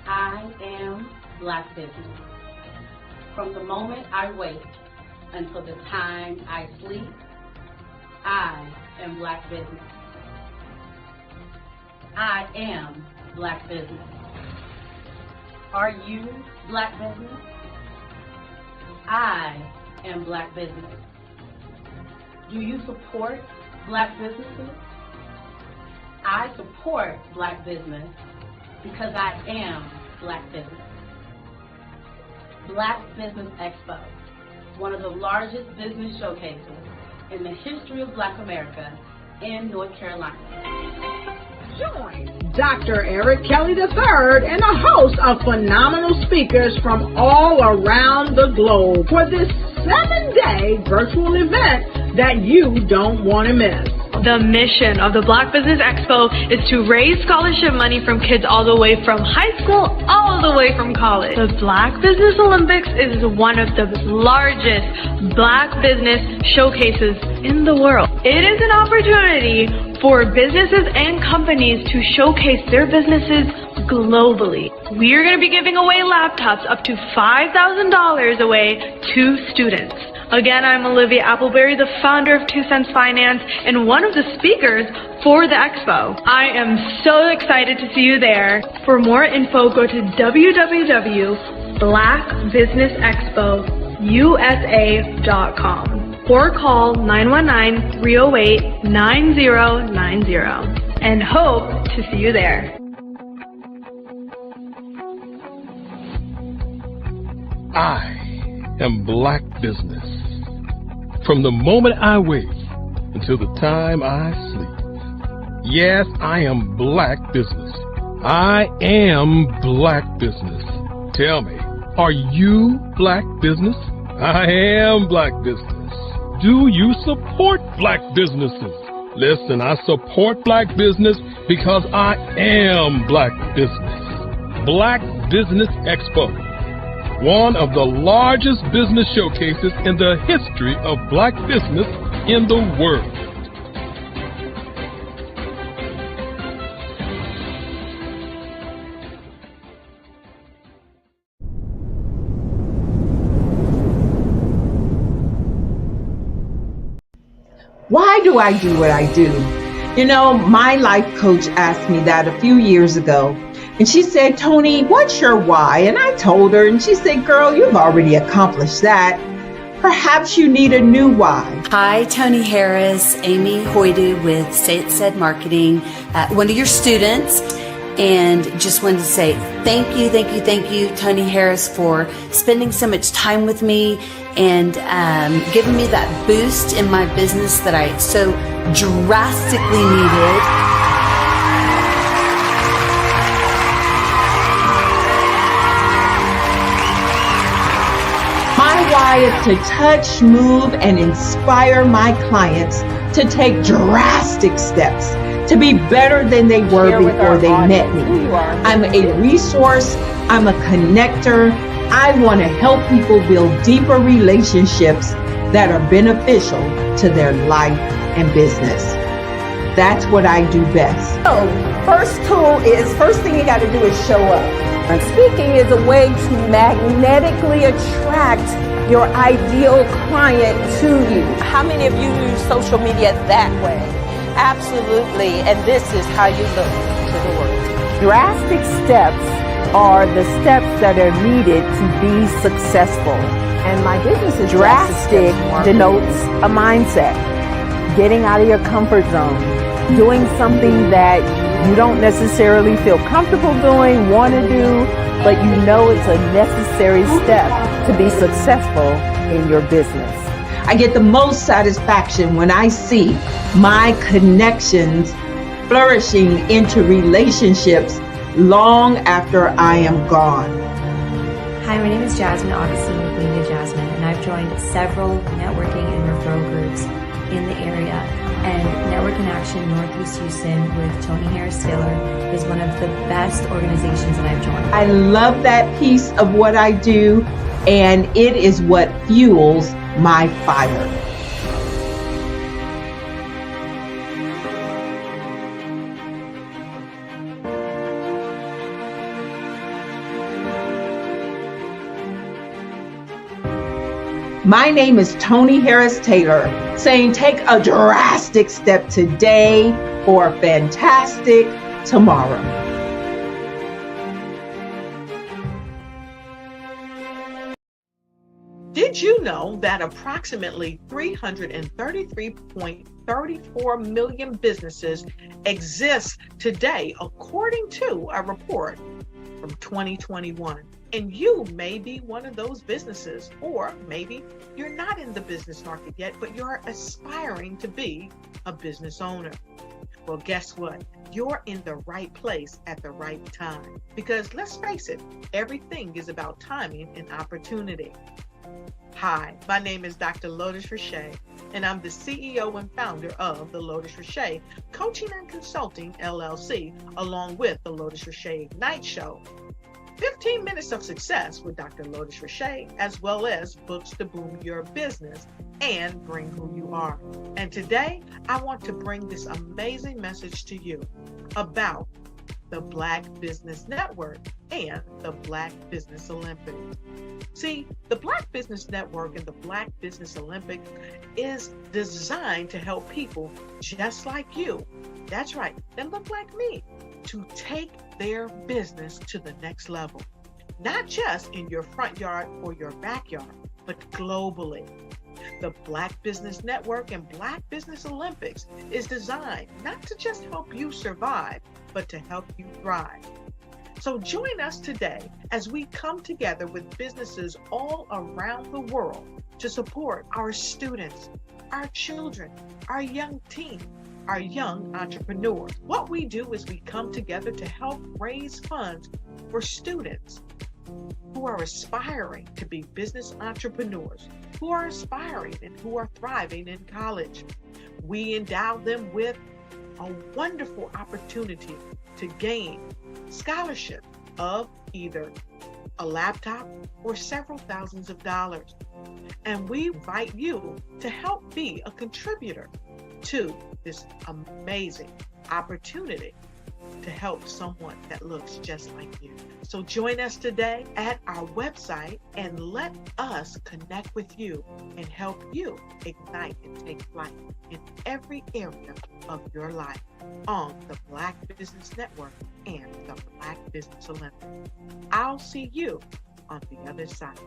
I am Black Business. From the moment I wake until the time I sleep, I am Black Business. I am Black Business. Are you Black Business? I am Black Business. Do you support Black businesses? I support Black business because I am Black business. Black Business Expo, one of the largest business showcases in the history of Black America in North Carolina. Join Dr. Eric Kelly III and a host of phenomenal speakers from all around the globe for this 7-day virtual event that you don't want to miss. The mission of the Black Business Expo is to raise scholarship money from kids all the way from high school all the way from college. The Black Business Olympics is one of the largest black business showcases in the world. It is an opportunity for businesses and companies to showcase their businesses globally. We are going to be giving away laptops up to $5,000 away to students. Again, I'm Olivia Appleberry, the founder of 2 Cents Finance and one of the speakers for the expo. I am so excited to see you there. For more info, go to www.blackbusinessexpousa.com or call 919-308-9090 and hope to see you there. I am Black Business. From the moment I wake until the time I sleep. Yes, I am Black Business. I am Black Business. Tell me, are you Black Business? I am Black Business. Do you support Black businesses? Listen, I support Black business because I am Black Business. Black Business Expo, one of the largest business showcases in the history of black business in the world. Why do I do what I do? You know, my life coach asked me that a few years ago. And she said, Tony, what's your why? And I told her, and she said, girl, you've already accomplished that. Perhaps you need a new why. Hi, Tony Harris, Amy Hoydu with Say It Said Marketing, one of your students. And just wanted to say thank you, Tony Harris, for spending so much time with me and giving me that boost in my business that I so drastically needed. My why is to touch, move, and inspire my clients to take drastic steps to be better than they were before they met me. I'm a resource. I'm a connector. I want to help people build deeper relationships that are beneficial to their life and business. That's what I do best. So, first thing you got to do is show up. And speaking is a way to magnetically attract your ideal client to you. How many of you use social media that way? Absolutely, and this is how you look to the world. Drastic steps are the steps that are needed to be successful. And my business is drastic denotes a mindset. Getting out of your comfort zone. Doing something that you don't necessarily feel comfortable doing, want to do, but you know it's a necessary step to be successful in your business. I get the most satisfaction when I see my connections flourishing into relationships long after I am gone. Hi, my name is Jasmine Augustine with Media Jasmine, and I've joined several networking and referral groups in the area. And Network in Action Northeast Houston with Tony Harris Taylor is one of the best organizations that I've joined. I love that piece of what I do, and it is what fuels my fire. My name is Tony Harris Taylor, saying take a drastic step today for a fantastic tomorrow. Did you know that approximately 333.34 million businesses exist today, according to a report from 2021? And you may be one of those businesses, or maybe you're not in the business market yet, but you're aspiring to be a business owner. Well, guess what? You're in the right place at the right time. Because let's face it, everything is about timing and opportunity. Hi, my name is Dr. Lotus Richey, and I'm the CEO and founder of the Lotus Richey Coaching and Consulting LLC, along with the Lotus Richey Ignite Show. 15 minutes of success with Dr. Lotus Richey, as well as books to boom your business and bring who you are. And today, I want to bring this amazing message to you about the Black Business Network and the Black Business Olympics. See, the Black Business Network and the Black Business Olympics is designed to help people just like you, that's right, that look like me, to take their business to the next level. Not just in your front yard or your backyard, but globally. The Black Business Network and Black Business Olympics is designed not to just help you survive, but to help you thrive. So join us today as we come together with businesses all around the world to support our students, our children, our young teens, our young entrepreneurs. What we do is we come together to help raise funds for students who are aspiring to be business entrepreneurs, who are aspiring and who are thriving in college. We endow them with a wonderful opportunity to gain scholarship of either a laptop or several thousands of dollars. And we invite you to help be a contributor to this amazing opportunity to help someone that looks just like you. So join us today at our website and let us connect with you and help you ignite and take flight in every area of your life on the Black Business Network and the Black Business Olympics. I'll see you on the other side.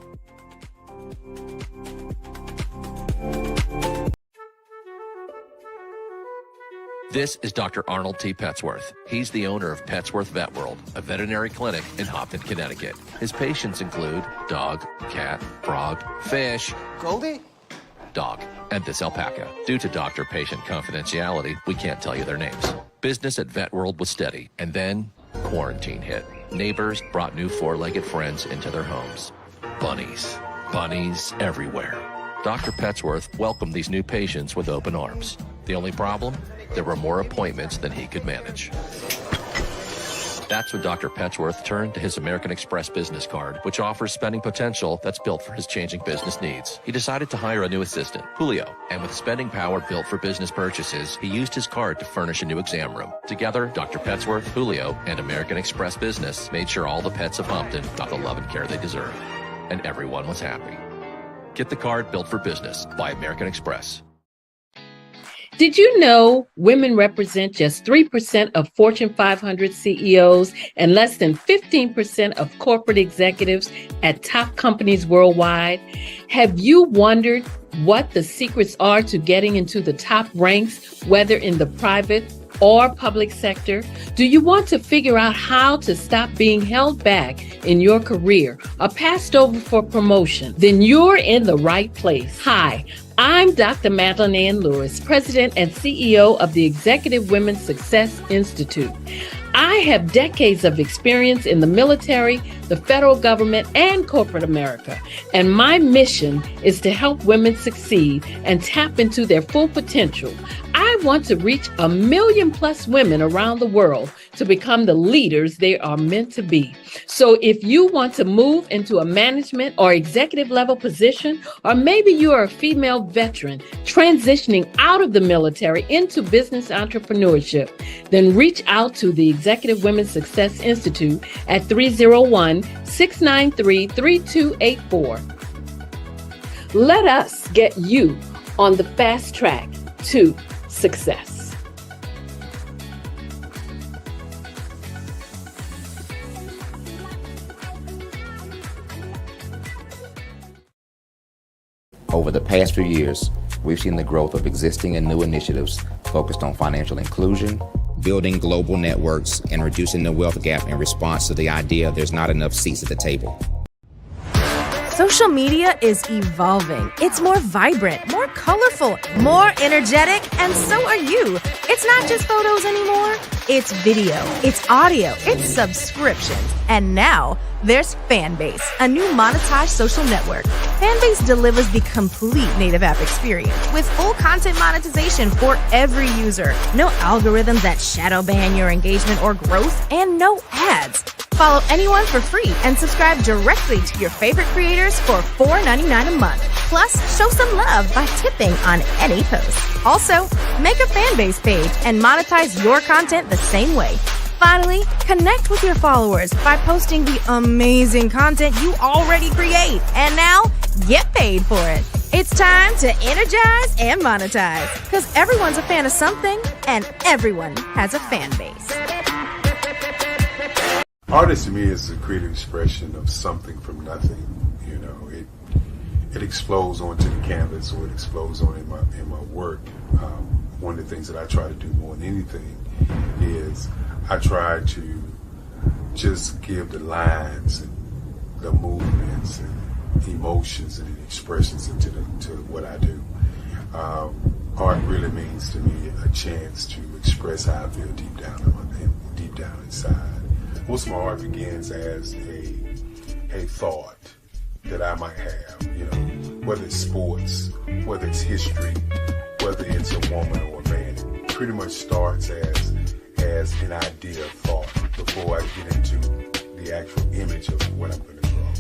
This is Dr. Arnold T. Petsworth. He's the owner of Petsworth Vet World, a veterinary clinic in Hopton, Connecticut. His patients include dog, cat, frog, fish, Goldie, dog, and this alpaca. Due to doctor-patient confidentiality, we can't tell you their names. Business at Vet World was steady, and then quarantine hit. Neighbors brought new four-legged friends into their homes. Bunnies. Bunnies everywhere. Dr. Petsworth welcomed these new patients with open arms. The only problem? There were more appointments than he could manage. That's when Dr. Petsworth turned to his American Express business card, which offers spending potential that's built for his changing business needs. He decided to hire a new assistant, Julio, and with spending power built for business purchases, he used his card to furnish a new exam room. Together, Dr. Petsworth, Julio, and American Express Business made sure all the pets of Hopton got the love and care they deserve. And everyone was happy. Get the card built for business by American Express. Did you know women represent just 3% of Fortune 500 CEOs and less than 15% of corporate executives at top companies worldwide? Have you wondered what the secrets are to getting into the top ranks, whether in the private or public sector? Do you want to figure out how to stop being held back in your career or passed over for promotion? Then you're in the right place. Hi, I'm Dr. Madeline Ann Lewis, President and CEO of the Executive Women's Success Institute. I have decades of experience in the military, the federal government, and corporate America, and my mission is to help women succeed and tap into their full potential. I want to reach 1 million+ women around the world to become the leaders they are meant to be. So if you want to move into a management or executive level position, or maybe you are a female veteran transitioning out of the military into business entrepreneurship, then reach out to the Executive Women's Success Institute at 301-693-3284. Let us get you on the fast track to success. Over the past few years, we've seen the growth of existing and new initiatives focused on financial inclusion, building global networks, and reducing the wealth gap in response to the idea there's not enough seats at the table. Social media is evolving. It's more vibrant, more colorful, more energetic, and so are you. It's not just photos anymore. It's video, it's audio, it's subscriptions. And now there's Fanbase, a new monetized social network. Fanbase delivers the complete native app experience with full content monetization for every user. No algorithms that shadow ban your engagement or growth, and no ads. Follow anyone for free and subscribe directly to your favorite creators for $4.99 a month. Plus, show some love by tipping on any post. Also, make a Fanbase page and monetize your content the same way. Finally, connect with your followers by posting the amazing content you already create. And now, get paid for it. It's time to energize and monetize, because everyone's a fan of something and everyone has a fan base. Artist to me is a creative expression of something from nothing. You know, it explodes onto the canvas, or it explodes on in my work. One of the things that I try to do more than anything is I try to just give the lines and the movements and emotions and expressions into what I do. Art really means to me a chance to express how I feel deep down inside. Most of my art begins as a thought that I might have, you know, whether it's sports, whether it's history, whether it's a woman or a man. It pretty much starts as an idea of thought before I get into the actual image of what I'm going to draw.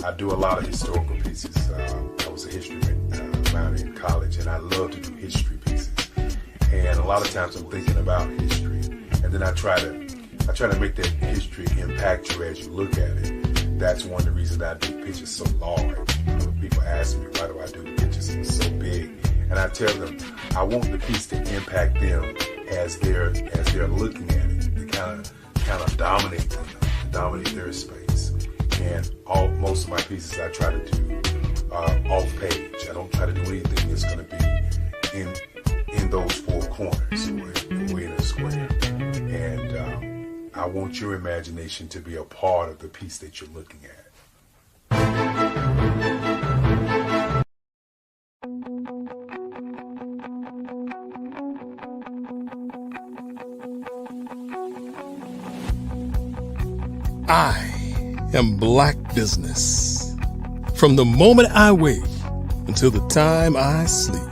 I do a lot of historical pieces. I was a history minor in college, and I love to do history pieces. And a lot of times I'm thinking about history, and then I try to make that history impact you as you look at it. That's one of the reasons I do pictures so large. People ask me, why do I do the pictures so big? And I tell them, I want the piece to impact them as they're looking at it, to kind of dominate them, dominate their space. And most of my pieces I try to do off page. I don't try to do anything that's going to be in those four corners or in a square. And I want your imagination to be a part of the piece that you're looking at. I am Black Business. From the moment I wake until the time I sleep.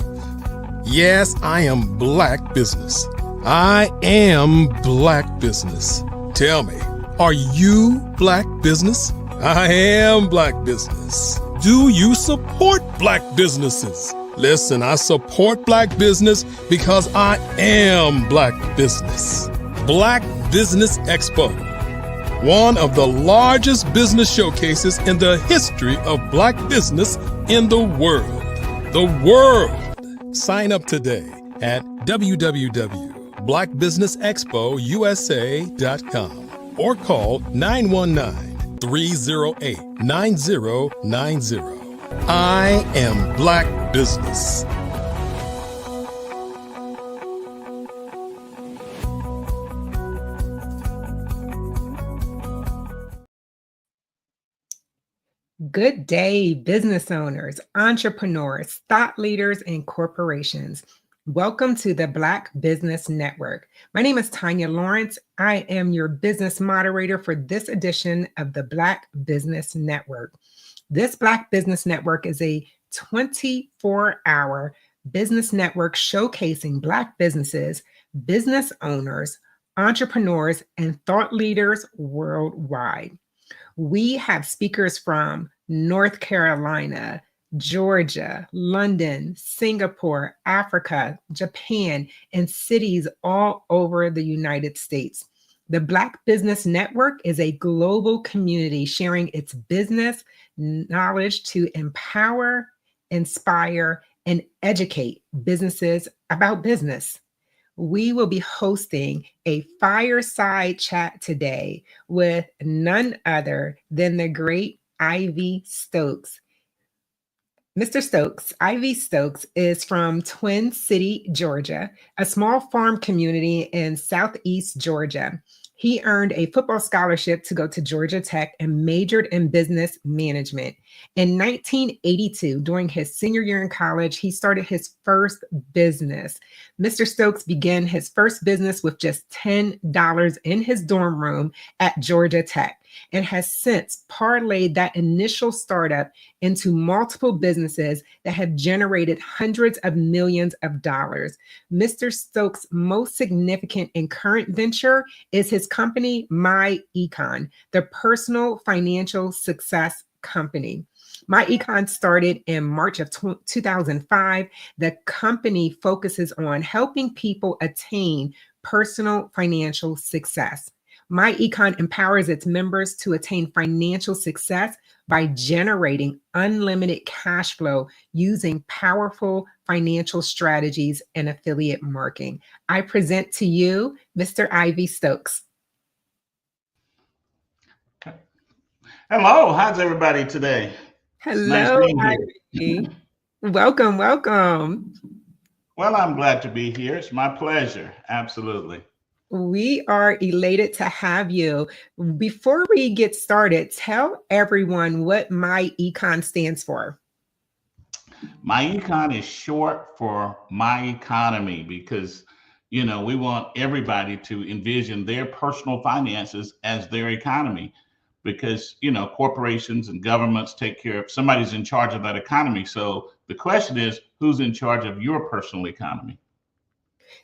Yes, I am Black Business. I am Black Business. Tell me, are you Black Business? I am Black Business. Do you support Black businesses? Listen, I support Black business because I am Black Business. Black Business Expo, one of the largest business showcases in the history of Black business in the world. The world! Sign up today at www.blackbusinessexpousa.com or call 919-308-9090. I am Black Business. Good day, business owners, entrepreneurs, thought leaders, and corporations. Welcome to the Black Business Network. My name is Tanya Lawrence. I am your business moderator for this edition of the Black Business Network. This Black Business Network is a 24-hour business network showcasing Black businesses, business owners, entrepreneurs, and thought leaders worldwide. We have speakers from North Carolina, Georgia, London, Singapore, Africa, Japan, and cities all over the United States. The Black Business Network is a global community sharing its business knowledge to empower, inspire, and educate businesses about business. We will be hosting a fireside chat today with none other than the great Ivy Stokes. Mr. Stokes, Ivy Stokes, is from Twin City, Georgia, a small farm community in Southeast Georgia. He earned a football scholarship to go to Georgia Tech and majored in business management. In 1982, during his senior year in college, he started his first business. Mr. Stokes began his first business with just $10 in his dorm room at Georgia Tech and has since parlayed that initial startup into multiple businesses that have generated hundreds of millions of dollars. Mr. Stokes' most significant and current venture is his company, My Econ, the personal financial success company. My Econ started in March of 2005. The company focuses on helping people attain personal financial success. My Econ empowers its members to attain financial success by generating unlimited cash flow using powerful financial strategies and affiliate marketing. I present to you Mr. Ivy Stokes. Hello, how's everybody today? Hello, Nice Ivy. Welcome, welcome. Well, I'm glad to be here. It's my pleasure. Absolutely. We are elated to have you. Before we get started, tell everyone what My Econ stands for. My Econ is short for My Economy because, we want everybody to envision their personal finances as their economy because, corporations and governments take care of, somebody's in charge of that economy. So the question is, who's in charge of your personal economy?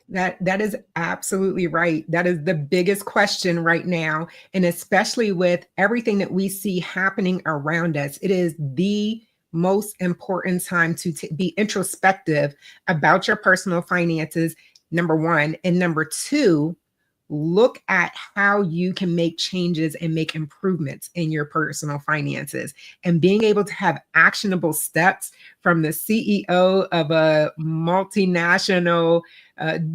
That is absolutely right. That is the biggest question right now. And especially with everything that we see happening around us, it is the most important time to be introspective about your personal finances, number one. And number two, look at how you can make changes and make improvements in your personal finances. And being able to have actionable steps from the CEO of a multinational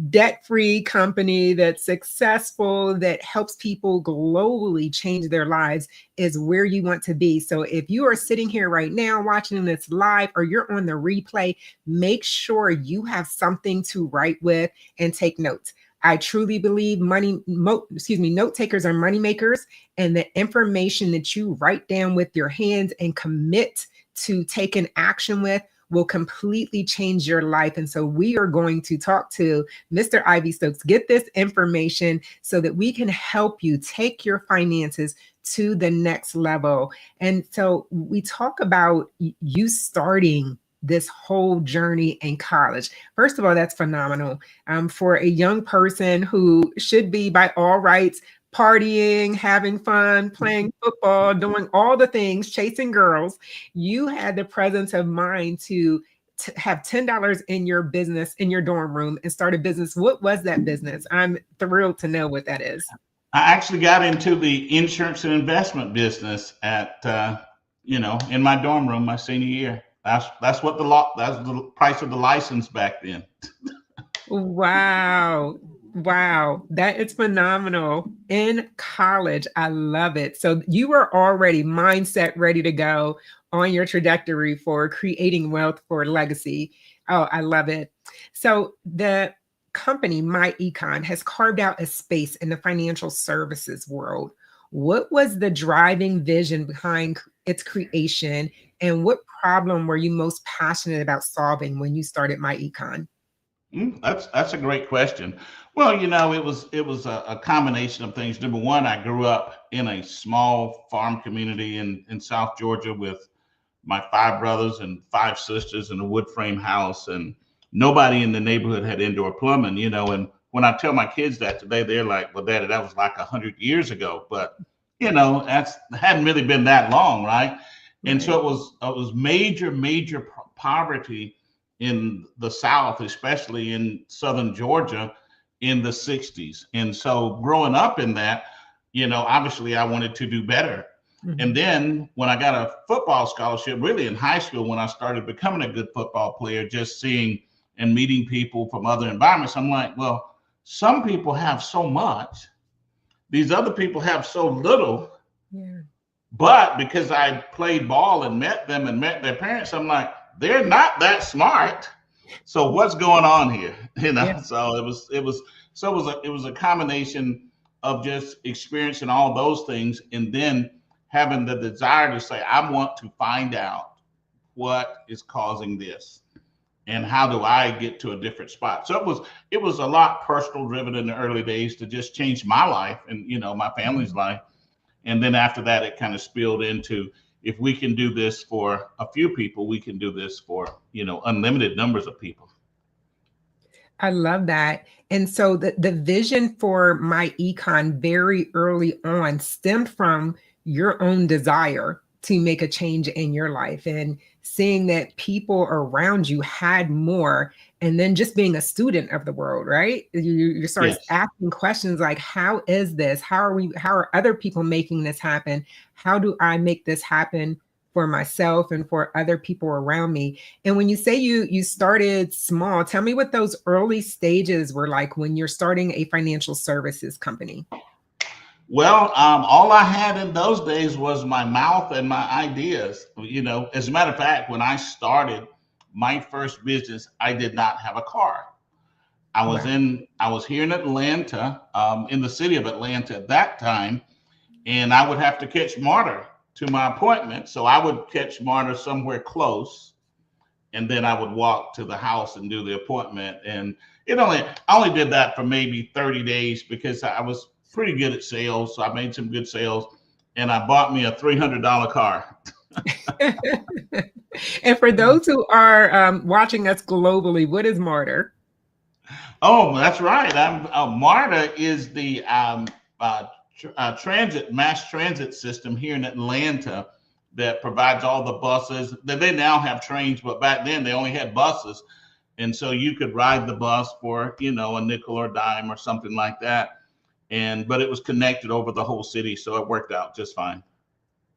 debt-free company that's successful, that helps people globally change their lives is where you want to be. So if you are sitting here right now watching this live or you're on the replay, make sure you have something to write with and take notes. I truly believe note takers are money makers, and the information that you write down with your hands and commit to taking action with will completely change your life. And so we are going to talk to Mr. Ivy Stokes, get this information so that we can help you take your finances to the next level. And so we talk about you starting this whole journey in college. First of all, that's phenomenal. For a young person who should be by all rights partying, having fun, playing football, doing all the things, chasing girls, you had the presence of mind to have $10 in your business, in your dorm room, and start a business. What was that business? I'm thrilled to know what that is. I actually got into the insurance and investment business at, in my dorm room my senior year. That's what that's the price of the license back then. Wow. That is phenomenal. In college, I love it. So you were already mindset ready to go on your trajectory for creating wealth for legacy. Oh, I love it. So the company, My Econ, has carved out a space in the financial services world. What was the driving vision behind its creation, and what problem were you most passionate about solving when you started My Econ? That's a great question. Well, it was a combination of things. Number one, I grew up in a small farm community in South Georgia with my five brothers and five sisters in a wood frame house, and nobody in the neighborhood had indoor plumbing. And when I tell my kids that today, they're like, "Well, Daddy, that was like 100 years ago." But that's hadn't really been that long, right? And so it was major poverty in the South, especially in Southern Georgia in the 60s. And so growing up in that, obviously I wanted to do better. And then when I got a football scholarship, really in high school, when I started becoming a good football player, just seeing and meeting people from other environments, I'm like, well, some people have so much, these other people have so little. Yeah. But because I played ball and met them and met their parents, I'm like, they're not that smart. So what's going on here? Yeah. So it was a combination of just experiencing all those things, and then having the desire to say, I want to find out what is causing this and how do I get to a different spot. So it was a lot personal driven in the early days to just change my life and my family's life. And then after that, it kind of spilled into, if we can do this for a few people, we can do this for, unlimited numbers of people. I love that. And so the vision for My Econ very early on stemmed from your own desire to make a change in your life and seeing that people around you had more, and then just being a student of the world, right? You start asking questions like, how is this? How are other people making this happen? How do I make this happen for myself and for other people around me? And when you say you started small, tell me what those early stages were like when you're starting a financial services company. Well, all I had in those days was my mouth and my ideas. As a matter of fact, when I started my first business, I did not have a car. I was here in Atlanta, in the city of Atlanta at that time, and I would have to catch MARTA to my appointment. So I would catch MARTA somewhere close, and then I would walk to the house and do the appointment. And I only did that for maybe 30 days because I was pretty good at sales. So I made some good sales, and I bought me a $300 car. And for those who are watching us globally, what is MARTA? Oh, that's right. MARTA is the mass transit system here in Atlanta that provides all the buses. They now have trains, but back then they only had buses. And so you could ride the bus for, a nickel or dime or something like that. But it was connected over the whole city. So it worked out just fine.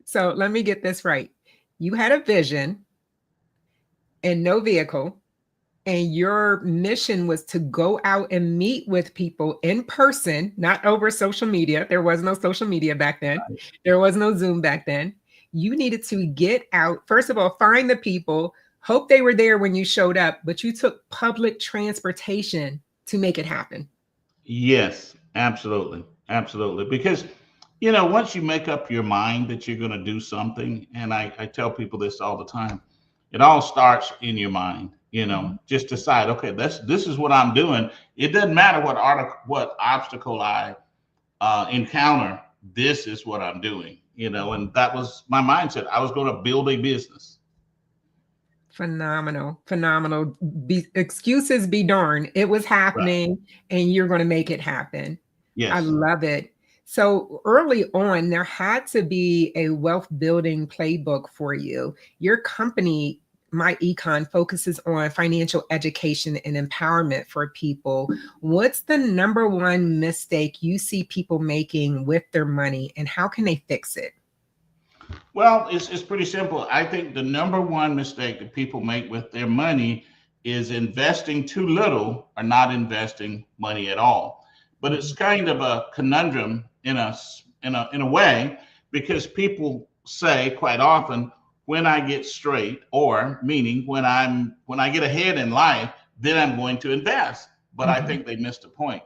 So let me get this right. You had a vision and no vehicle, and your mission was to go out and meet with people in person, not over social media. There was no social media back then. There was no Zoom back then. You needed to get out, first of all, find the people, hope they were there when you showed up, but you took public transportation to make it happen. Yes, absolutely. Absolutely. Because, once you make up your mind that you're going to do something, and I tell people this all the time, it all starts in your mind. Just decide, okay, this is what I'm doing. It doesn't matter what obstacle I encounter. This is what I'm doing, and that was my mindset. I was going to build a business. Phenomenal. Excuses be darned. It was happening, and you're going to make it happen. Yes. I love it. So early on, there had to be a wealth building playbook for you. Your company, My Econ, focuses on financial education and empowerment for people. What's the number one mistake you see people making with their money, and how can they fix it? Well, it's pretty simple. I think the number one mistake that people make with their money is investing too little or not investing money at all. But it's kind of a conundrum in a way, because people say quite often, when I get straight, or meaning when I get ahead in life, then I'm going to invest. But I think they missed a point.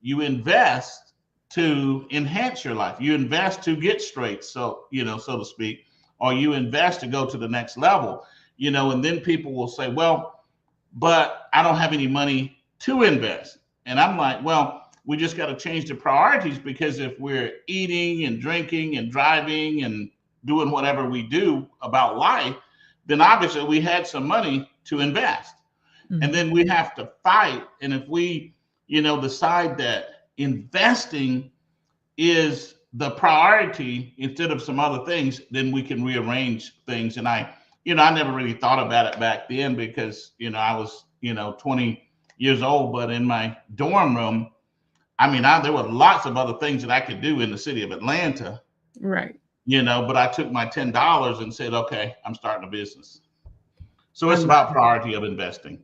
You invest to enhance your life. You invest to get straight, so to speak, or you invest to go to the next level, and then people will say, well, but I don't have any money to invest. And I'm like, well, we just got to change the priorities, because if we're eating and drinking and driving and doing whatever we do about life, then obviously we had some money to invest. And then we have to fight. And if we, decide that investing is the priority instead of some other things, then we can rearrange things. And I never really thought about it back then, because, I was, 20 years old, but in my dorm room, there were lots of other things that I could do in the city of Atlanta. Right. But I took my $10 and said, okay, I'm starting a business. So it's about priority of investing.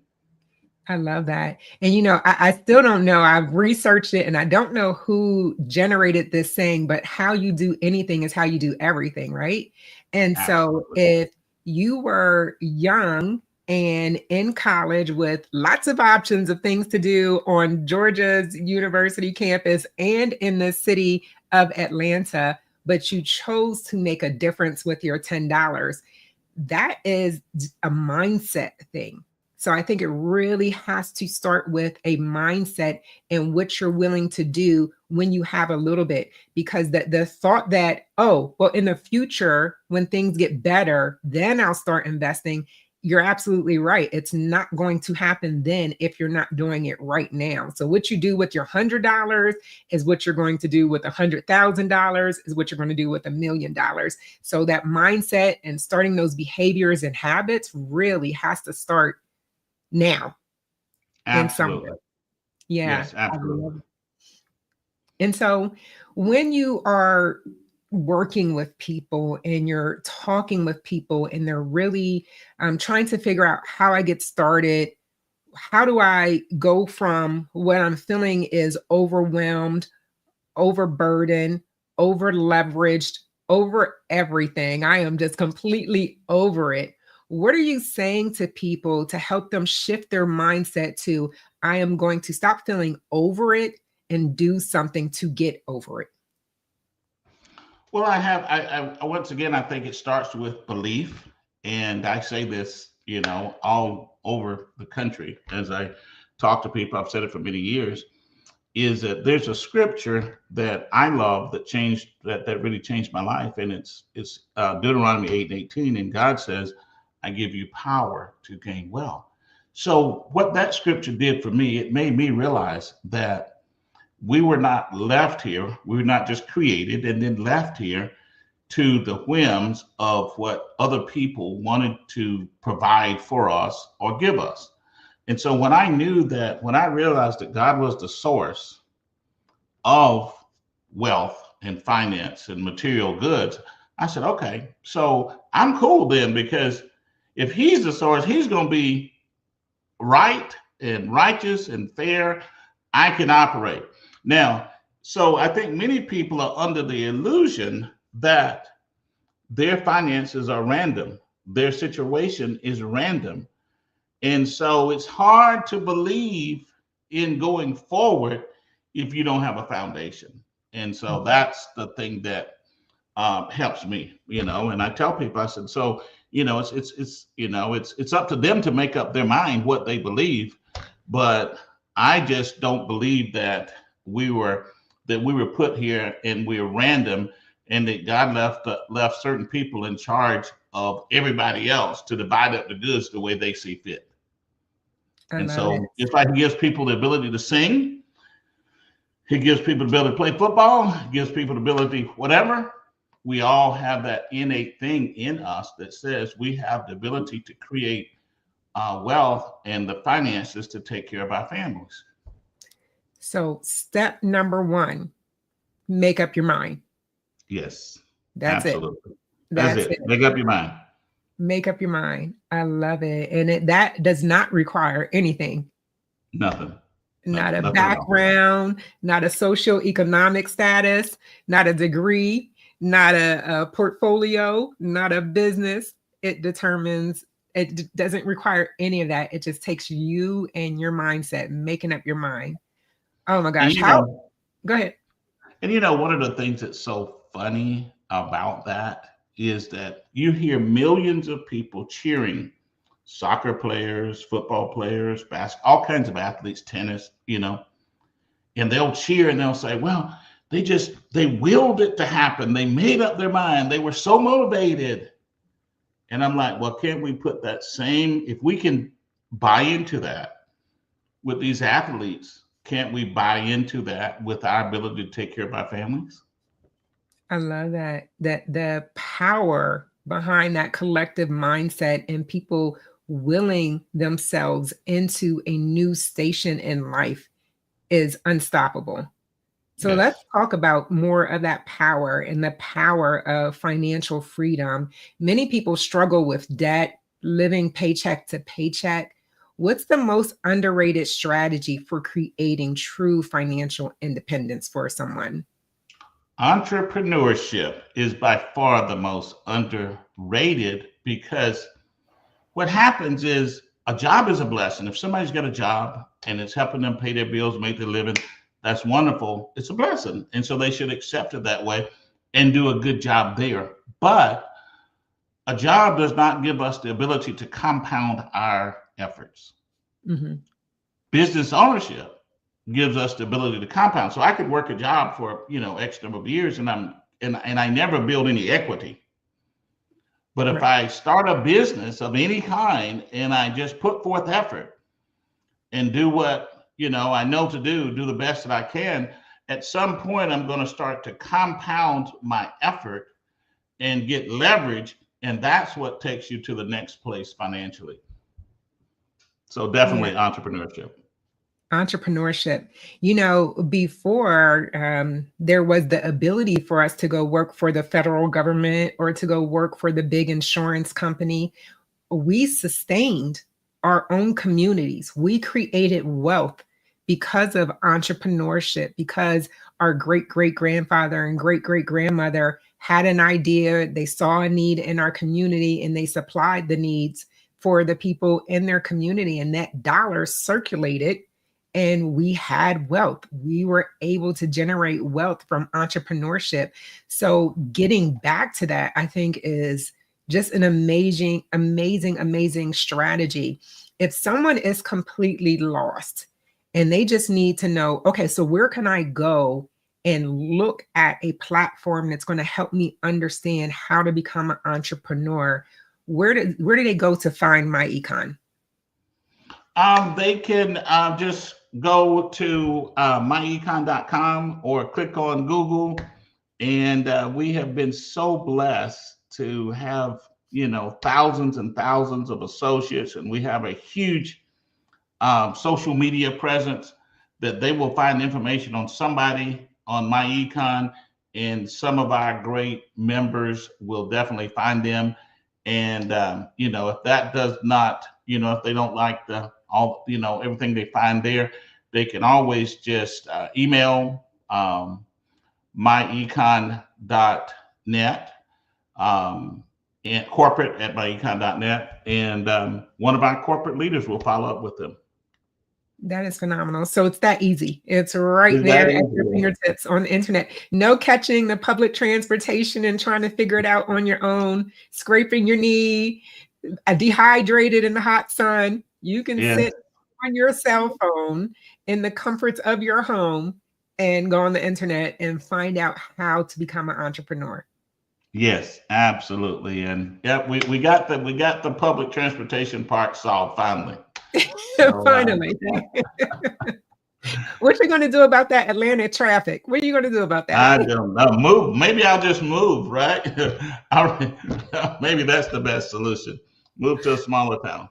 I love that. And, I still don't know. I've researched it and I don't know who generated this saying, but how you do anything is how you do everything, right? And so if you were young and in college with lots of options of things to do on Georgia's university campus and in the city of Atlanta, but you chose to make a difference with your $10, that is a mindset thing. So I think it really has to start with a mindset and what you're willing to do when you have a little bit, because the thought that, oh, well, in the future, when things get better, then I'll start investing. You're absolutely right. It's not going to happen then if you're not doing it right now. So what you do with your $100 is what you're going to do with $100,000 is what you're going to do with $1 million. So that mindset and starting those behaviors and habits really has to start now. Absolutely. Yeah. Yes, absolutely. And so when you are working with people and you're talking with people and they're really trying to figure out how I get started, how do I go from what I'm feeling is overwhelmed, overburdened, over leveraged, over everything. I am just completely over it. What are you saying to people to help them shift their mindset to, I am going to stop feeling over it and do something to get over it? Well, I once again, I think it starts with belief. And I say this, all over the country as I talk to people, I've said it for many years, is that there's a scripture that I love that really changed my life. And it's Deuteronomy 8:18. And God says, I give you power to gain wealth. So what that scripture did for me, it made me realize that we were not left here. We were not just created and then left here to the whims of what other people wanted to provide for us or give us. And so when I realized that God was the source of wealth and finance and material goods, I said, okay, so I'm cool then, because if he's the source, he's going to be right and righteous and fair. I can operate. Now, so I think many people are under the illusion that their finances are random. Their situation is random. And so it's hard to believe in going forward if you don't have a foundation. And so that's the thing that helps me, and I tell people, I said, so, it's up to them to make up their mind what they believe. But I just don't believe that we were put here and we're random, and that God left certain people in charge of everybody else to divide up the goods the way they see fit. And so just like he gives people the ability to sing, he gives people the ability to play football, he gives people the ability, whatever. We all have that innate thing in us that says we have the ability to create wealth and the finances to take care of our families. So step number 1, make up your mind. Yes. That's absolutely. it. That's it. Make up your mind. Make up your mind. I love it. And that does not require anything. Nothing. Not a background, not a socioeconomic status, not a degree, not a portfolio, not a business. It doesn't require any of that. It just takes you and your mindset, making up your mind. Oh my gosh. Go ahead. And one of the things that's so funny about that is that you hear millions of people cheering soccer players, football players, all kinds of athletes, tennis, and they'll cheer and they'll say, well, they willed it to happen. They made up their mind. They were so motivated. And I'm like, well, can't we put that same, if we can buy into that with these athletes, can't we buy into that with our ability to take care of our families? I love that the power behind that collective mindset and people willing themselves into a new station in life is unstoppable. So Yes. let's talk about more of that power and the power of financial freedom. Many people struggle with debt, living paycheck to paycheck. What's the most underrated strategy for creating true financial independence for someone? Entrepreneurship is by far the most underrated, because what happens is a job is a blessing. If somebody's got a job and it's helping them pay their bills, make their living, that's wonderful. It's a blessing. And so they should accept it that way and do a good job there. But a job does not give us the ability to compound our efforts. Mm-hmm. Business ownership gives us the ability to compound. So I could work a job for, X number of years and I never build any equity. But if I start a business of any kind and I just put forth effort and do what, I know to do the best that I can, at some point I'm going to start to compound my effort and get leverage. And that's what takes you to the next place financially. So definitely entrepreneurship. Entrepreneurship. Before there was the ability for us to go work for the federal government or to go work for the big insurance company, we sustained our own communities. We created wealth because of entrepreneurship, because our great-great-grandfather and great-great-grandmother had an idea, they saw a need in our community, and they supplied the needs for the people in their community, and that dollar circulated. And we had wealth. We were able to generate wealth from entrepreneurship. So getting back to that, I think, is just an amazing strategy. If someone is completely lost and they just need to know, okay, so where can I go and look at a platform that's going to help me understand how to become an entrepreneur, where do they go to find MyEcon? They can just go to myecon.com or click on Google. And we have been so blessed to have, thousands and thousands of associates. And we have a huge social media presence that they will find information on somebody on MyEcon. And some of our great members will definitely find them. And, if that does not, if they don't like everything they find there, they can always just email myecon.net and corporate@myecon.net. And one of our corporate leaders will follow up with them. That is phenomenal. So it's that easy. It's right there at your fingertips on the internet. No catching the public transportation and trying to figure it out on your own, scraping your knee, dehydrated in the hot sun. You can sit on your cell phone in the comforts of your home and go on the internet and find out how to become an entrepreneur. Yes, absolutely. And we got the public transportation part solved finally. So, finally. What you going to do about that Atlanta traffic? What are you going to do about that? I don't know. Move. Maybe I'll just move, right? Maybe that's the best solution. Move to a smaller town.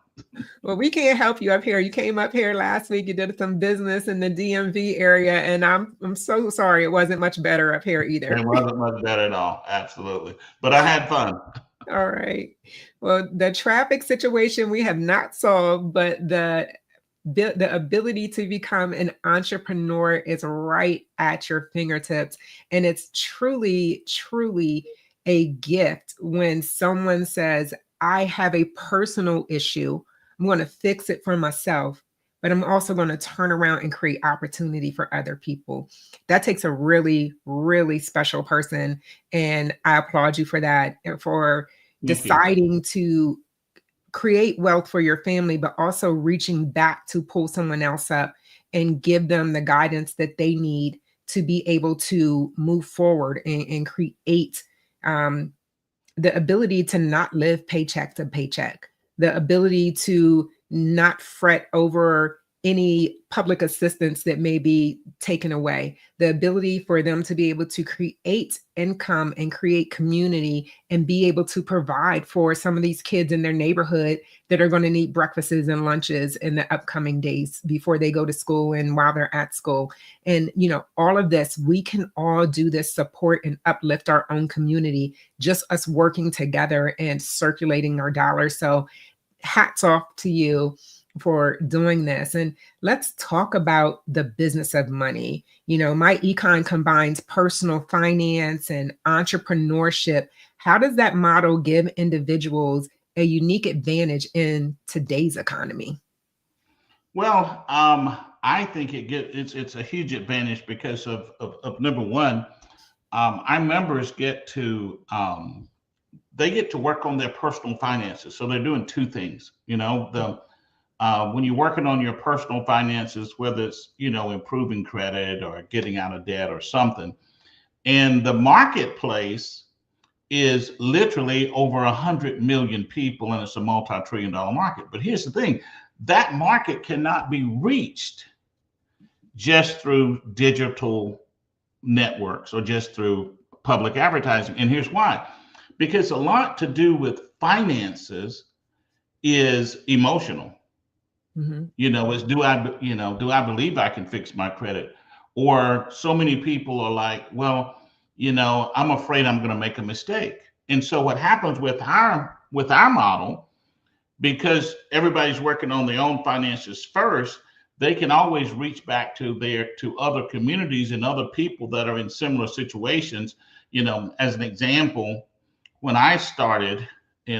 Well, we can't help you up here. You came up here last week. You did some business in the DMV area, and I'm so sorry it wasn't much better up here either. It wasn't much better at all. Absolutely. But I had fun. All right. Well, the traffic situation we have not solved, but the ability to become an entrepreneur is right at your fingertips. And it's truly, truly a gift when someone says, I have a personal issue. I'm going to fix it for myself, but I'm also going to turn around and create opportunity for other people. That takes a really, really special person. And I applaud you for that, and for deciding to create wealth for your family, but also reaching back to pull someone else up and give them the guidance that they need to be able to move forward and create the ability to not live paycheck to paycheck, the ability to not fret over any public assistance that may be taken away, the ability for them to be able to create income and create community and be able to provide for some of these kids in their neighborhood that are going to need breakfasts and lunches in the upcoming days before they go to school and while they're at school. And, you know, all of this, we can all do this, support and uplift our own community, just us working together and circulating our dollars. So hats off to you for doing this. And let's talk about the business of money. You know, my econ combines personal finance and entrepreneurship. How does that model give individuals a unique advantage in today's economy? Well, I think it's a huge advantage because of number one, our members get to work on their personal finances. So they're doing two things. You know, when you're working on your personal finances, whether it's, you know, improving credit or getting out of debt or something, and the marketplace is literally over 100 million people, and it's a multi-trillion-dollar market. But here's the thing, that market cannot be reached just through digital networks or just through public advertising. And here's why. Because a lot to do with finances is emotional. Mm-hmm. You know, is do I believe I can fix my credit? Or so many people are like, well, you know, I'm afraid I'm going to make a mistake. And so what happens with our model, because everybody's working on their own finances first, they can always reach back to other communities and other people that are in similar situations. You know, as an example, when I started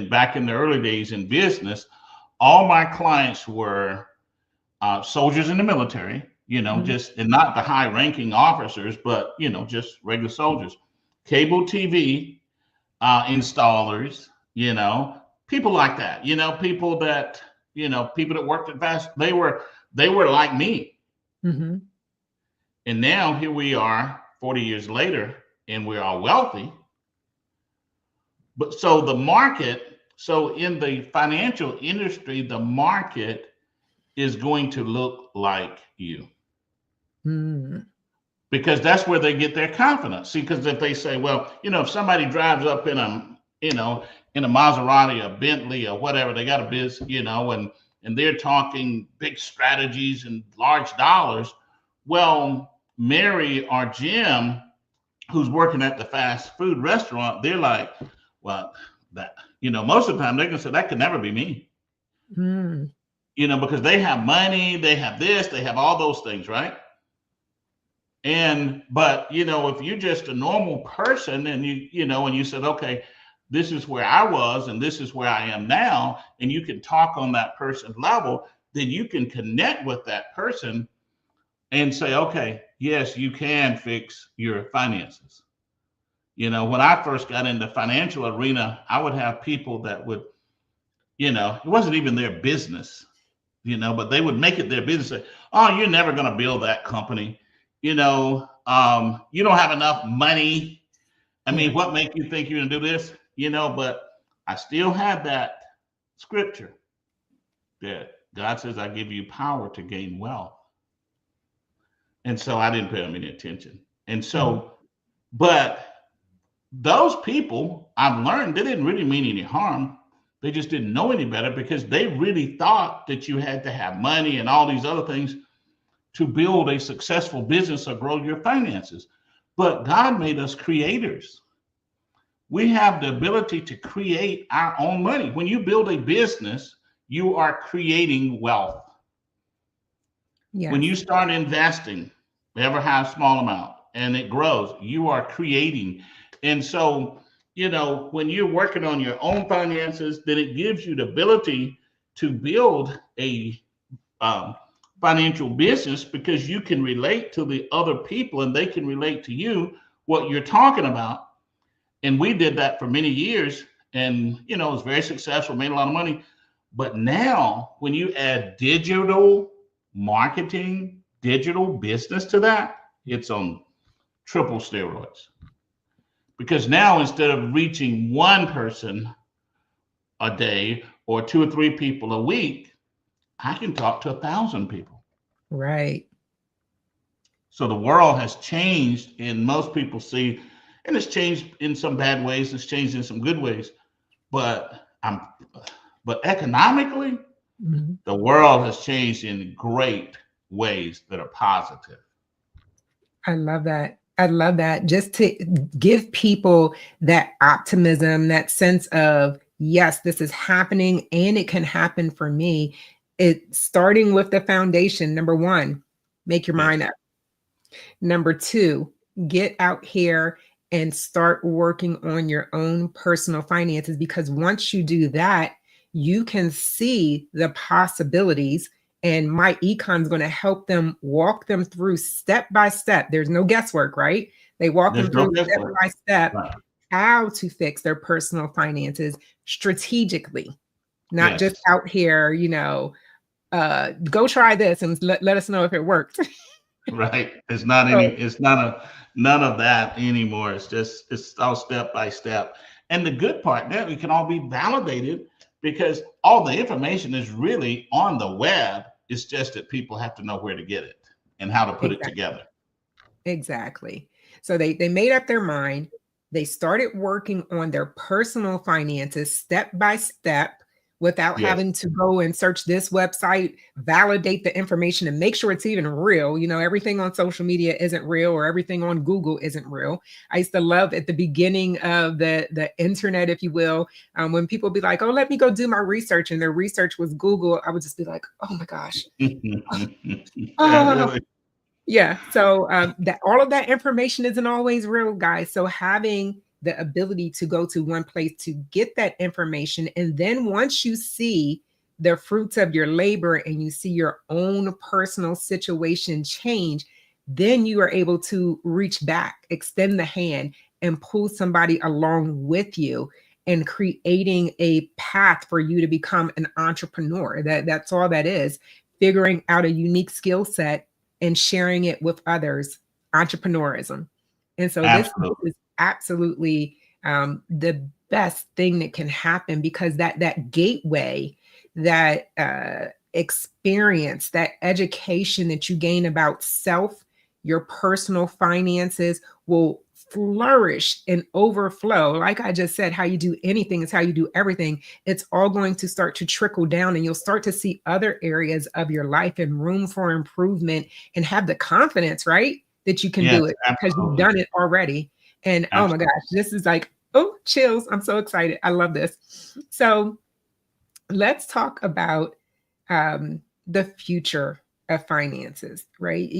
back in the early days in business, all my clients were soldiers in the military, you know, mm-hmm. and not the high ranking officers, but, you know, just regular soldiers, cable TV installers, you know, people like that, you know, people that worked at fast, they were like me. Mm-hmm. And now here we are 40 years later, and we're all wealthy. But so in the financial industry, the market is going to look like you. Mm. Because that's where they get their confidence. See, because if they say, well, you know, if somebody drives up in a Maserati, a Bentley or whatever, they got a business, you know, and they're talking big strategies and large dollars. Well, Mary or Jim, who's working at the fast food restaurant, they're like, well, that, you know, most of the time they're gonna say that could never be me. Mm. You know, because they have money, they have this, they have all those things, right? But you know, if you're just a normal person and you said, okay, this is where I was and this is where I am now, and you can talk on that person's level, then you can connect with that person and say, okay, yes, you can fix your finances. You know, when I first got into the financial arena, I would have people that would, you know, it wasn't even their business, you know, but they would make it their business. Say, oh, you're never going to build that company. You know, you don't have enough money. I mean, what makes you think you're going to do this? You know, but I still had that scripture that God says, I give you power to gain wealth. And so I didn't pay them any attention. And so, but those people, I've learned, they didn't really mean any harm. They just didn't know any better because they really thought that you had to have money and all these other things to build a successful business or grow your finances. But God made us creators. We have the ability to create our own money. When you build a business, you are creating wealth. Yes. When you start investing, ever have a small amount, and it grows, you are creating. And so, you know, when you're working on your own finances, then it gives you the ability to build a financial business because you can relate to the other people and they can relate to you what you're talking about. And we did that for many years and, you know, it was very successful, made a lot of money. But now when you add digital marketing, digital business to that, it's on triple steroids. Because now instead of reaching one person a day or 2 or 3 people a week, I can talk to 1,000 people. Right. So the world has changed, and most people see, and it's changed in some bad ways, it's changed in some good ways, but economically, the world has changed in great ways that are positive. I love that. I love that. Just to give people that optimism, that sense of, yes, this is happening and it can happen for me. It's starting with the foundation. Number one, make your mind up. Number two, get out here and start working on your own personal finances, because once you do that, you can see the possibilities, and my econ is going to help them, walk them through step by step. There's no guesswork, right? They walk them through step by step how to fix their personal finances strategically, not just out here, you know, go try this and let us know if it worked. Right. It's not any, it's not none of that anymore. It's all step by step. And the good part that we can all be validated, because all the information is really on the web. It's just that people have to know where to get it and how to put it together. Exactly. So they made up their mind. They started working on their personal finances step by step, without having to go and search this website, validate the information and make sure it's even real. You know, everything on social media isn't real, or everything on Google isn't real. I used to love at the beginning of the internet, if you will, when people be like, oh, let me go do my research, and their research was Google, I would just be like, oh my gosh. Yeah. So that all of that information isn't always real, guys. So having the ability to go to one place to get that information, and then once you see the fruits of your labor and you see your own personal situation change, then you are able to reach back, extend the hand, and pull somebody along with you, and creating a path for you to become an entrepreneur. That's all that is, figuring out a unique skill set and sharing it with others, entrepreneurism. And so this is absolutely the best thing that can happen, because that gateway, that experience, that education that you gain about self, your personal finances will flourish and overflow. Like I just said, how you do anything is how you do everything. It's all going to start to trickle down, and you'll start to see other areas of your life and room for improvement, and have the confidence, right, that you can do it because you've done it already. And oh my gosh, this is like, oh, chills. I'm so excited. I love this. So let's talk about the future of finances, right?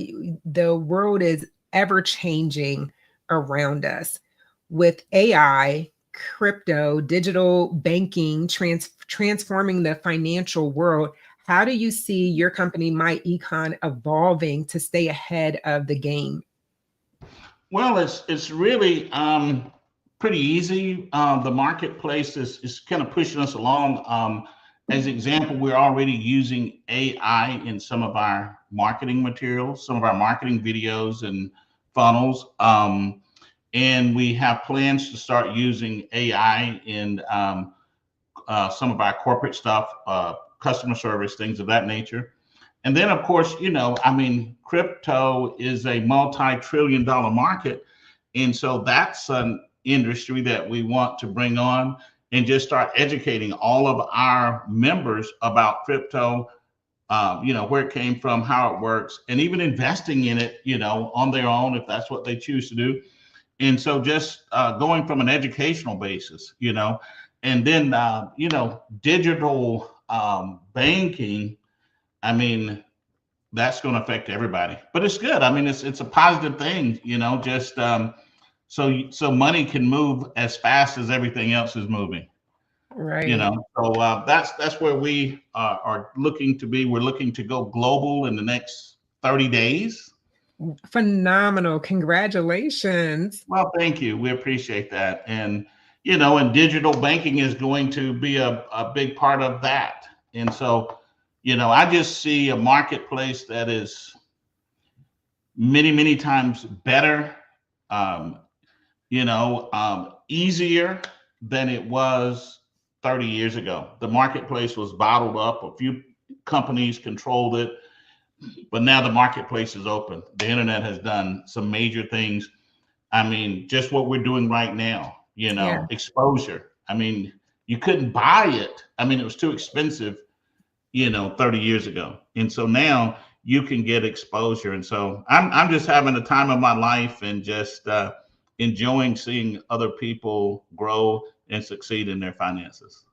The world is ever changing around us with AI, crypto, digital banking, transforming the financial world. How do you see your company, My Econ, evolving to stay ahead of the game? Well, it's really pretty easy. The marketplace is kind of pushing us along. As an example, we're already using AI in some of our marketing materials, some of our marketing videos and funnels. And we have plans to start using AI in some of our corporate stuff, customer service, things of that nature. And then, of course, you know, I mean, crypto is a multi-trillion-dollar market. And so that's an industry that we want to bring on and just start educating all of our members about crypto, you know, where it came from, how it works, and even investing in it, you know, on their own, if that's what they choose to do. And so just going from an educational basis, you know, and then, you know, digital banking, I mean, that's going to affect everybody, but it's good. I mean, it's a positive thing, you know, just so money can move as fast as everything else is moving. Right. You know, so that's where we are looking to be. We're looking to go global in the next 30 days. Phenomenal. Congratulations. Well, thank you. We appreciate that. And, you know, and digital banking is going to be a big part of that. And so, I just see a marketplace that is many, many times better, easier than it was 30 years ago. The marketplace was bottled up. A few companies controlled it, but now the marketplace is open. The internet has done some major things. I mean, just what we're doing right now, exposure. I mean, you couldn't buy it. I mean, it was too expensive, 30 years ago. And so now you can get exposure. And so I'm just having a time of my life and just enjoying seeing other people grow and succeed in their finances.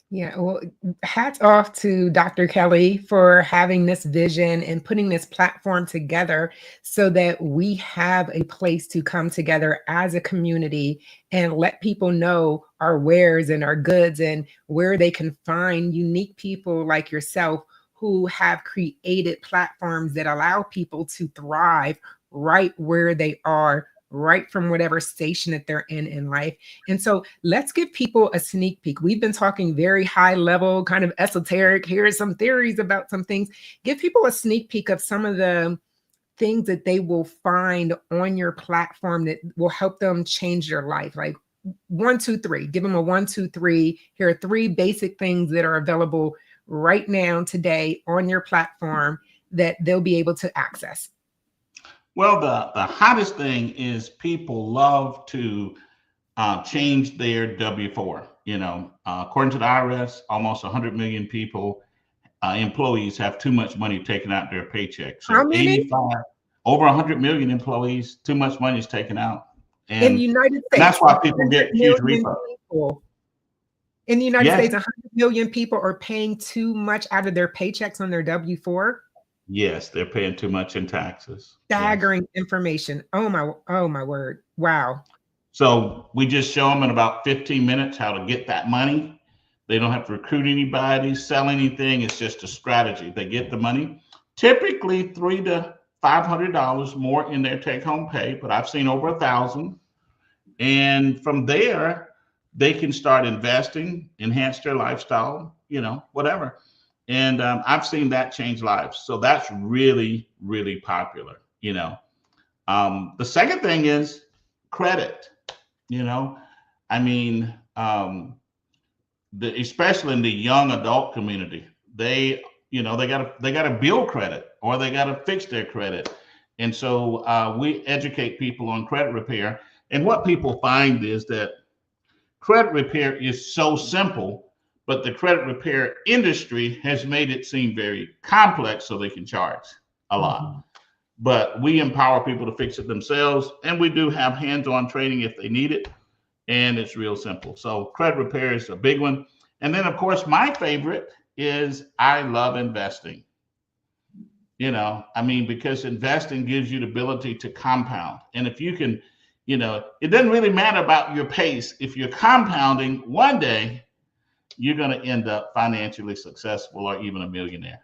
Yeah, well, hats off to Dr. Kelly for having this vision and putting this platform together so that we have a place to come together as a community and let people know our wares and our goods and where they can find unique people like yourself who have created platforms that allow people to thrive right where they are, right from whatever station that they're in life. And so let's give people a sneak peek. We've been talking very high level, kind of esoteric. Here are some theories about some things. Give people a sneak peek of some of the things that they will find on your platform that will help them change their life. Like 1, 2, 3, give them a 1, 2, 3. Here are 3 basic things that are available right now today on your platform that they'll be able to access. Well, the hottest thing is people love to change their W-4. According to the IRS, almost 100 million people, employees have too much money taken out their paycheck. So how many? Over 100 million employees, too much money is taken out. And in the United States, that's why people get huge refunds. In the United States, 100 million people are paying too much out of their paychecks on their W-4. Yes, they're paying too much in taxes. Staggering information. Oh my word. Wow. So we just show them in about 15 minutes how to get that money. They don't have to recruit anybody, sell anything. It's just a strategy. They get the money, typically $300 to $500 more in their take-home pay, but I've seen over 1,000. And from there, they can start investing, enhance their lifestyle, whatever. And I've seen that change lives. So that's really, really popular, The second thing is credit, especially in the young adult community, they gotta build credit or they gotta fix their credit. And so we educate people on credit repair. And what people find is that credit repair is so simple, but the credit repair industry has made it seem very complex so they can charge a lot. But we empower people to fix it themselves. And we do have hands-on training if they need it. And it's real simple. So credit repair is a big one. And then, of course, my favorite is I love investing. Because investing gives you the ability to compound. And if you can, it doesn't really matter about your pace. If you're compounding, one day, you're going to end up financially successful or even a millionaire.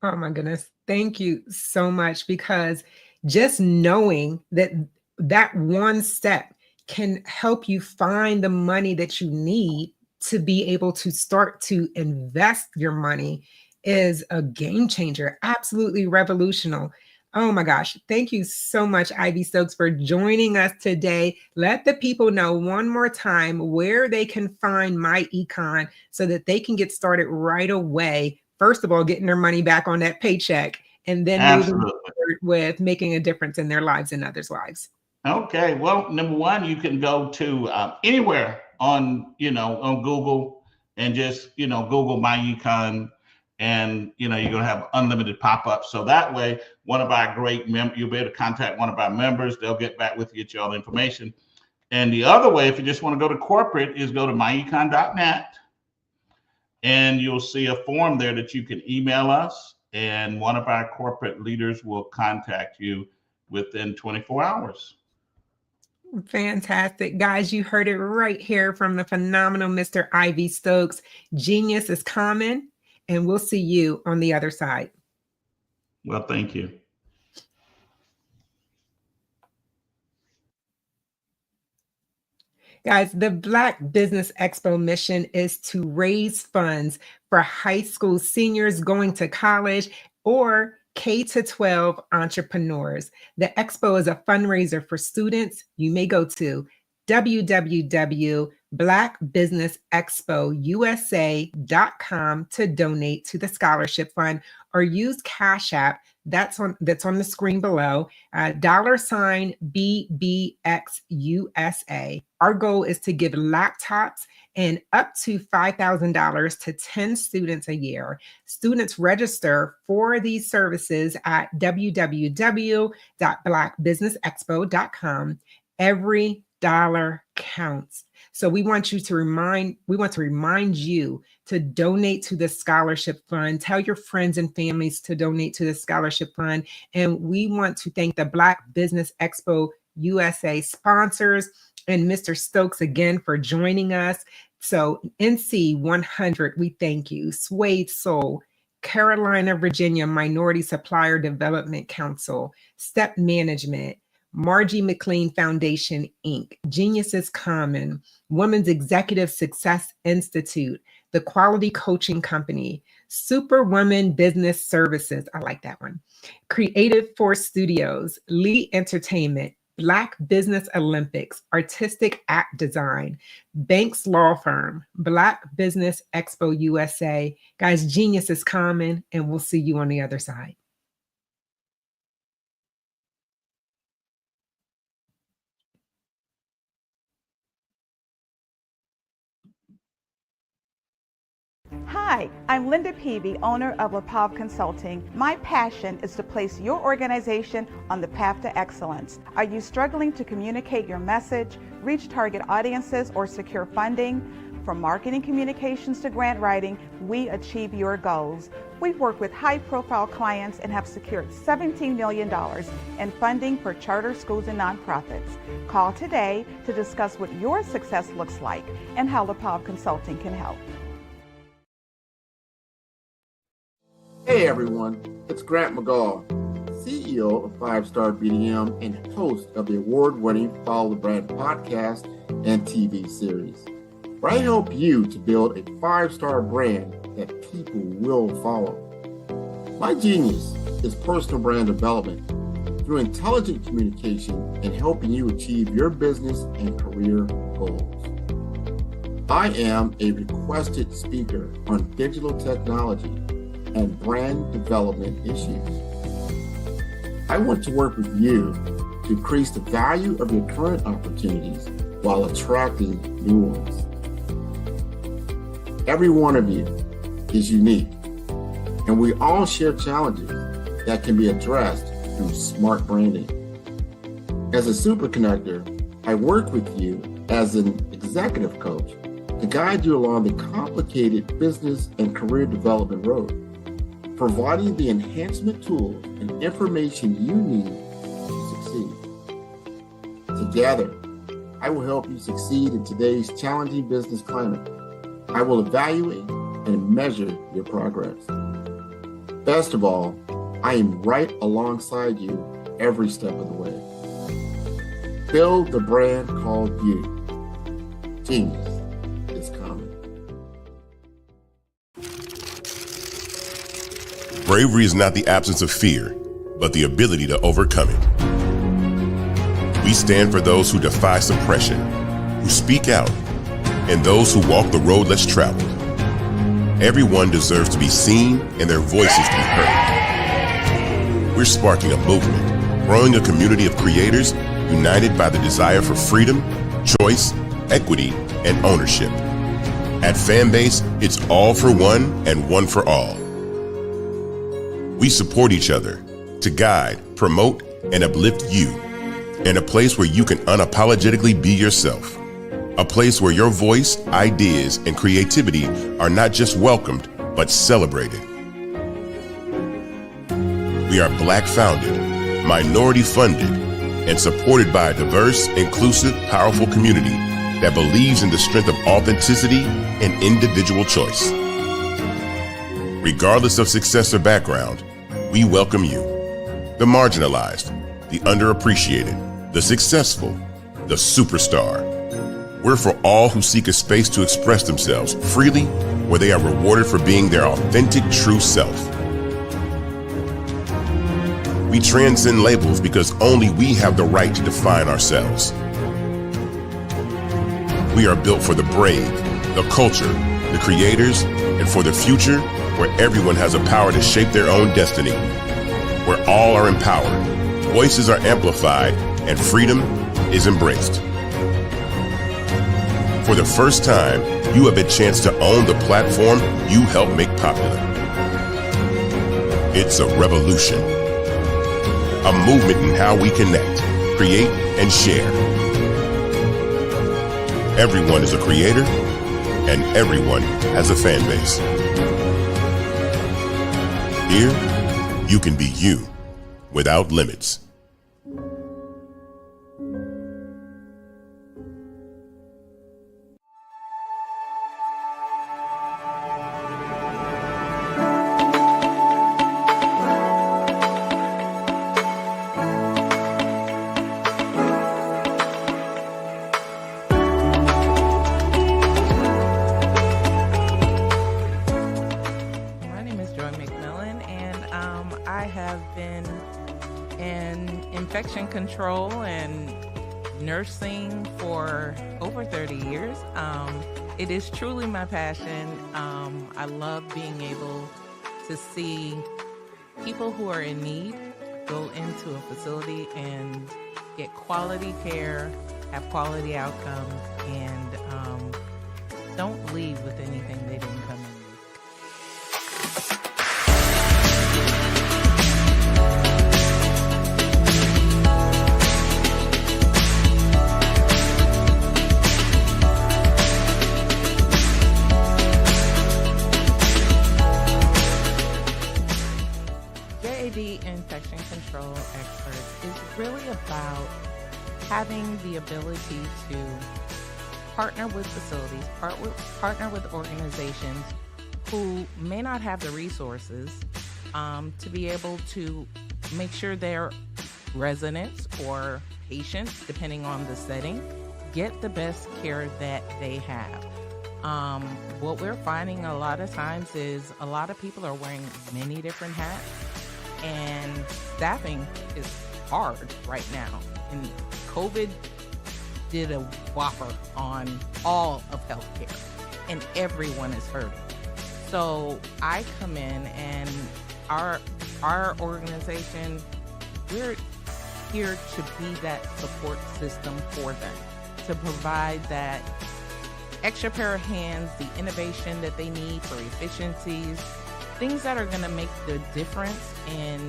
Oh my goodness. Thank you so much, because just knowing that one step can help you find the money that you need to be able to start to invest your money is a game changer. Absolutely revolutionary. Oh my gosh. Thank you so much, Ivy Stokes, for joining us today. Let the people know one more time where they can find My Econ so that they can get started right away. First of all, getting their money back on that paycheck, and then moving forward with making a difference in their lives and others' lives. Okay. Well, number one, you can go to anywhere on Google and just, Google My Econ. And, you're going to have unlimited pop-ups. So that way, one of our great members, you'll be able to contact one of our members. They'll get back with you, get you all the information. And the other way, if you just want to go to corporate, is go to myecon.net. And you'll see a form there that you can email us. And one of our corporate leaders will contact you within 24 hours. Fantastic. Guys, you heard it right here from the phenomenal Mr. Ivy Stokes. Genius is common. And we'll see you on the other side. Well, thank you. Guys, the Black Business Expo mission is to raise funds for high school seniors going to college or K-12 entrepreneurs. The expo is a fundraiser for students. You may go to www.blackbusinessexpousa.com to donate to the scholarship fund or use Cash App that's on the screen below, $BBXUSA. Our goal is to give laptops and up to $5,000 to 10 students a year. Students register for these services at www.blackbusinessexpo.com. Every dollar counts. So we want to remind you to donate to the scholarship fund. Tell your friends and families to donate to the scholarship fund. And we want to thank the Black Business Expo USA sponsors and Mr. Stokes again for joining us. So NC 100, we thank you. Suede Soul, Carolina, Virginia Minority Supplier Development Council, Step Management, Margie McLean Foundation, Inc., Geniuses Common, Women's Executive Success Institute, The Quality Coaching Company, Superwoman Business Services, I like that one, Creative Force Studios, Lee Entertainment, Black Business Olympics, Artistic Act Design, Banks Law Firm, Black Business Expo USA. Guys, genius is common, and we'll see you on the other side. Hi, I'm Linda Peavy, owner of LaPav Consulting. My passion is to place your organization on the path to excellence. Are you struggling to communicate your message, reach target audiences, or secure funding? From marketing communications to grant writing, we achieve your goals. We've worked with high-profile clients and have secured $17 million in funding for charter schools and nonprofits. Call today to discuss what your success looks like and how LaPav Consulting can help. Hey everyone, it's Grant McGaw, CEO of 5-Star BDM and host of the award-winning Follow the Brand podcast and TV series, where I help you to build a 5-star brand that people will follow. My genius is personal brand development through intelligent communication and helping you achieve your business and career goals. I am a requested speaker on digital technology and brand development issues. I want to work with you to increase the value of your current opportunities while attracting new ones. Every one of you is unique, and we all share challenges that can be addressed through smart branding. As a super connector, I work with you as an executive coach to guide you along the complicated business and career development road, providing the enhancement tools and information you need to succeed. Together, I will help you succeed in today's challenging business climate. I will evaluate and measure your progress. Best of all, I am right alongside you every step of the way. Build the brand called you. Genius is common. Bravery is not the absence of fear, but the ability to overcome it. We stand for those who defy suppression, who speak out, and those who walk the road less traveled. Everyone deserves to be seen and their voices to be heard. We're sparking a movement, growing a community of creators united by the desire for freedom, choice, equity, and ownership. At Fanbase, it's all for one and one for all. We support each other to guide, promote, and uplift you in a place where you can unapologetically be yourself. A place where your voice, ideas, and creativity are not just welcomed, but celebrated. We are Black founded, minority funded, and supported by a diverse, inclusive, powerful community that believes in the strength of authenticity and individual choice. Regardless of success or background, we welcome you, the marginalized, the underappreciated, the successful, the superstar. We're for all who seek a space to express themselves freely, where they are rewarded for being their authentic, true self. We transcend labels because only we have the right to define ourselves. We are built for the brave, the culture, the creators, and for the future where everyone has a power to shape their own destiny, where all are empowered, voices are amplified, and freedom is embraced. For the first time, you have a chance to own the platform you helped make popular. It's a revolution, a movement in how we connect, create, and share. Everyone is a creator, and everyone has a fan base. Here, you can be you without limits. Infection control and nursing for over 30 years. It is truly my passion. I love being able to see people who are in need go into a facility and get quality care, have quality outcomes, and don't leave with anything they didn't come in with. Infection control expert is really about having the ability to partner with facilities, partner with organizations who may not have the resources to be able to make sure their residents or patients, depending on the setting, get the best care that they have. What we're finding a lot of times is a lot of people are wearing many different hats, and staffing is hard right now. And COVID did a whopper on all of healthcare, and everyone is hurting. So I come in, and our organization, we're here to be that support system for them, to provide that extra pair of hands, the innovation that they need for efficiencies, things that are going to make the difference in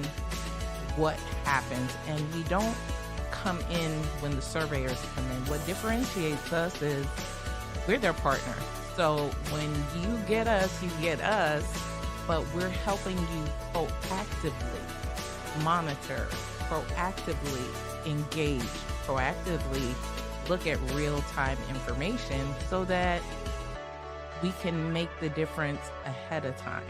what happens. And we don't come in when the surveyors come in. What differentiates us is we're their partner. So when you get us, but we're helping you proactively monitor, proactively engage, proactively look at real-time information so that we can make the difference ahead of time.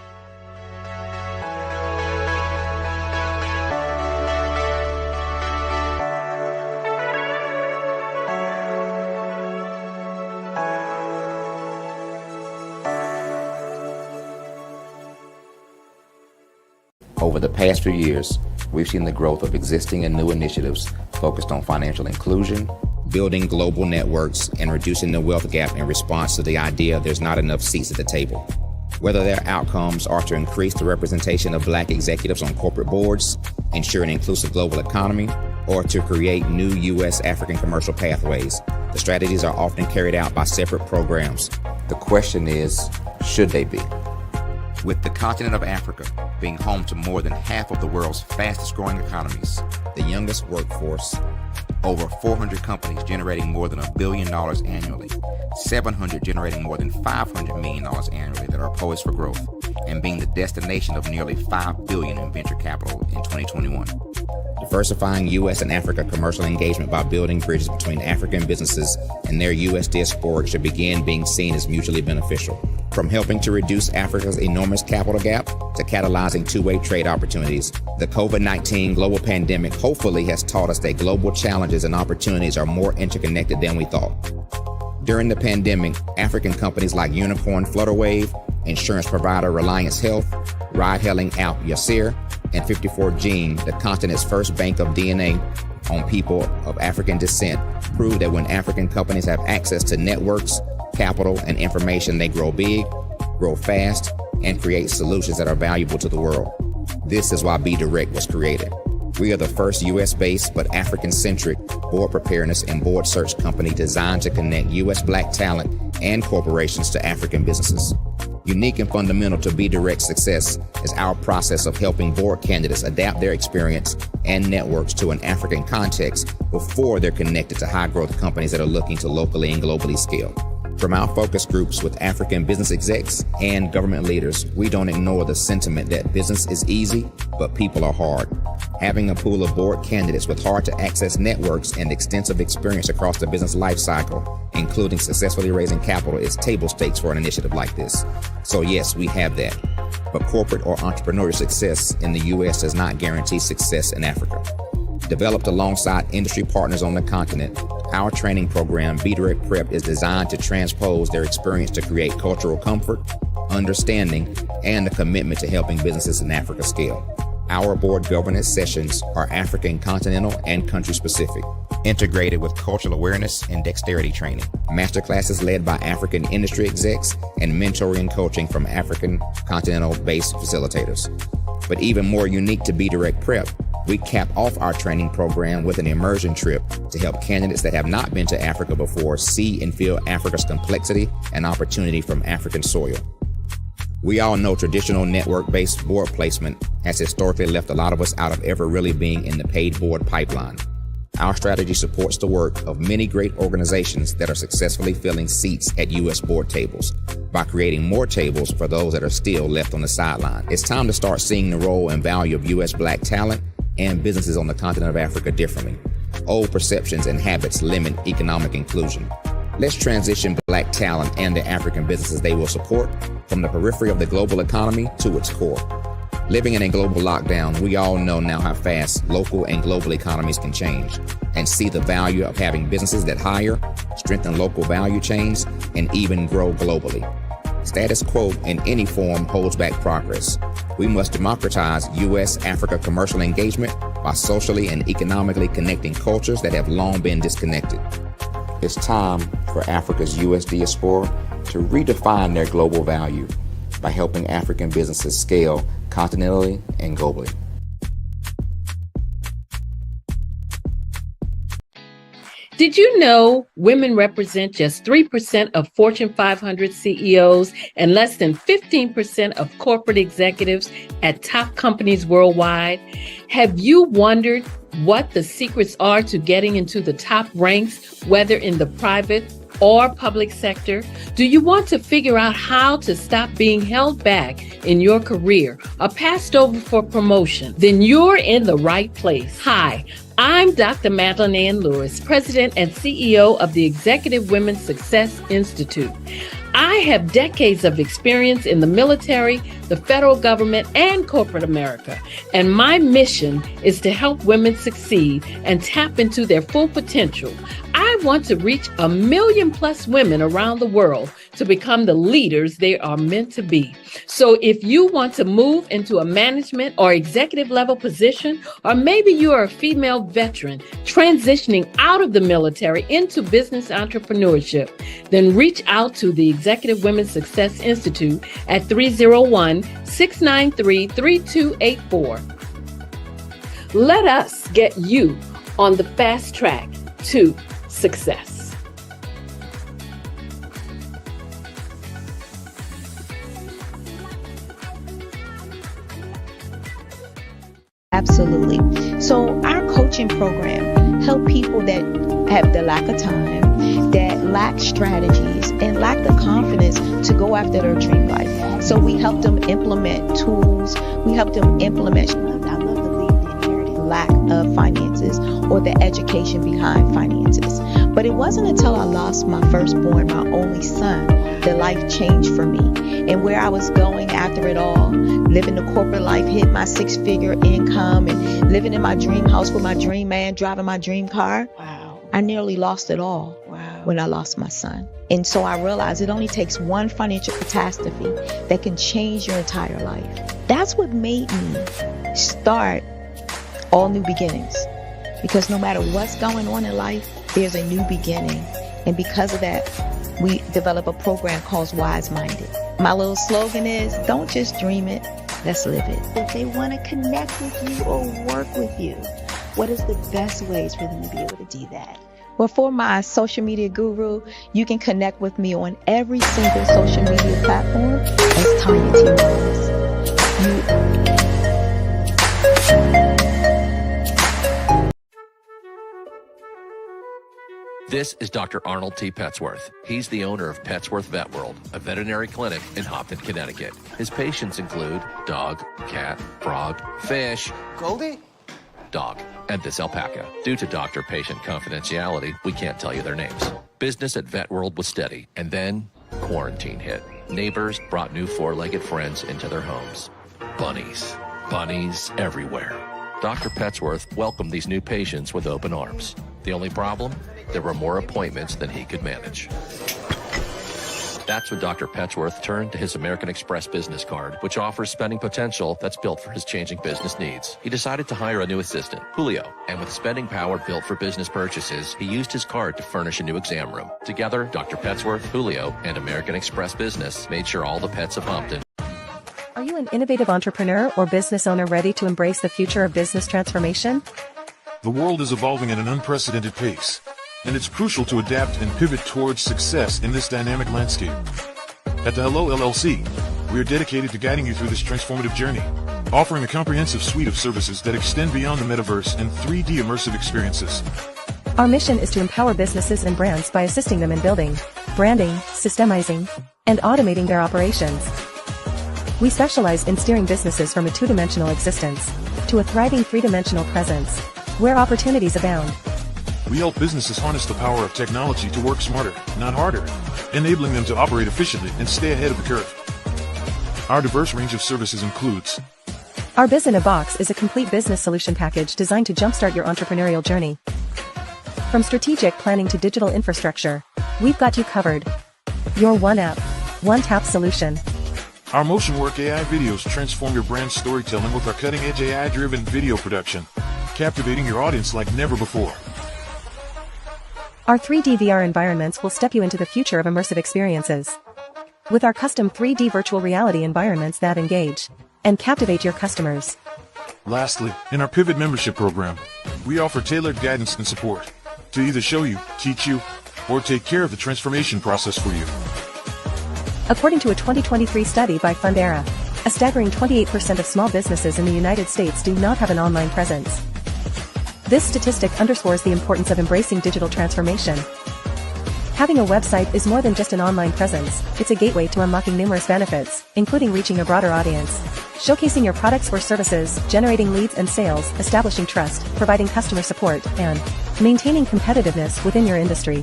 Over the past few years, we've seen the growth of existing and new initiatives focused on financial inclusion, building global networks, and reducing the wealth gap in response to the idea there's not enough seats at the table. Whether their outcomes are to increase the representation of Black executives on corporate boards, ensure an inclusive global economy, or to create new U.S. African commercial pathways, the strategies are often carried out by separate programs. The question is, should they be? With the continent of Africa being home to more than half of the world's fastest growing economies, the youngest workforce, over 400 companies generating more than $1 billion annually, 700 generating more than $500 million annually that are poised for growth, and being the destination of nearly $5 billion in venture capital in 2021. Diversifying U.S. and Africa commercial engagement by building bridges between African businesses and their U.S. diaspora should begin being seen as mutually beneficial. From helping to reduce Africa's enormous capital gap to catalyzing two-way trade opportunities, the COVID-19 global pandemic hopefully has taught us that global challenges and opportunities are more interconnected than we thought. During the pandemic, African companies like Unicorn Flutterwave, insurance provider Reliance Health, ride-hailing app Yasir, and 54Gene, the continent's first bank of DNA on people of African descent, prove that when African companies have access to networks, capital, and information, they grow big, grow fast, and create solutions that are valuable to the world. This is why Be Direct was created. We are the first U.S.-based but African-centric board preparedness and board search company designed to connect U.S. Black talent and corporations to African businesses. Unique and fundamental to Be Direct's success is our process of helping board candidates adapt their experience and networks to an African context before they're connected to high-growth companies that are looking to locally and globally scale. From our focus groups with African business execs and government leaders, we don't ignore the sentiment that business is easy, but people are hard. Having a pool of board candidates with hard-to-access networks and extensive experience across the business lifecycle, including successfully raising capital, is table stakes for an initiative like this. So yes, we have that. But corporate or entrepreneurial success in the U.S. does not guarantee success in Africa. Developed alongside industry partners on the continent, our training program, Be Direct Prep, is designed to transpose their experience to create cultural comfort, understanding, and a commitment to helping businesses in Africa scale. Our board governance sessions are African, continental, and country-specific, integrated with cultural awareness and dexterity training, masterclasses led by African industry execs, and mentoring and coaching from African continental-based facilitators. But even more unique to Be Direct Prep, we cap off our training program with an immersion trip to help candidates that have not been to Africa before see and feel Africa's complexity and opportunity from African soil. We all know traditional network-based board placement has historically left a lot of us out of ever really being in the paid board pipeline. Our strategy supports the work of many great organizations that are successfully filling seats at U.S. board tables by creating more tables for those that are still left on the sideline. It's time to start seeing the role and value of U.S. Black talent and businesses on the continent of Africa differently. Old perceptions and habits limit economic inclusion. Let's transition Black talent and the African businesses they will support from the periphery of the global economy to its core. Living in a global lockdown, we all know now how fast local and global economies can change, and see the value of having businesses that hire, strengthen local value chains, and even grow globally. Status quo in any form holds back progress. We must democratize U.S.-Africa commercial engagement by socially and economically connecting cultures that have long been disconnected. It's time for Africa's U.S. diaspora to redefine their global value by helping African businesses scale continentally and globally. Did you know women represent just 3% of Fortune 500 CEOs and less than 15% of corporate executives at top companies worldwide? Have you wondered what the secrets are to getting into the top ranks, whether in the private or public sector? Do you want to figure out how to stop being held back in your career or passed over for promotion? Then you're in the right place. Hi, I'm Dr. Madeline Ann Lewis, President and CEO of the Executive Women's Success Institute. I have decades of experience in the military, the federal government, and corporate America, and my mission is to help women succeed and tap into their full potential. I want to reach 1 million+ women around the world to become the leaders they are meant to be. So if you want to move into a management or executive level position, or maybe you are a female veteran transitioning out of the military into business entrepreneurship, then reach out to the Executive Women's Success Institute at 301-693-3284. Let us get you on the fast track to success. Absolutely. So our coaching program help people that have the lack of time, that lack strategies, and lack the confidence to go after their dream life. So we help them implement tools. We help them implement, I love to leave the inherited lack of finances or the education behind finances. But it wasn't until I lost my firstborn, my only son, that life changed for me. And where I was going after it all, living the corporate life, hit my 6-figure income, and living in my dream house with my dream man, driving my dream car. Wow. I nearly lost it all when I lost my son. And so I realized it only takes one financial catastrophe that can change your entire life. That's what made me start All New Beginnings. Because no matter what's going on in life, there's a new beginning. And because of that, we develop a program called Wise Minded. My little slogan is, don't just dream it, let's live it. If they want to connect with you or work with you, what is the best ways for them to be able to do that? Well, for my social media guru, you can connect with me on every single social media platform as Tanya T. Lawrence. This is Dr. Arnold T. Petsworth. He's the owner of Petsworth Vet World, a veterinary clinic in Hopton, Connecticut. His patients include dog, cat, frog, fish, Goldie, dog, and this alpaca. Due to doctor-patient confidentiality, we can't tell you their names. Business at Vet World was steady, and then quarantine hit. Neighbors brought new four-legged friends into their homes. Bunnies. Bunnies everywhere. Dr. Petsworth welcomed these new patients with open arms. The only problem? There were more appointments than he could manage. That's when Dr. Petsworth turned to his American Express business card, which offers spending potential that's built for his changing business needs. He decided to hire a new assistant, Julio, and with spending power built for business purchases, he used his card to furnish a new exam room. Together, Dr. Petsworth, Julio, and American Express Business made sure all the pets of Hopton. Are you an innovative entrepreneur or business owner ready to embrace the future of business transformation? The world is evolving at an unprecedented pace, and it's crucial to adapt and pivot towards success in this dynamic landscape. At the Hello LLC, we are dedicated to guiding you through this transformative journey, offering a comprehensive suite of services that extend beyond the metaverse and 3D immersive experiences. Our mission is to empower businesses and brands by assisting them in building, branding, systemizing, and automating their operations. We specialize in steering businesses from a two-dimensional existence to a thriving three-dimensional presence, where opportunities abound. We help businesses harness the power of technology to work smarter, not harder, enabling them to operate efficiently and stay ahead of the curve. Our diverse range of services includes: Our Biz in a Box is a complete business solution package designed to jumpstart your entrepreneurial journey. From strategic planning to digital infrastructure, we've got you covered. Your one app, one tap solution. Our Motion Work AI videos transform your brand storytelling with our cutting-edge AI-driven video production, captivating your audience like never before. Our 3D VR environments will step you into the future of immersive experiences. With our custom 3D virtual reality environments that engage and captivate your customers. Lastly, in our Pivot membership program, we offer tailored guidance and support to either show you, teach you, or take care of the transformation process for you. According to a 2023 study by Fundera, a staggering 28% of small businesses in the United States do not have an online presence. This statistic underscores the importance of embracing digital transformation. Having a website is more than just an online presence, it's a gateway to unlocking numerous benefits, including reaching a broader audience, showcasing your products or services, generating leads and sales, establishing trust, providing customer support, and maintaining competitiveness within your industry.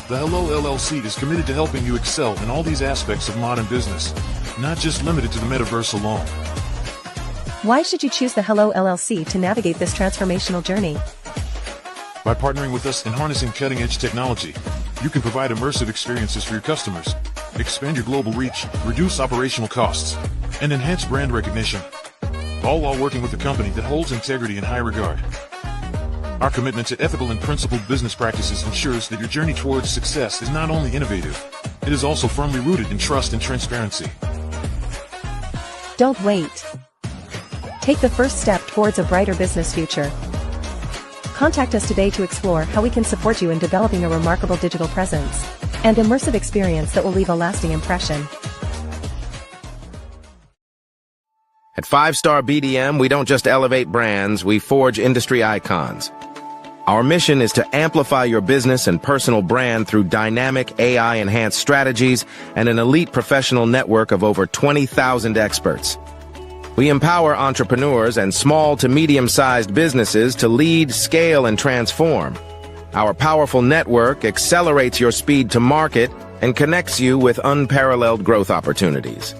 The Hello LLC is committed to helping you excel in all these aspects of modern business, not just limited to the metaverse alone. Why should you choose the Hello LLC to navigate this transformational journey? By partnering with us and harnessing cutting-edge technology, you can provide immersive experiences for your customers, expand your global reach, reduce operational costs, and enhance brand recognition, all while working with a company that holds integrity in high regard. Our commitment to ethical and principled business practices ensures that your journey towards success is not only innovative, it is also firmly rooted in trust and transparency. Don't wait. Take the first step towards a brighter business future. Contact us today to explore how we can support you in developing a remarkable digital presence and immersive experience that will leave a lasting impression. At 5-Star BDM, we don't just elevate brands, we forge industry icons. Our mission is to amplify your business and personal brand through dynamic AI-enhanced strategies and an elite professional network of over 20,000 experts. We empower entrepreneurs and small to medium-sized businesses to lead, scale, and transform. Our powerful network accelerates your speed to market and connects you with unparalleled growth opportunities.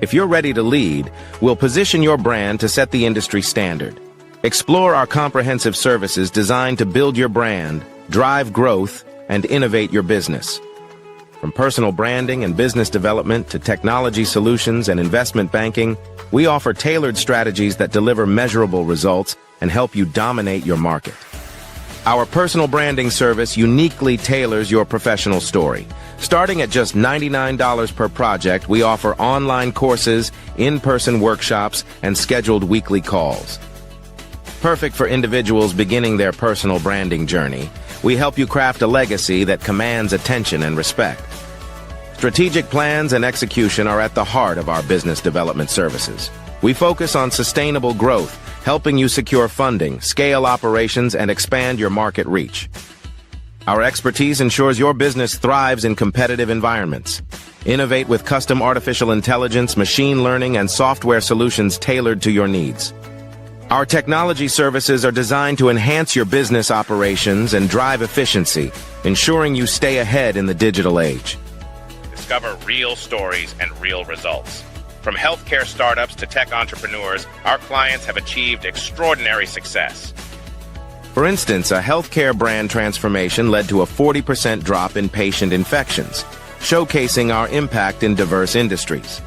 If you're ready to lead, we'll position your brand to set the industry standard. Explore our comprehensive services designed to build your brand, drive growth, and innovate your business. From personal branding and business development to technology solutions and investment banking, we offer tailored strategies that deliver measurable results and help you dominate your market. Our personal branding service uniquely tailors your professional story. Starting at just $99 per project, we offer online courses, in-person workshops, and scheduled weekly calls. Perfect for individuals beginning their personal branding journey, we help you craft a legacy that commands attention and respect. Strategic plans and execution are at the heart of our business development services. We focus on sustainable growth, helping you secure funding, scale operations, and expand your market reach. Our expertise ensures your business thrives in competitive environments. Innovate with custom artificial intelligence, machine learning, and software solutions tailored to your needs. Our technology services are designed to enhance your business operations and drive efficiency, ensuring you stay ahead in the digital age. Discover real stories and real results. From healthcare startups to tech entrepreneurs, our clients have achieved extraordinary success. For instance, a healthcare brand transformation led to a 40% drop in patient infections, showcasing our impact in diverse industries.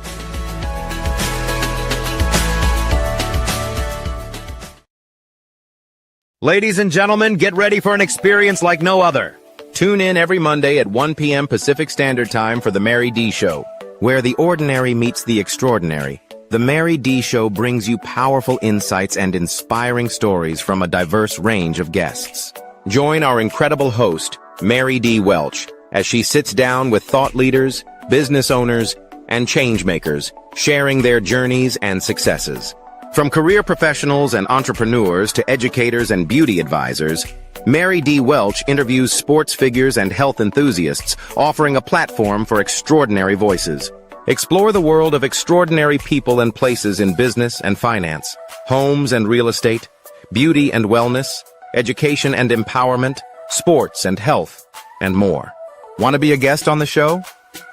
Ladies and gentlemen, get ready for an experience like no other. Tune in every Monday at 1 p.m. Pacific Standard Time for The Mary D. Show, where the ordinary meets the extraordinary. The Mary D. Show brings you powerful insights and inspiring stories from a diverse range of guests. Join our incredible host, Mary D. Welch, as she sits down with thought leaders, business owners, and changemakers, sharing their journeys and successes. From career professionals and entrepreneurs to educators and beauty advisors, Mary D. Welch interviews sports figures and health enthusiasts, offering a platform for extraordinary voices. Explore the world of extraordinary people and places in business and finance, homes and real estate, beauty and wellness, education and empowerment, sports and health, and more. Want to be a guest on the show?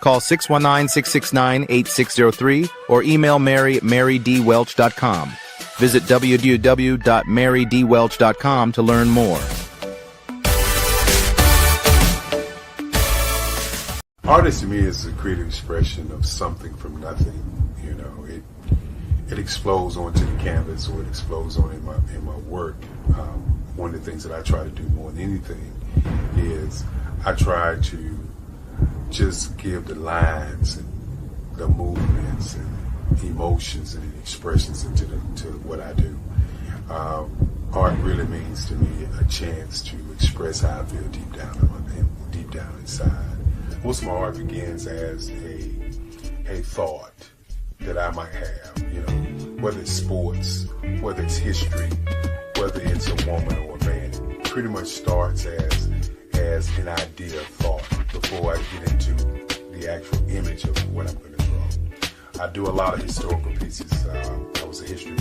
Call 619-669-8603 or email Mary at marydwelch.com. Visit www.marydwelch.com to learn more. Artist to me is a creative expression of something from nothing. You know, it explodes onto the canvas, or it explodes on in my work. One of the things that I try to do more than anything is I try to just give the lines and the movements and emotions and expressions into what I do. Art really means to me a chance to express how I feel deep down inside. Most of my art begins as a thought that I might have, you know, whether it's sports, whether it's history, whether it's a woman or a man. It pretty much starts as an idea of thought before I get into the actual image of what I'm going to draw. I do a lot of historical pieces. I was a history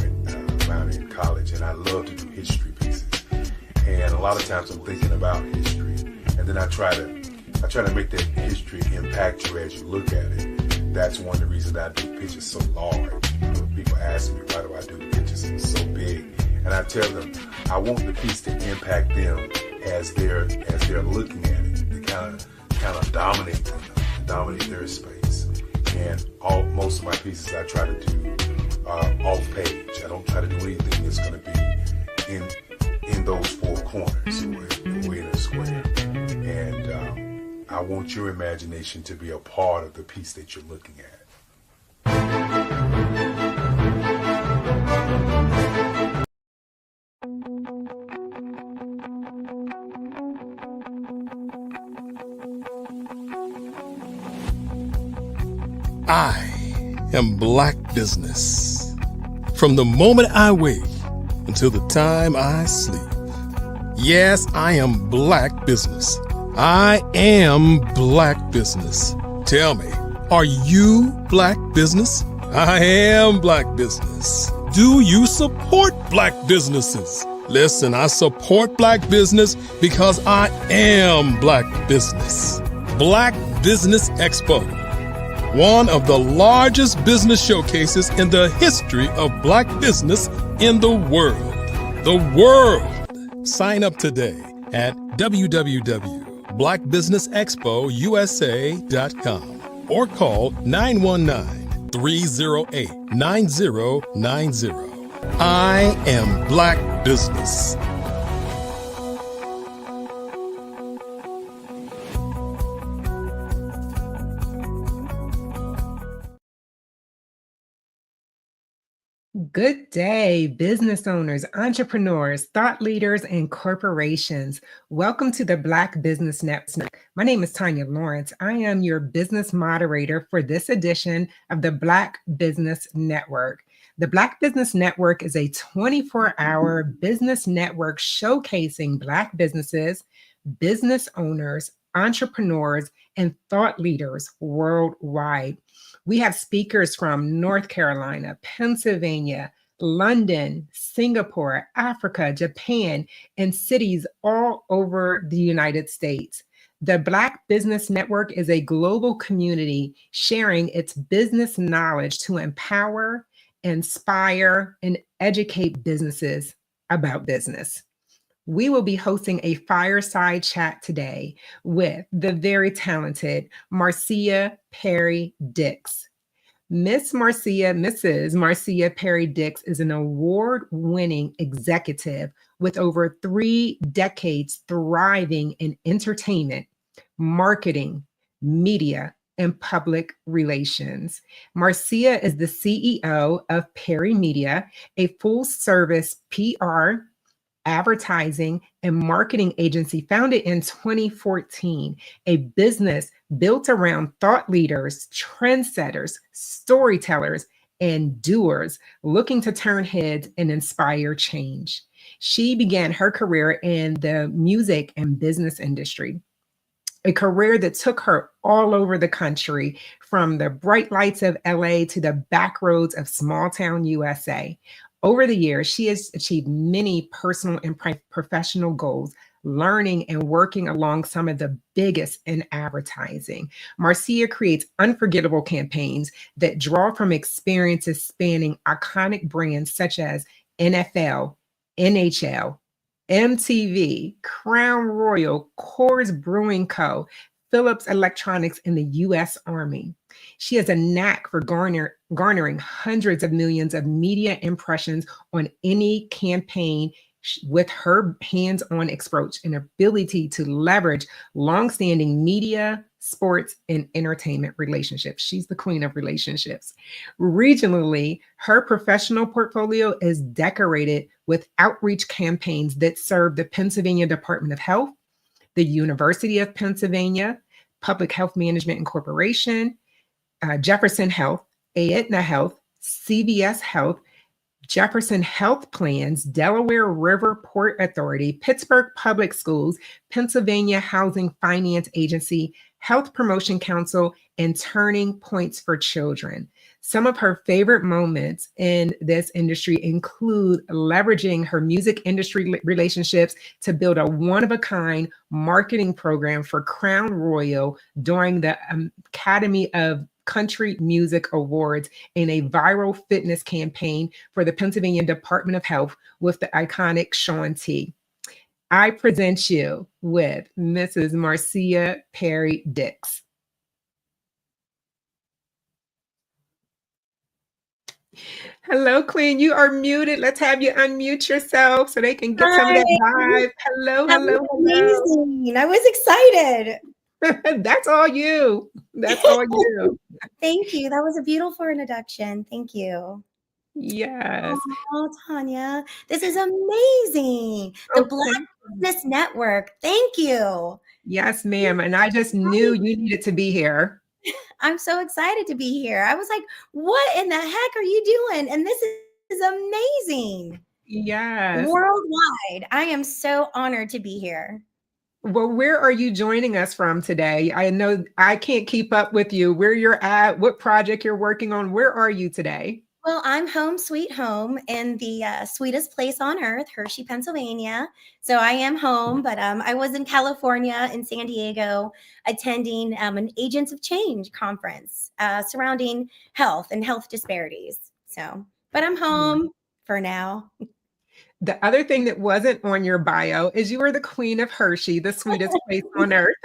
minor in college, and I love to do history pieces. And a lot of times I'm thinking about history, and then I try to make that history impact you as you look at it. That's one of the reasons I do pictures so large. You know, people ask me, why do I do the pictures so big? And I tell them, I want the piece to impact them as they're looking at it, to kind of dominate them, dominate their space. And most of my pieces I try to do off page. I don't try to do anything that's going to be in those four corners or in a square. And I want your imagination to be a part of the piece that you're looking at. I am Black Business. From the moment I wake until the time I sleep. Yes, I am Black Business. I am Black Business. Tell me, are you Black Business? I am Black Business. Do you support Black businesses? Listen, I support Black business because I am Black Business. Black Business Expo, one of the largest business showcases in the history of Black business in the world. The world. Sign up today at www.blackbusiness.com. blackbusinessexpo.usa.com or call 919-308-9090. I am Black Business. Good day, business owners, entrepreneurs, thought leaders, and corporations. Welcome to the Black Business Network. My name is Tanya Lawrence. I am your business moderator for this edition of the Black Business Network. The Black Business Network is a 24-hour business network showcasing Black businesses, business owners, entrepreneurs, and thought leaders worldwide. We have speakers from North Carolina, Pennsylvania, London, Singapore, Africa, Japan, and cities all over the United States. The Black Business Network is a global community sharing its business knowledge to empower, inspire, and educate businesses about business. We will be hosting a fireside chat today with the very talented Marcia Perry Dix. Mrs. Marcia Perry Dix is an award-winning executive with over 3 decades thriving in entertainment, marketing, media, and public relations. Marcia is the CEO of Perry Media, a full-service PR, advertising, and marketing agency founded in 2014, a business built around thought leaders, trendsetters, storytellers, and doers looking to turn heads and inspire change. She began her career in the music and business industry, a career that took her all over the country, from the bright lights of LA to the back roads of small town USA. Over the years, she has achieved many personal and professional goals, learning and working along some of the biggest in advertising. Marcia creates unforgettable campaigns that draw from experiences spanning iconic brands such as NFL, NHL, MTV, Crown Royal, Coors Brewing Co., Phillips Electronics, and the U.S. Army. She has a knack for garnering hundreds of millions of media impressions on any campaign with her hands-on approach and ability to leverage long-standing media, sports, and entertainment relationships. She's the queen of relationships. Regionally, her professional portfolio is decorated with outreach campaigns that serve the Pennsylvania Department of Health, the University of Pennsylvania, Public Health Management Incorporation, Jefferson Health, Aetna Health, CVS Health, Jefferson Health Plans, Delaware River Port Authority, Pittsburgh Public Schools, Pennsylvania Housing Finance Agency, Health Promotion Council, and Turning Points for Children. Some of her favorite moments in this industry include leveraging her music industry relationships to build a one-of-a-kind marketing program for Crown Royal during the Academy of Country Music Awards, in a viral fitness campaign for the Pennsylvania Department of Health with the iconic Shaun T. I present you with Mrs. Marcia Perry Dix. Hello, Queen. You are muted. Let's have you unmute yourself so they can get some of that vibe. Hello, hello, hello. Amazing. I was excited. That's all you. That's all you. Thank you. That was a beautiful introduction. Thank you. Yes. Oh, Tanya, this is amazing. The Black Business Network. Thank you. Yes, ma'am. And I just knew you needed to be here. I'm so excited to be here. I was like, what in the heck are you doing? And this is amazing. Yes. Worldwide. I am so honored to be here. Well, where are you joining us from today? I know I can't keep up with you. Where you're at, what project you're working on. Where are you today? Well, I'm home sweet home in the sweetest place on earth, Hershey, Pennsylvania. So I am home, but I was in California, in San Diego, attending an Agents of Change conference surrounding health and health disparities. So, but I'm home for now. The other thing that wasn't on your bio is you were the queen of Hershey, the sweetest place on earth.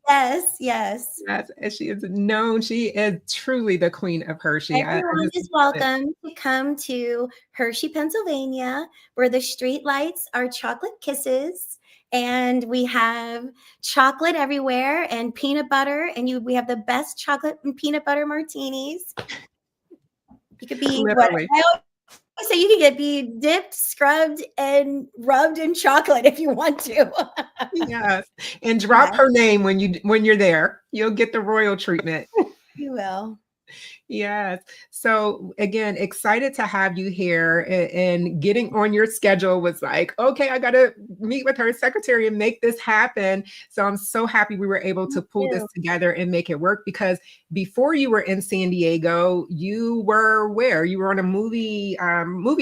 Yes, yes. Yes, and she is known. She is truly the queen of Hershey. Everyone is welcome to come to Hershey, Pennsylvania, where the street lights are chocolate kisses. And we have chocolate everywhere and peanut butter. And we have the best chocolate and peanut butter martinis. You could be Literally. So you can be dipped, scrubbed, and rubbed in chocolate if you want to. Yes, and drop her name when you're there. You'll get the royal treatment. You will. Yes. So again, excited to have you here, and getting on your schedule was like, okay, I got to meet with her secretary and make this happen. So I'm so happy we were able to pull this together and make it work, because before you were in San Diego, you were where? You were on a movie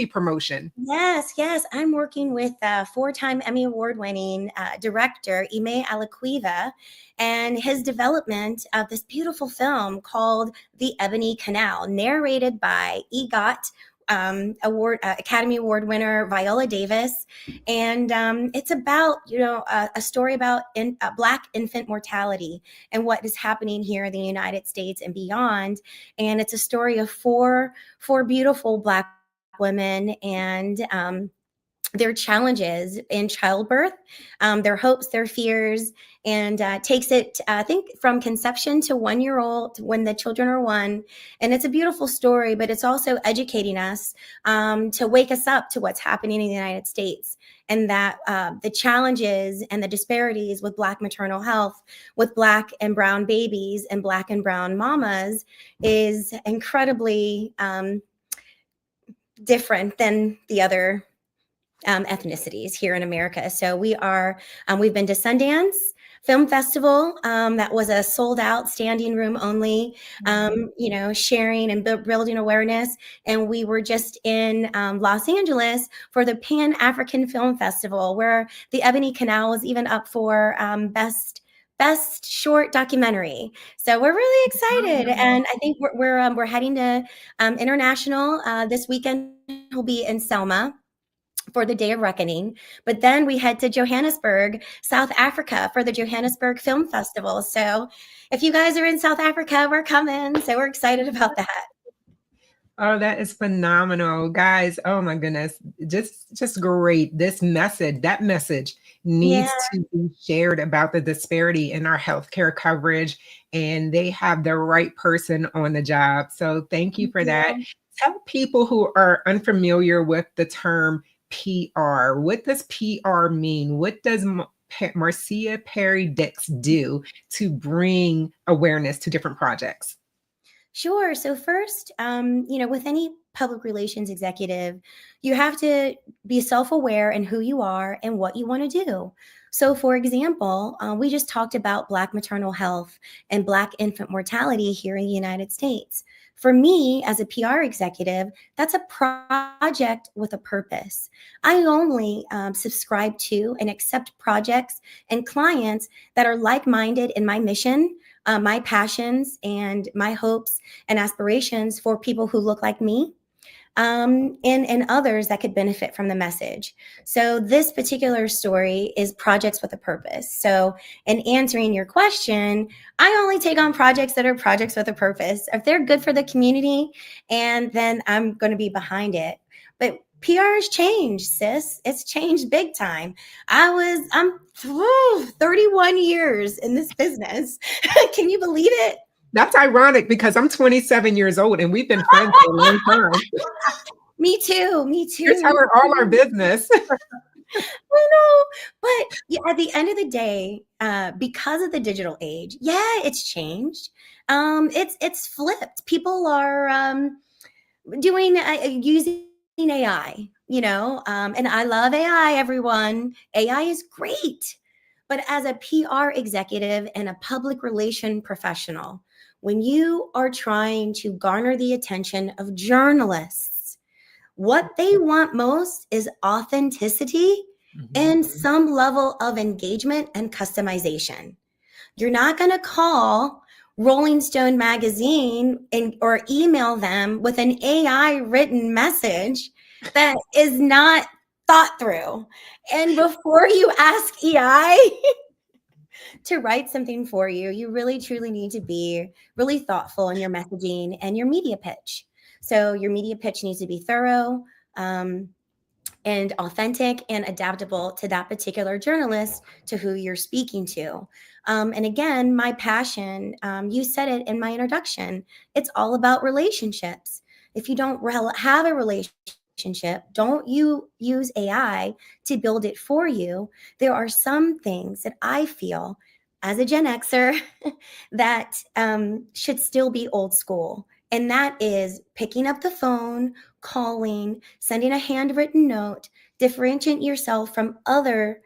promotion. Yes, yes. I'm working with 4-time Emmy Award-winning director Ime Alaquiva, and his development of this beautiful film called The Ebony Canal, narrated by EGOT Academy Award winner Viola Davis. And it's about, a story about Black infant mortality and what is happening here in the United States and beyond. And it's a story of four beautiful Black women and their challenges in childbirth, their hopes, their fears, and takes it, I think, from conception to 1 year old when the children are 1. And it's a beautiful story, but it's also educating us to wake us up to what's happening in the United States, and that the challenges and the disparities with Black maternal health, with Black and brown babies and Black and brown mamas is incredibly different than the other ethnicities here in America. So we've been to Sundance Film Festival. That was a sold out, standing room only, sharing and building awareness. And we were just in Los Angeles for the Pan-African Film Festival, where The Ebony Canal was even up for best short documentary. So we're really excited. And I think we're heading to international this weekend. We'll be in Selma for the Day of Reckoning, but then we head to Johannesburg, South Africa for the Johannesburg Film Festival. So if you guys are in South Africa, we're coming. So we're excited about that. Oh, that is phenomenal, guys. Oh my goodness. Just great. That message needs to be shared about the disparity in our healthcare coverage, and they have the right person on the job. So thank you for that. Tell people who are unfamiliar with the term PR. What does PR mean? What does Marcia Perry Dix do to bring awareness to different projects? Sure. So first, with any public relations executive, you have to be self-aware in who you are and what you want to do. So for example, we just talked about Black maternal health and Black infant mortality here in the United States. For me, as a PR executive, that's a project with a purpose. I only subscribe to and accept projects and clients that are like-minded in my mission, my passions, and my hopes and aspirations for people who look like me, and others that could benefit from the message. So this particular story is projects with a purpose. So in answering your question, I only take on projects that are projects with a purpose. If they're good for the community, and then I'm going to be behind it. But PR has changed, sis. It's changed big time. I'm 31 years in this business. Can you believe it? That's ironic, because I'm 27 years old and we've been friends for a long time. Me too. You're telling all our business. I know, but at the end of the day, because of the digital age, it's changed. It's flipped. People are using AI, and I love AI, everyone. AI is great. But as a PR executive and a public relation professional, when you are trying to garner the attention of journalists, what they want most is authenticity and some level of engagement and customization. You're not going to call Rolling Stone magazine or email them with an AI written message that is not thought through. And before you ask EI to write something for you, you really truly need to be really thoughtful in your messaging and your media pitch. So your media pitch needs to be thorough, and authentic and adaptable to that particular journalist, to who you're speaking to. And again, my passion, you said it in my introduction, it's all about relationships. If you don't have a relationship, don't you use AI to build it for you. There are some things that I feel as a Gen Xer that should still be old school. And that is picking up the phone, calling, sending a handwritten note, differentiate yourself from other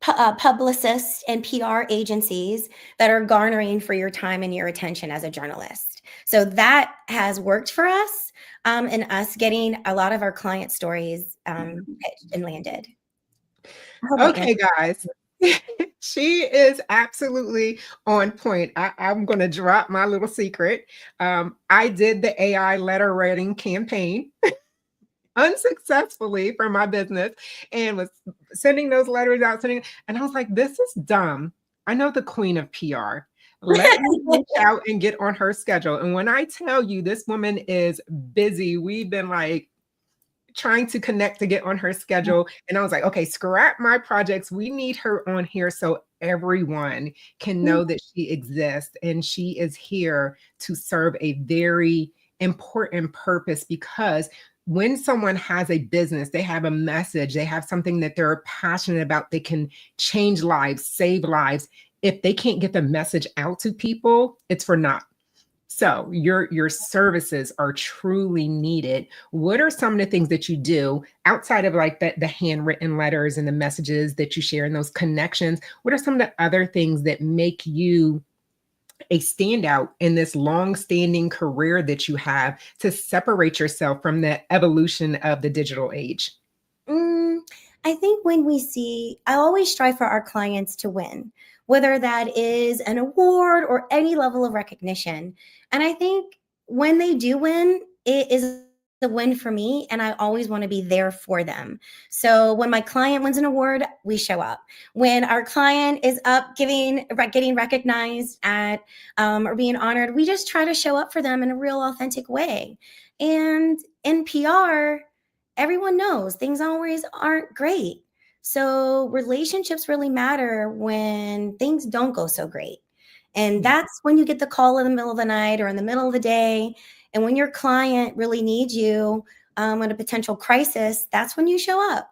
publicists and PR agencies that are garnering for your time and your attention as a journalist. So that has worked for us, and us getting a lot of our client stories pitched and landed. Okay, guys. She is absolutely on point. I'm going to drop my little secret. I did the AI letter writing campaign unsuccessfully for my business and was sending those letters out, and I was like, this is dumb. I know the queen of PR. Let me reach out and get on her schedule. And when I tell you this woman is busy, we've been like trying to connect to get on her schedule. And I was like, okay, scrap my projects. We need her on here so everyone can know that she exists, and she is here to serve a very important purpose, because when someone has a business, they have a message, they have something that they're passionate about, they can change lives, save lives. If they can't get the message out to people, it's for naught. So your services are truly needed. What are some of the things that you do outside of like the handwritten letters and the messages that you share and those connections? What are some of the other things that make you a standout in this long-standing career that you have to separate yourself from the evolution of the digital age? I think I always strive for our clients to win, whether that is an award or any level of recognition. And I think when they do win, it is a win for me, and I always want to be there for them. So when my client wins an award, we show up. When our client is up getting recognized at or being honored, we just try to show up for them in a real authentic way. And in PR, everyone knows things always aren't great. So relationships really matter when things don't go so great. And that's when you get the call in the middle of the night or in the middle of the day. And when your client really needs you in a potential crisis, that's when you show up.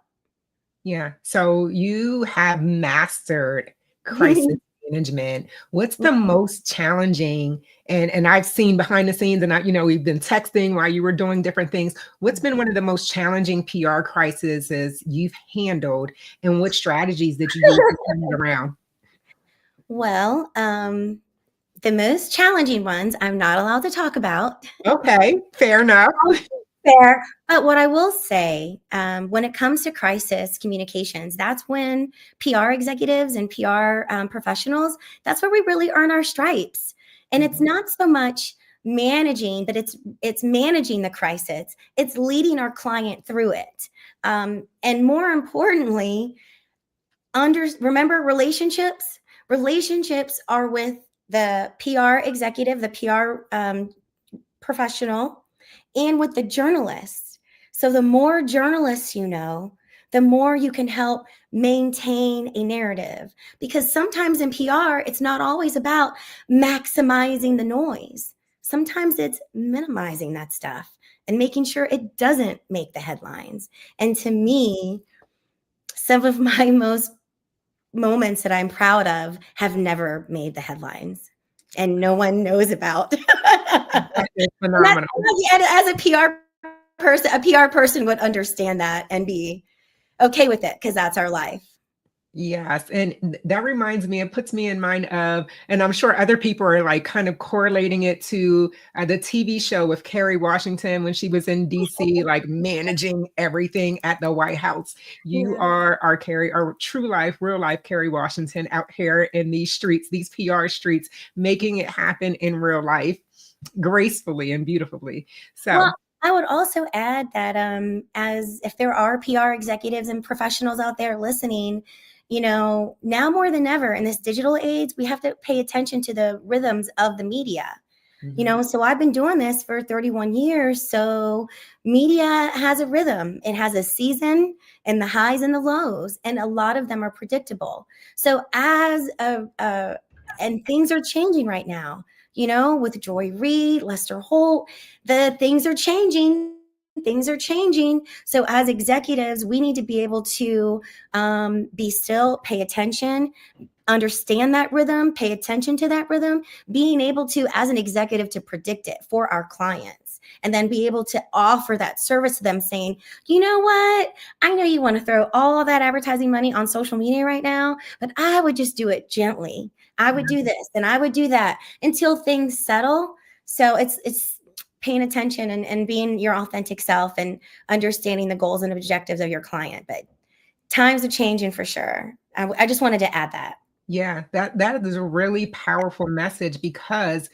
Yeah. So you have mastered crisis management. What's the most challenging? And I've seen behind the scenes, and we've been texting while you were doing different things. What's been one of the most challenging PR crises you've handled, and what strategies that you use to turn it around? Well, the most challenging ones I'm not allowed to talk about. Okay, fair enough. Fair. But what I will say, when it comes to crisis communications, that's when PR executives and PR professionals, that's where we really earn our stripes. And it's not so much managing, but it's managing the crisis. It's leading our client through it. And more importantly, remember relationships? Relationships are with the PR executive, the PR professional, and with the journalists. So the more journalists you know, the more you can help maintain a narrative. Because sometimes in PR, it's not always about maximizing the noise. Sometimes it's minimizing that stuff and making sure it doesn't make the headlines. And to me, some of my most moments that I'm proud of have never made the headlines, and no one knows about. Phenomenal. And as a PR person would understand that and be okay with it, because that's our life. Yes. And that reminds me, it puts me in mind of, and I'm sure other people are like kind of correlating it to the TV show with Kerry Washington when she was in DC, like managing everything at the White House. You are our Kerry, our true life, real life Kerry Washington out here in these streets, these PR streets, making it happen in real life gracefully and beautifully. So. Well, I would also add that as if there are PR executives and professionals out there listening, now more than ever in this digital age, we have to pay attention to the rhythms of the media. So I've been doing this for 31 years. So media has a rhythm. It has a season and the highs and the lows, and a lot of them are predictable. So and things are changing right now, with Joy Reid, Lester Holt, the things are changing. Things are changing. So as executives, we need to be able to be still, pay attention, understand that rhythm, pay attention to that rhythm, being able to, as an executive, to predict it for our clients, and then be able to offer that service to them saying, you know what, I know you want to throw all that advertising money on social media right now, but I would just do it gently. I would do this and I would do that until things settle. So it's paying attention and being your authentic self and understanding the goals and objectives of your client. But times are changing for sure. I just wanted to add that. Yeah, that is a really powerful message, because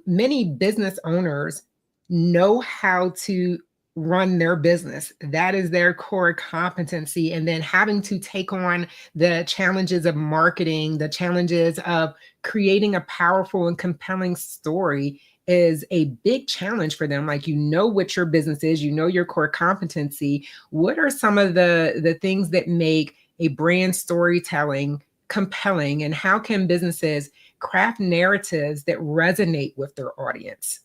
many business owners know how to run their business. That is their core competency. And then having to take on the challenges of marketing, the challenges of creating a powerful and compelling story is a big challenge for them. Like, what your business is, your core competency. What are some of the things that make a brand storytelling compelling, and how can businesses craft narratives that resonate with their audience?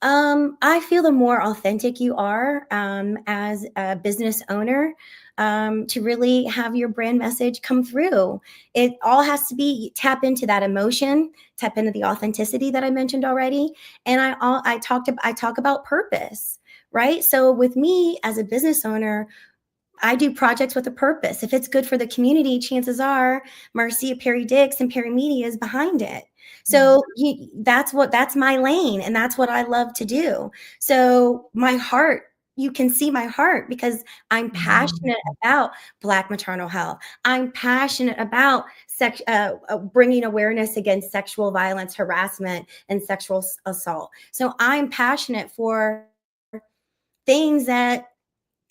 I feel the more authentic you are as a business owner, to really have your brand message come through. It all has to be tap into that emotion, tap into the authenticity that I mentioned already. And I talk about purpose, right? So with me as a business owner, I do projects with a purpose. If it's good for the community, chances are Marcia Perry Dix and Perry Media is behind it. So that's my lane, and that's what I love to do. So my heart, you can see my heart, because I'm passionate about Black maternal health. I'm passionate about bringing awareness against sexual violence, harassment, and sexual assault. So I'm passionate for things that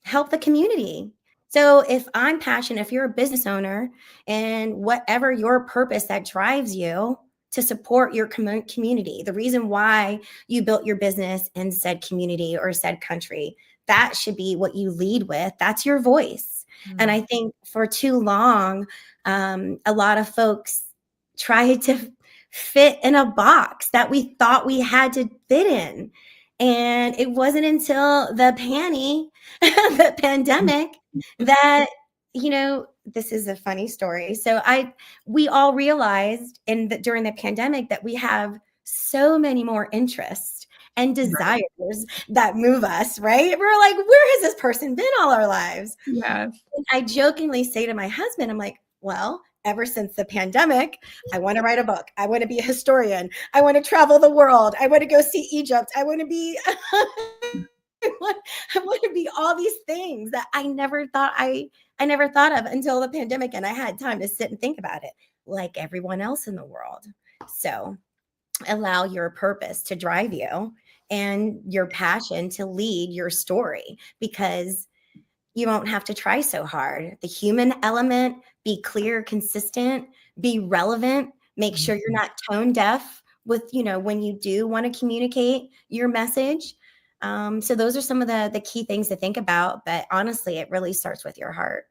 help the community. So if I'm passionate, if you're a business owner, and whatever your purpose that drives you to support your community, the reason why you built your business in said community or said country, that should be what you lead with. That's your voice. And I think for too long, a lot of folks tried to fit in a box that we thought we had to fit in. And it wasn't until the pandemic that, this is a funny story. So we all realized during the pandemic that we have so many more interests and desires that move us, right? We're like, where has this person been all our lives? Yes. And I jokingly say to my husband, I'm like, well, ever since the pandemic, I want to write a book. I want to be a historian. I want to travel the world. I want to go see Egypt. I want to be I want to be all these things that I never thought of until the pandemic, and I had time to sit and think about it, like everyone else in the world. So allow your purpose to drive you and your passion to lead your story, because you won't have to try so hard. The human element, be clear, consistent, be relevant, make sure you're not tone deaf with, when you do want to communicate your message. So those are some of the key things to think about. But honestly, it really starts with your heart.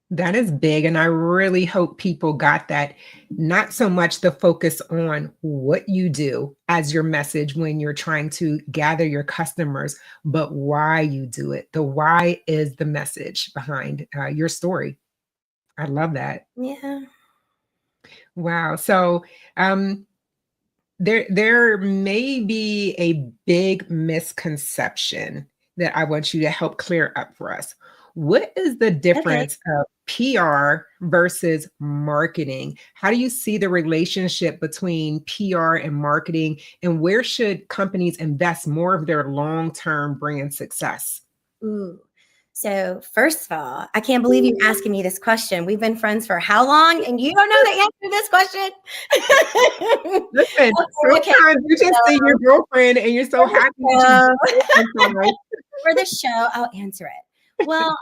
That is big. And I really hope people got that. Not so much the focus on what you do as your message when you're trying to gather your customers, but why you do it. The why is the message behind your story. I love that. Yeah. Wow. So there may be a big misconception that I want you to help clear up for us. What is the difference of PR versus marketing? How do you see the relationship between PR and marketing, and where should companies invest more of their long-term brand success? Ooh. So first of all, I can't believe you're asking me this question. We've been friends for how long? And you don't know the answer to this question? Listen, Okay, sometimes you just see your girlfriend and you're so happy that you for the show, I'll answer it. Well,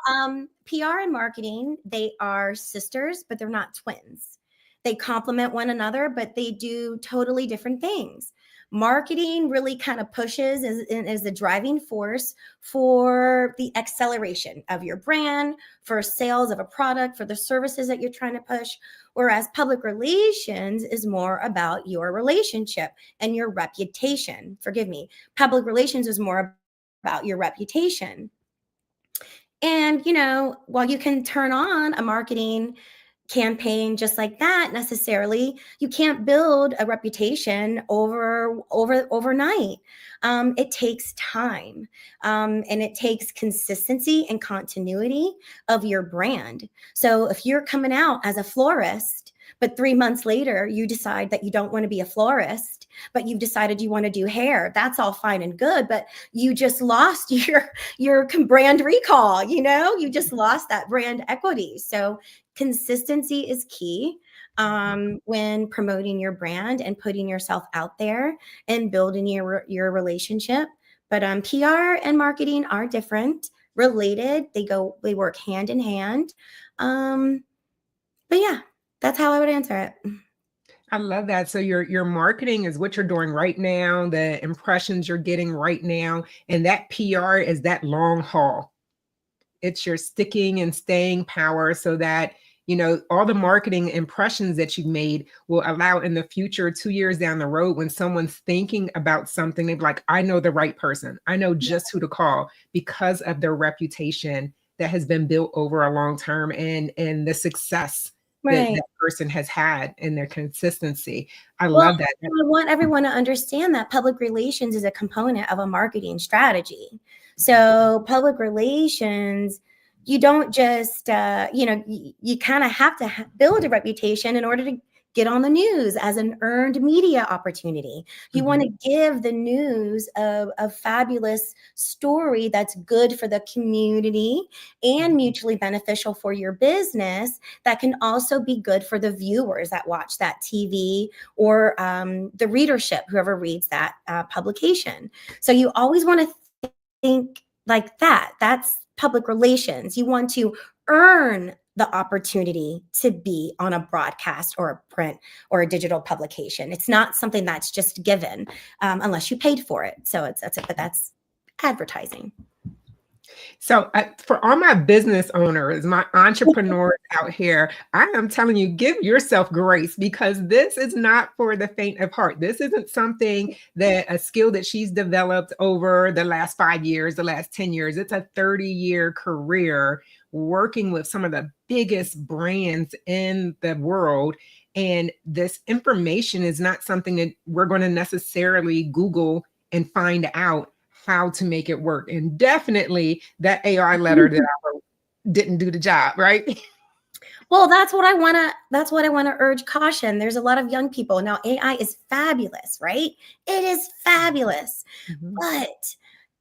PR and marketing, they are sisters, but they're not twins. They complement one another, but they do totally different things. Marketing really kind of pushes is the driving force for the acceleration of your brand, for sales of a product, for the services that you're trying to push. Whereas public relations is more about your relationship and your reputation. Forgive me. Public relations is more about your reputation. And, while you can turn on a marketing campaign just like that necessarily, you can't build a reputation overnight. It takes time, and it takes consistency and continuity of your brand. So if you're coming out as a florist, but 3 months later you decide that you don't want to be a florist, but you've decided you want to do hair, that's all fine and good, but you just lost your brand recall. You just lost that brand equity. So consistency is key when promoting your brand and putting yourself out there and building your relationship. But PR and marketing are different, related. They work hand in hand. But yeah, that's how I would answer it. I love that. So your marketing is what you're doing right now, the impressions you're getting right now, and that PR is that long haul. It's your sticking and staying power so that, all the marketing impressions that you've made will allow in the future, 2 years down the road, when someone's thinking about something, they're like, I know the right person. I know just who to call because of their reputation that has been built over a long term and the success that person has had in their consistency. I love that. I want everyone to understand that public relations is a component of a marketing strategy. So public relations, you don't just, you kind of have to build a reputation in order to get on the news as an earned media opportunity. You want to give the news a fabulous story that's good for the community and mutually beneficial for your business, that can also be good for the viewers that watch that TV or the readership, whoever reads that publication. So you always want to think like that. That's public relations. You want to earn the opportunity to be on a broadcast or a print or a digital publication. It's not something that's just given unless you paid for it. So that's advertising. So for all my business owners, my entrepreneurs out here, I am telling you, give yourself grace, because this is not for the faint of heart. This isn't something a skill that she's developed over the last 5 years, the last 10 years. It's a 30-year career working with some of the biggest brands in the world. And this information is not something that we're going to necessarily Google and find out how to make it work. And definitely that AI letter that I wrote didn't do the job, right? Well, that's what I want to urge caution. There's a lot of young people. Now, AI is fabulous, right? It is fabulous. But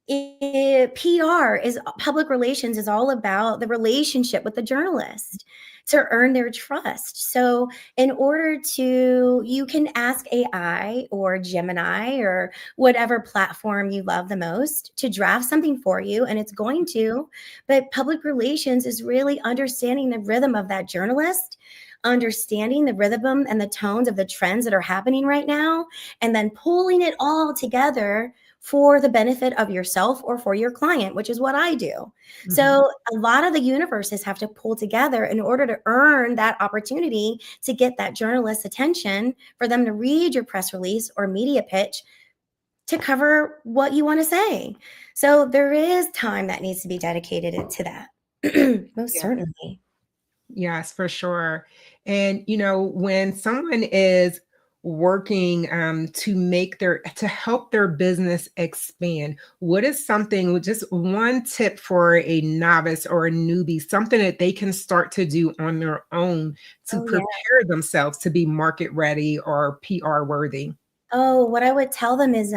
PR is public relations is all about the relationship with the journalist to earn their trust. So you can ask AI or Gemini or whatever platform you love the most to draft something for you, and it's going to, but public relations is really understanding the rhythm of that journalist, understanding the rhythm and the tones of the trends that are happening right now, and then pulling it all together for the benefit of yourself or for your client, which is what I do. So a lot of the universes have to pull together in order to earn that opportunity to get that journalist's attention, for them to read your press release or media pitch to cover what you want to say. So there is time that needs to be dedicated to that. Most certainly. Yes, for sure. And, when someone is working to help their business expand, what is something, just one tip for a novice or a newbie, something that they can start to do on their own to prepare themselves to be market ready or PR worthy? Oh, what I would tell them is,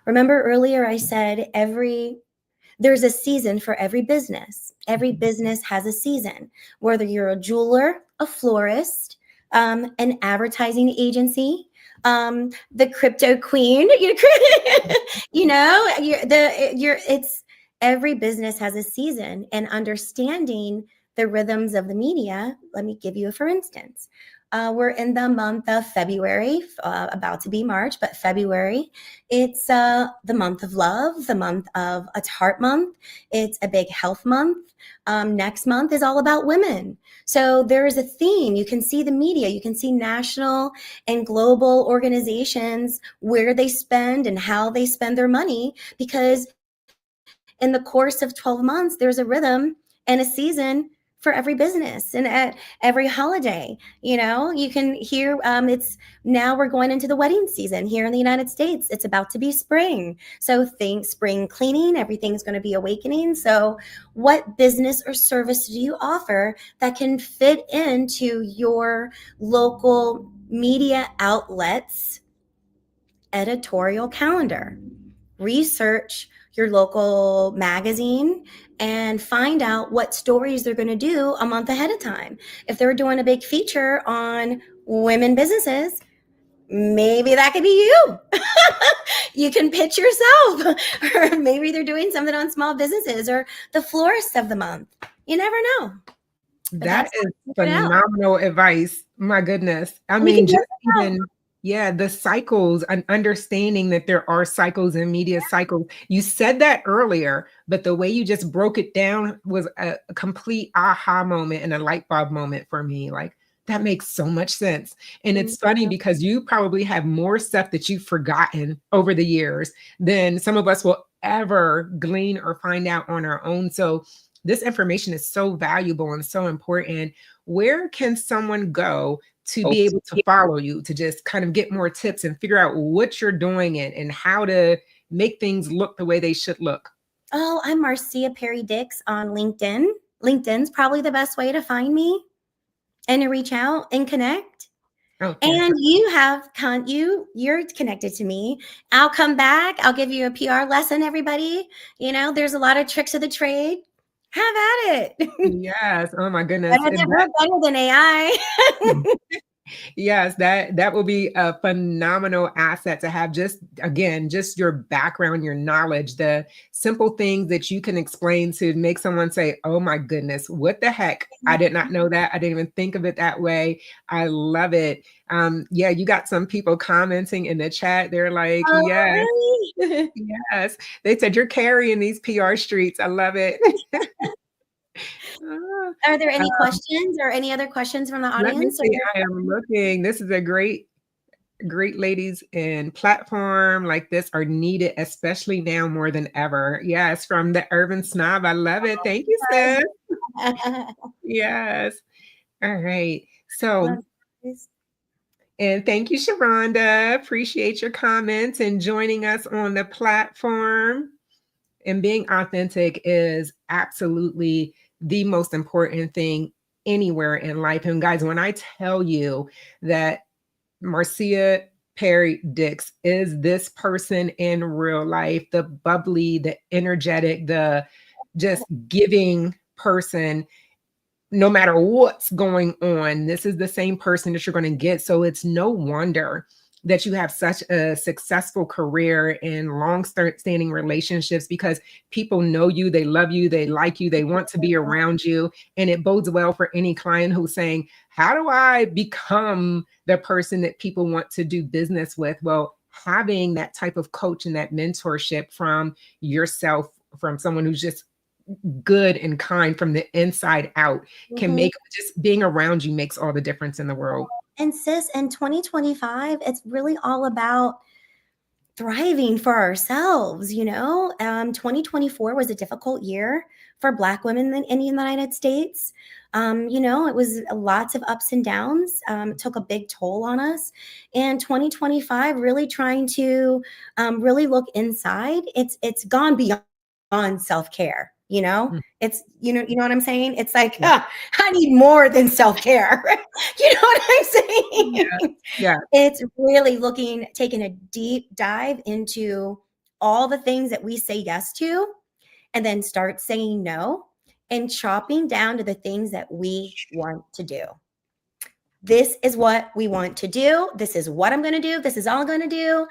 remember earlier I said there's a season for every business. Every business has a season, whether you're a jeweler, a florist, an advertising agency, the crypto queen, it's every business has a season, and understanding the rhythms of the media. Let me give you a for instance. We're in the month of February, about to be March, but February, it's the month of love, it's Heart Month, it's a big health month. Next month is all about women. So there is a theme. You can see the media, you can see national and global organizations, where they spend and how they spend their money, because in the course of 12 months, there's a rhythm and a season for every business and at every holiday. You can hear it's now we're going into the wedding season here in the United States. It's about to be spring. So spring cleaning, everything's going to be awakening. So what business or service do you offer that can fit into your local media outlets editorial calendar? Research your local magazine and find out what stories they're going to do a month ahead of time. If they're doing a big feature on women businesses, maybe that could be you. You can pitch yourself. Or maybe they're doing something on small businesses or the florist of the month. You never know. That is phenomenal advice. My goodness. I mean, just even the cycles and understanding that there are cycles and media cycles. You said that earlier, but the way you just broke it down was a complete aha moment and a light bulb moment for me. Like, that makes so much sense. And it's funny because you probably have more stuff that you've forgotten over the years than some of us will ever glean or find out on our own. So this information is so valuable and so important. Where can someone go to be able to follow you, to just kind of get more tips and figure out what you're doing and how to make things look the way they should look? Oh, I'm Marcia Perry Dix on LinkedIn. LinkedIn's probably the best way to find me and to reach out and connect. Okay. And you have you're connected to me. I'll come back. I'll give you a PR lesson, everybody. There's a lot of tricks of the trade. Have at it. Yes. Oh my goodness. Better than AI. Yes, that will be a phenomenal asset to have. Just your background, your knowledge, the simple things that you can explain to make someone say, oh my goodness, what the heck? I did not know that. I didn't even think of it that way. I love it. You got some people commenting in the chat. They're like, yes, really? Yes. They said you're carrying these PR streets. I love it. Are there any questions or any other questions from the audience? Let me see. I am looking. This is a great ladies, and platform like this are needed, especially now more than ever. Yes, from the Urban Snob. I love it. Thank you, sis. Yes. All right. So, and thank you, Sharonda. Appreciate your comments and joining us on the platform. And being authentic is absolutely the most important thing anywhere in life. And guys, when I tell you that Marcia Perry Dix is this person in real life, the bubbly, the energetic, the just giving person, no matter what's going on, this is the same person that you're going to get. So it's no wonder that you have such a successful career and long-standing relationships, because people know you, they love you, they like you, they want to be around you. And it bodes well for any client who's saying, how do I become the person that people want to do business with? Well, having that type of coach and that mentorship from yourself, from someone who's just good and kind from the inside out, can make, just being around you makes all the difference in the world. And sis, in 2025, it's really all about thriving for ourselves. 2024 was a difficult year for Black women in the United States. It was lots of ups and downs. It took a big toll on us. And 2025, really trying to really look inside. It's gone beyond self-care. It's, you know what I'm saying? It's like, I need more than self-care. You know what I'm saying? Yeah. It's really taking a deep dive into all the things that we say yes to and then start saying no and chopping down to the things that we want to do. This is what we want to do. This is what I'm going to do. This is all I'm going to do.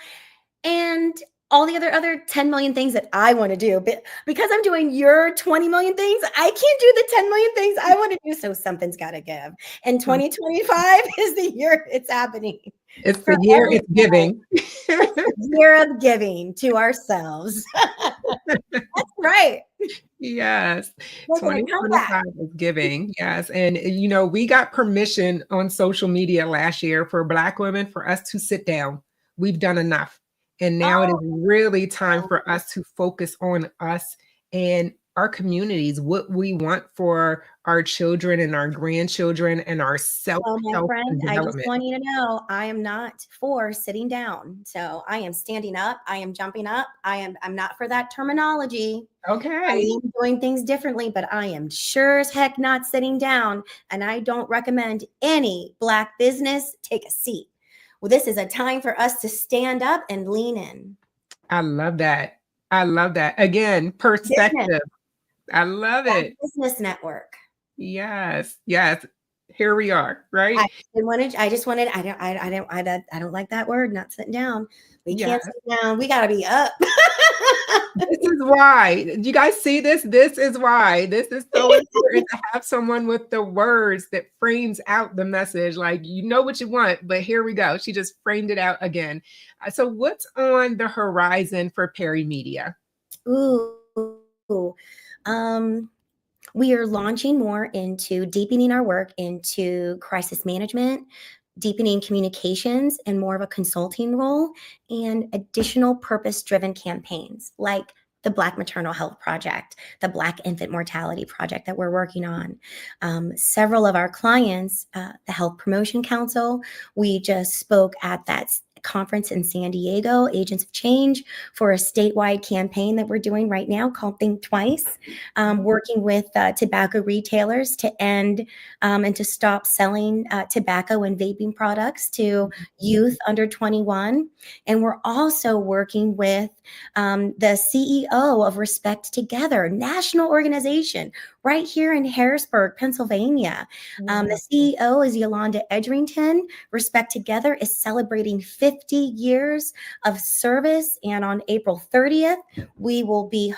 And all the other 10 million things that I want to do. But because I'm doing your 20 million things, I can't do the 10 million things I want to do. So something's got to give. And 2025 is the year it's happening. It's the year it's giving. It's the year of giving to ourselves. That's right. Yes. Making a 2025 is giving. Yes. And, you know, we got permission on social media last year for Black women for us to sit down. We've done enough. And now it is really time for us to focus on us and our communities, what we want for our children and our grandchildren and our self-help my friend, and I just development. want you to know I am not for sitting down. So I am standing up. I am jumping up. I'm not for that terminology. Okay. I am doing things differently, but I am sure as heck not sitting down. And I don't recommend any Black business take a seat. Well, this is a time for us to stand up and lean in. I love that. I love that. Again, perspective. Business. I love Black it. Business Network. Yes. Yes. Here we are, right? I don't like that word, not sitting down. We can't sit down. We got to be up. This is why. You guys see this? This is why. This is so important to have someone with the words that frames out the message. Like, you know what you want, but here we go. She just framed it out again. So what's on the horizon for Perry Media? We are launching more into deepening our work into crisis management, deepening communications, and more of a consulting role, and additional purpose-driven campaigns like the Black Maternal Health Project, the Black Infant Mortality Project that we're working on. Several of our clients, the Health Promotion Council, we just spoke at that conference in San Diego, Agents of Change, for a statewide campaign that we're doing right now called Think Twice, working with tobacco retailers to end and to stop selling tobacco and vaping products to youth under 21. And we're also working with the CEO of Respect Together, national organization right here in Harrisburg, Pennsylvania. The CEO is Yolanda Edrington. Respect Together is celebrating 50 years of service. And on April 30th, we will be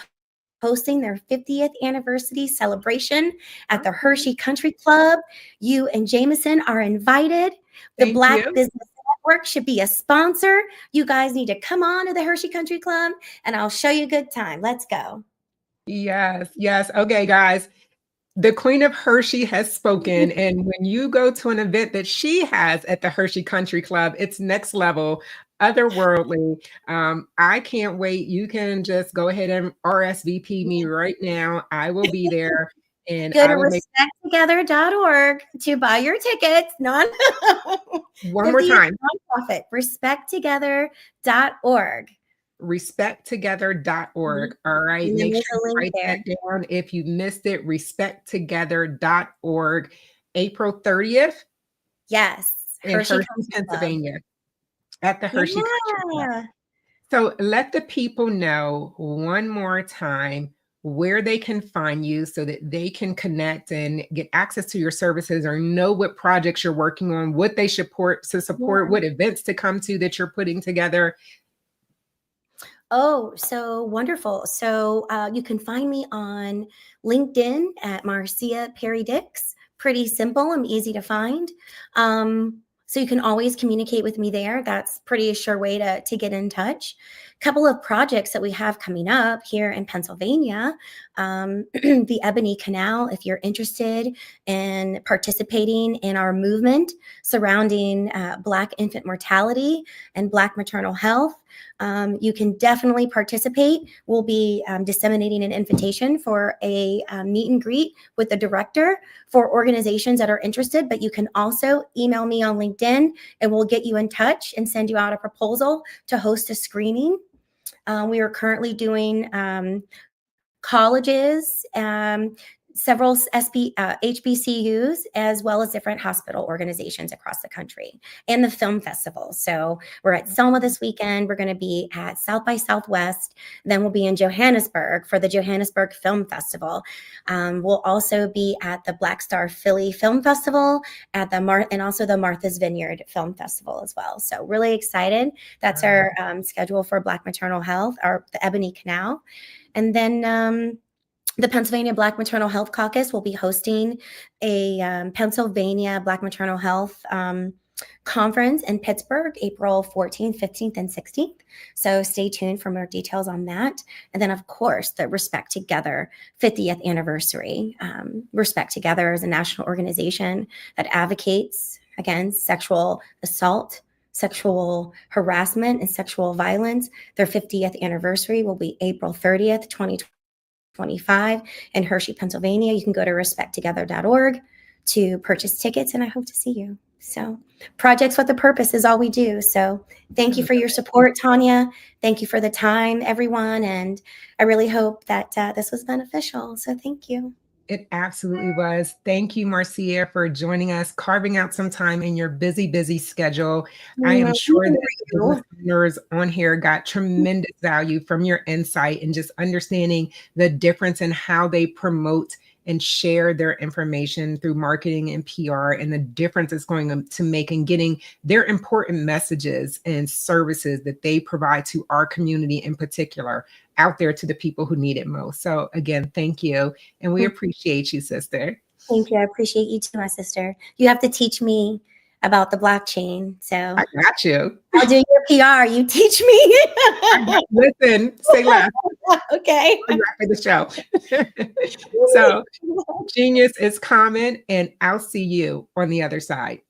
hosting their 50th anniversary celebration at the Hershey Country Club. You and Jameson are invited. The Black Business Network should be a sponsor. You guys need to come on to the Hershey Country Club and I'll show you a good time. Let's go. Yes, yes. Okay, guys. The Queen of Hershey has spoken. And when you go to an event that she has at the Hershey Country Club, it's next level, otherworldly. I can't wait. You can just go ahead and RSVP me right now. I will be there. And Go to I will respecttogether.org to buy your tickets. One more time. Nonprofit, respecttogether.org. Respecttogether.org. All right. Make sure you write that down if you missed it. Respecttogether.org. April 30th. Yes. In Hershey, Pennsylvania. At the Hershey Country Club. So let the people know one more time where they can find you so that they can connect and get access to your services or know what projects you're working on, what they should support, what events to come to that you're putting together. Oh, so wonderful. So you can find me on LinkedIn at Marcia Perry Dix. Pretty simple and easy to find. So you can always communicate with me there. That's pretty a sure way to get in touch. Couple of projects that we have coming up here in Pennsylvania. The Ebony Canal, if you're interested in participating in our movement surrounding Black infant mortality and Black maternal health, you can definitely participate. We'll be disseminating an invitation for a meet and greet with the director for organizations that are interested, but you can also email me on LinkedIn and we'll get you in touch and send you out a proposal to host a screening. We are currently doing colleges, several HBCUs, as well as different hospital organizations across the country, and the film festival. So we're at Selma this weekend. We're going to be at South by Southwest. Then we'll be in Johannesburg for the Johannesburg Film Festival. We'll also be at the Black Star Philly Film Festival and also the Martha's Vineyard Film Festival as well. So really excited. That's our schedule for Black Maternal Health, or the Ebony Canal. And then the Pennsylvania Black Maternal Health Caucus will be hosting a Pennsylvania Black Maternal Health conference in Pittsburgh, April 14th, 15th, and 16th. So stay tuned for more details on that. And then, of course, the Respect Together 50th anniversary. Respect Together is a national organization that advocates against sexual assault, sexual harassment, and sexual violence. Their 50th anniversary will be April 30th, 2025 in Hershey, Pennsylvania. You can go to respecttogether.org to purchase tickets, and I hope to see you. So Projects with a Purpose is all we do. So thank you for your support, Tanya. Thank you for the time, everyone. And I really hope that this was beneficial. So thank you. It absolutely was. Thank you, Marcia, for joining us, carving out some time in your busy schedule. I am sure that the listeners on here got tremendous value from your insight and just understanding the difference in how they promote and share their information through marketing and PR, and the difference it's going to make in getting their important messages and services that they provide to our community in particular out there to the people who need it most. So again, thank you. And we appreciate you, sister. Thank you. I appreciate you too, my sister. You have to teach me about the blockchain. So I got you. I'll do your PR. You teach me. Listen, say less. Okay. After the show. So genius is common, and I'll see you on the other side.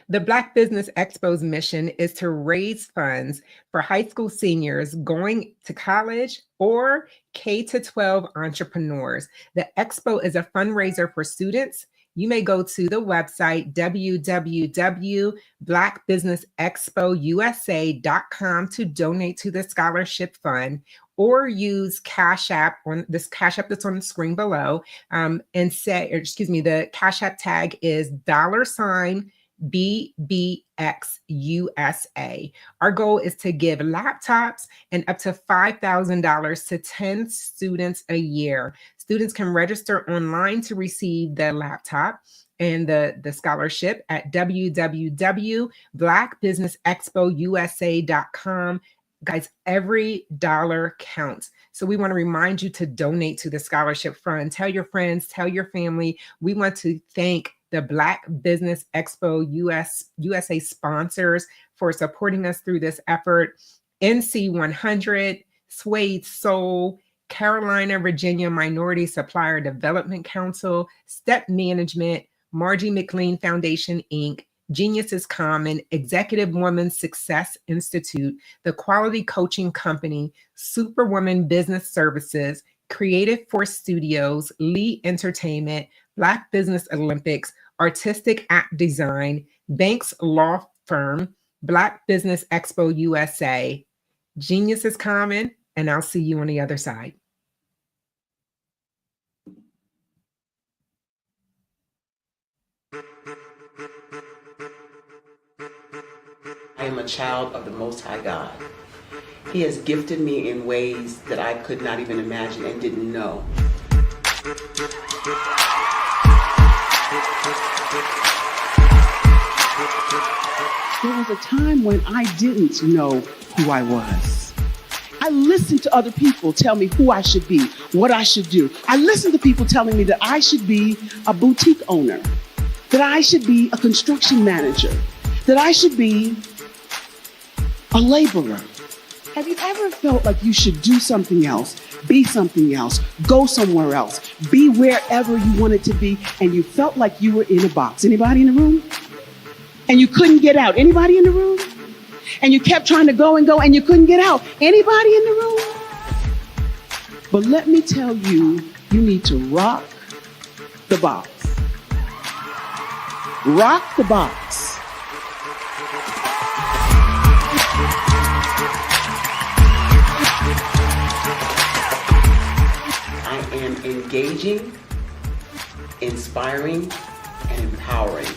The Black Business Expo's mission is to raise funds for high school seniors going to college or K-12 entrepreneurs. The expo is a fundraiser for students. You may go to the website www.blackbusinessexpousa.com to donate to the scholarship fund, or use Cash App on this Cash App that's on the screen below, and say, or excuse me, the Cash App tag is $BBXUSA. Our goal is to give laptops and up to $5,000 to 10 students a year. Students can register online to receive the laptop and the scholarship at www.blackbusinessexpousa.com. Guys, every dollar counts. So we want to remind you to donate to the scholarship fund. Tell your friends, tell your family. We want to thank the Black Business Expo USA sponsors for supporting us through this effort. NC 100, Suede Soul, Carolina, Virginia Minority Supplier Development Council, Step Management, Margie McLean Foundation, Inc., Genius is Common, Executive Woman Success Institute, The Quality Coaching Company, Superwoman Business Services, Creative Force Studios, Lee Entertainment, Black Business Olympics, Artistic App Design, Banks Law Firm, Black Business Expo USA. Genius is Common, and I'll see you on the other side. I am a child of the Most High God. He has gifted me in ways that I could not even imagine and didn't know. There was a time when I didn't know who I was. I listened to other people tell me who I should be, what I should do. I listened to people telling me that I should be a boutique owner, that I should be a construction manager, that I should be a laborer. Have you ever felt like you should do something else, be something else, go somewhere else, be wherever you wanted to be, and you felt like you were in a box? Anybody in the room? And you couldn't get out? Anybody in the room? And you kept trying to go and go and you couldn't get out? Anybody in the room? But let me tell you, you need to rock the box. Rock the box. engaging, inspiring, and empowering.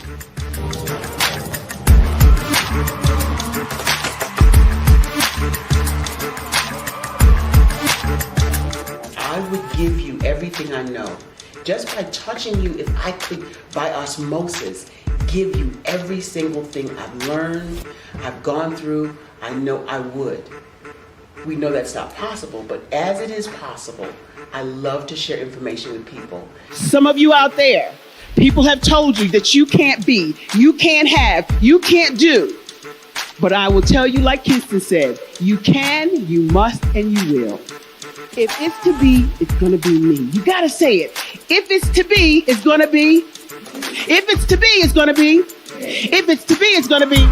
I would give you everything I know. Just by touching you, if I could, by osmosis, give you every single thing I've learned, I've gone through, I know I would. We know that's not possible, but as it is possible, I love to share information with people. Some of you out there, people have told you that you can't be, you can't have, you can't do. But I will tell you, like Kingston said, you can, you must, and you will. If it's to be, it's gonna be me. You gotta say it. If it's to be, it's gonna be. If it's to be, it's gonna be. If it's to be, it's gonna be.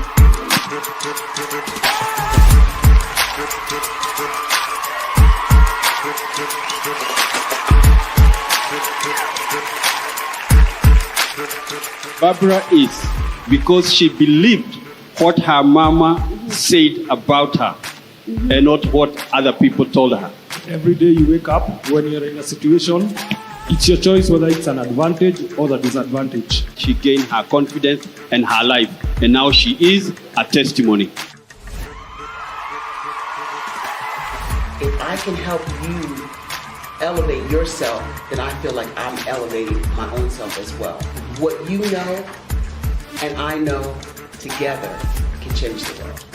Barbara is because she believed what her mama said about her and not what other people told her. Every day you wake up, when you're in a situation, it's your choice whether it's an advantage or the disadvantage. She gained her confidence and her life, and now she is a testimony. If I can help you elevate yourself, then I feel like I'm elevating my own self as well. What you know and I know together can change the world.